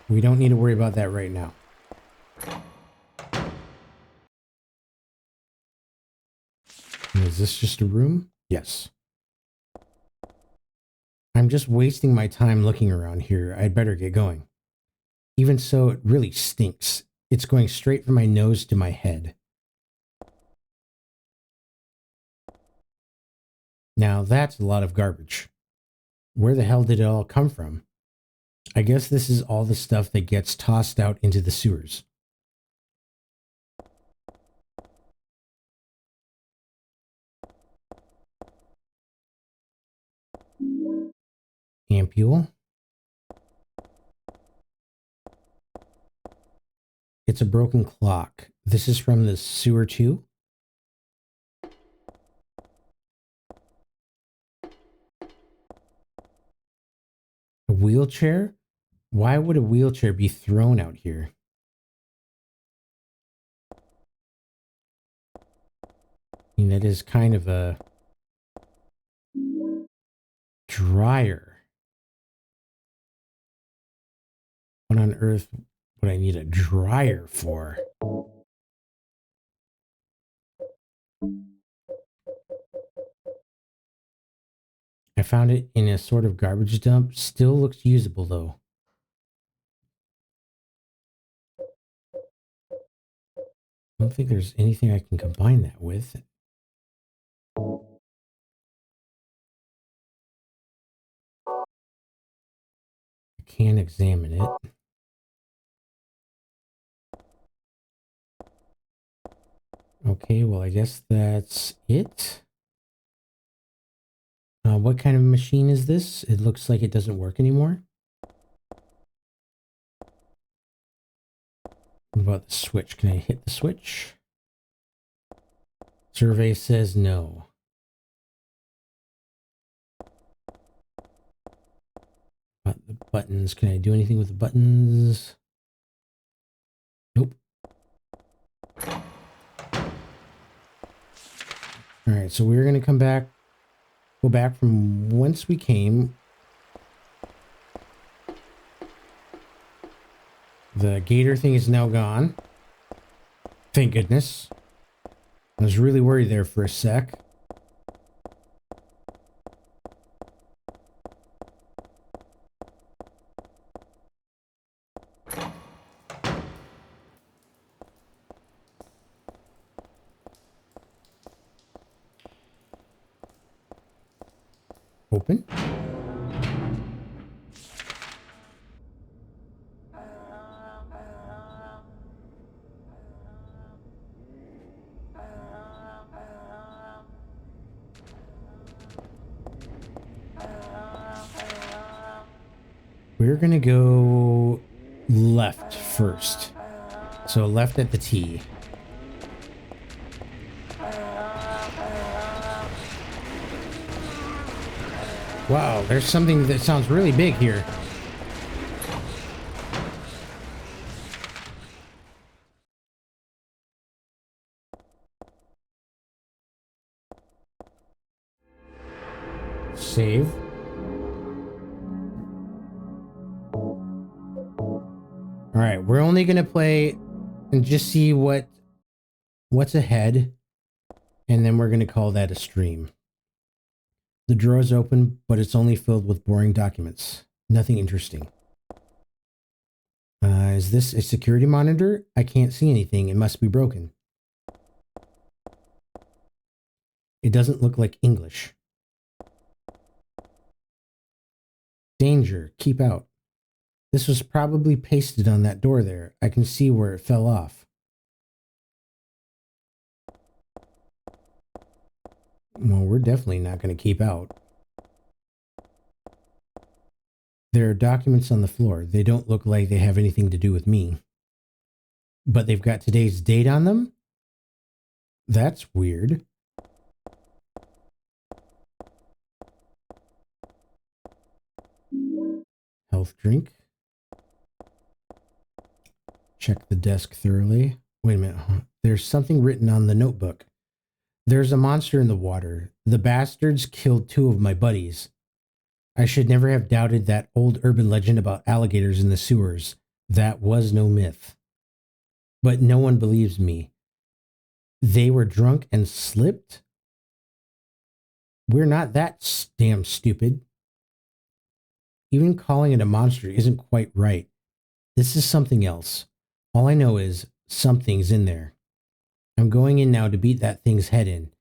We don't need to worry about that right now. Is this just a room? Yes. I'm just wasting my time looking around here. I'd better get going. Even so, it really stinks. It's going straight from my nose to my head. Now that's a lot of garbage. Where the hell did it all come from? I guess this is all the stuff that gets tossed out into the sewers. Ampule. It's a broken clock. This is from the sewer too? A wheelchair? Why would a wheelchair be thrown out here? I mean, that is kind of a dryer. What on earth would I need a dryer for? I found it in a sort of garbage dump. Still looks usable though. I don't think there's anything I can combine that with. I can examine it. Okay, well, I guess that's it. What kind of machine is this? It looks like it doesn't work anymore. What about the switch? Can I hit the switch? Survey says no. About the buttons. Can I do anything with the buttons? Nope. Alright, so we're going to come back. Go back from whence we came. The gator thing is now gone. Thank goodness. I was really worried there for a sec. Open. We're gonna go left first. So left at the T. Wow, there's something that sounds really big here. Save. All right, we're only going to play and just see what's ahead, and then we're going to call that a stream. The drawer is open, but it's only filled with boring documents. Nothing interesting. Is this a security monitor? I can't see anything. It must be broken. It doesn't look like English. Danger. Keep out. This was probably pasted on that door there. I can see where it fell off. Well, we're definitely not going to keep out. There are documents on the floor. They don't look like they have anything to do with me. But they've got today's date on them? That's weird. Health drink. Check the desk thoroughly. Wait a minute. There's something written on the notebook. There's a monster in the water. The bastards killed 2 of my buddies. I should never have doubted that old urban legend about alligators in the sewers. That was no myth. But no one believes me. They were drunk and slipped? We're not that damn stupid. Even calling it a monster isn't quite right. This is something else. All I know is something's in there. I'm going in now to beat that thing's head in.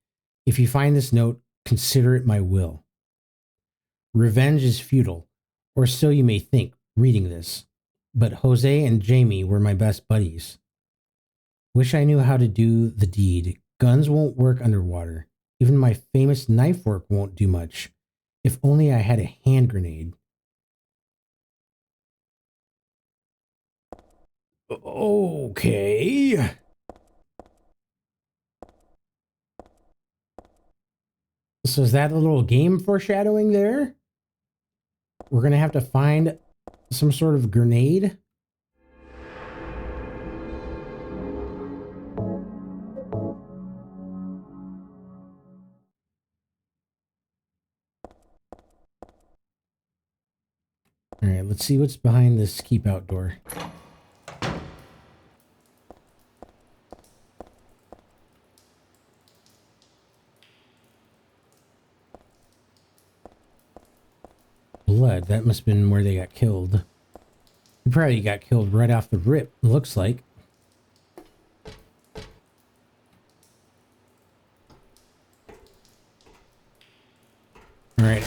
If you find this note, consider it my will. Revenge is futile, or so you may think, reading this. But Jose and Jamie were my best buddies. Wish I knew how to do the deed. Guns won't work underwater. Even my famous knife work won't do much. If only I had a hand grenade. Okay. So is that a little game foreshadowing there? We're going to have to find some sort of grenade. All right, let's see what's behind this keep out door. Blood. That must have been where they got killed. He probably got killed right off the rip, looks like. Alright.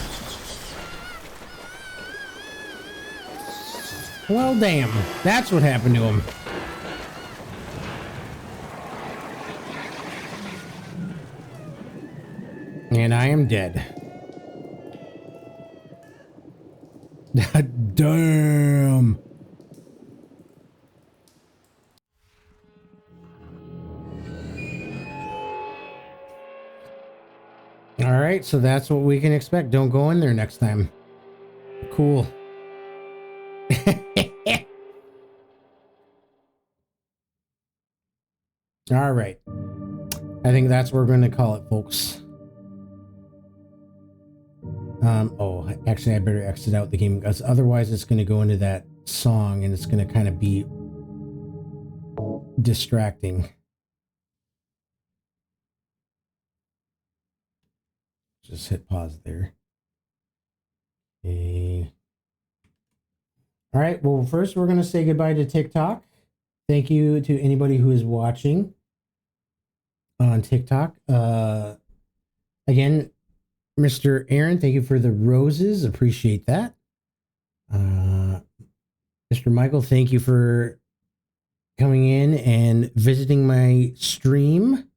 Well, damn. That's what happened to him. And I am dead. Damn. All right, so that's what we can expect. Don't go in there next time. Cool. All right. I think that's what we're going to call it, folks. Oh, actually, I better exit out the game because otherwise it's going to go into that song and it's going to kind of be distracting. Just hit pause there. Okay. All right. Well, first we're going to say goodbye to TikTok. Thank you to anybody who is watching on TikTok. Again, Mr. Aaron, thank you for the roses. Appreciate that. Mr. Michael, thank you for coming in and visiting my stream.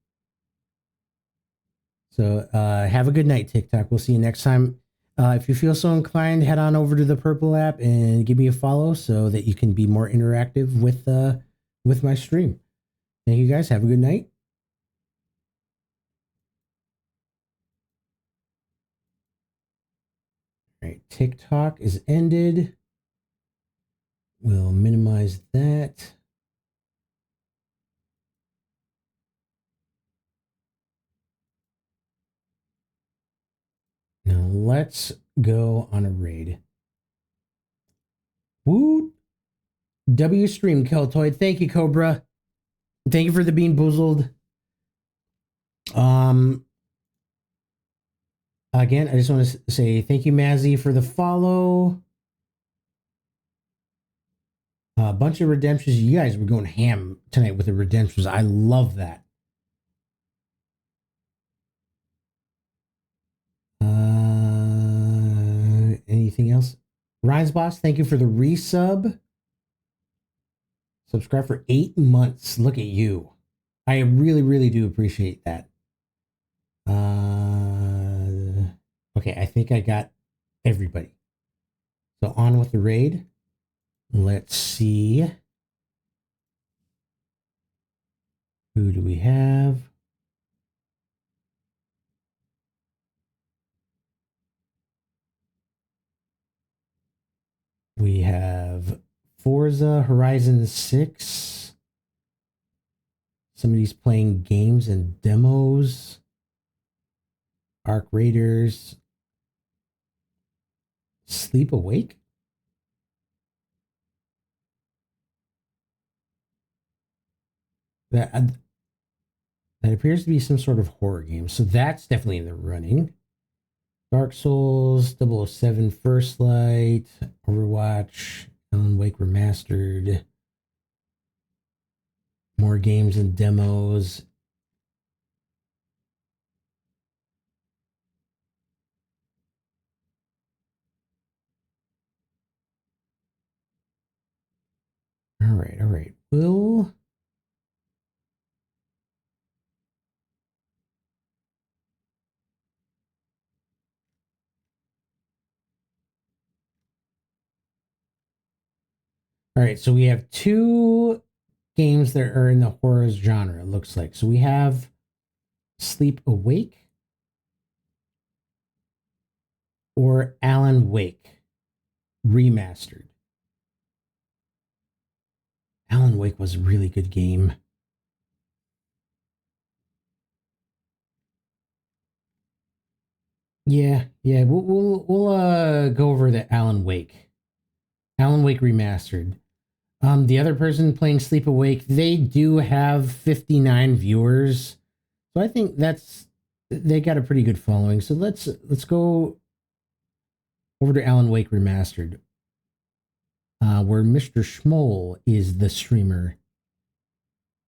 So have a good night, TikTok. We'll see you next time. If you feel so inclined, head on over to the Purple app and give me a follow so that you can be more interactive with my stream. Thank you guys. Have a good night. All right, TikTok is ended. We'll minimize that. Now let's go on a raid. Woo! W stream Keltoid. Thank you, Cobra. Thank you for the Bean Boozled. Again, I just want to say thank you, Mazzy, for the follow. A bunch of redemptions. You guys were going ham tonight with the redemptions. I love that. Anything else? Ryan's Boss, thank you for the resub. Subscribe for 8 months. Look at you. I really, really do appreciate that. Okay, I think I got everybody. So on with the raid. Let's see. Who do we have? We have Forza Horizon 6. Somebody's playing games and demos. Arc Raiders. Sleep Awake? That appears to be some sort of horror game. So that's definitely in the running. Dark Souls, 007 First Light, Overwatch, Alan Wake Remastered. More games and demos. All right. Will... All right, so we have 2 games that are in the horror genre, it looks like. So we have Sleep Awake or Alan Wake Remastered. Alan Wake was a really good game. Yeah, we'll go over the Alan Wake Remastered. The other person playing Sleep Awake, they do have 59 viewers. So I think they got a pretty good following. So let's go over to Alan Wake Remastered, where Mr. Schmoll is the streamer.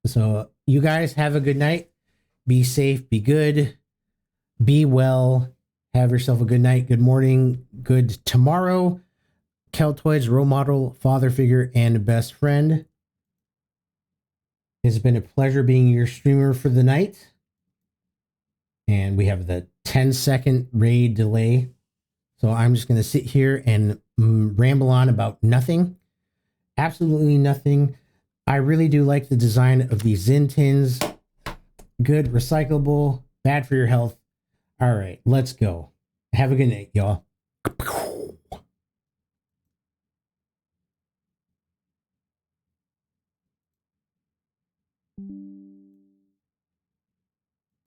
So you guys have a good night. Be safe, be good, be well. Have yourself a good night, good morning, good tomorrow. Keltoid's role model, father figure, and best friend. It's been a pleasure being your streamer for the night. And we have the 10-second raid delay. So I'm just going to sit here and ramble on about nothing. Absolutely nothing. I really do like the design of these Zin tins. Good, recyclable, bad for your health. All right, let's go. Have a good night, y'all.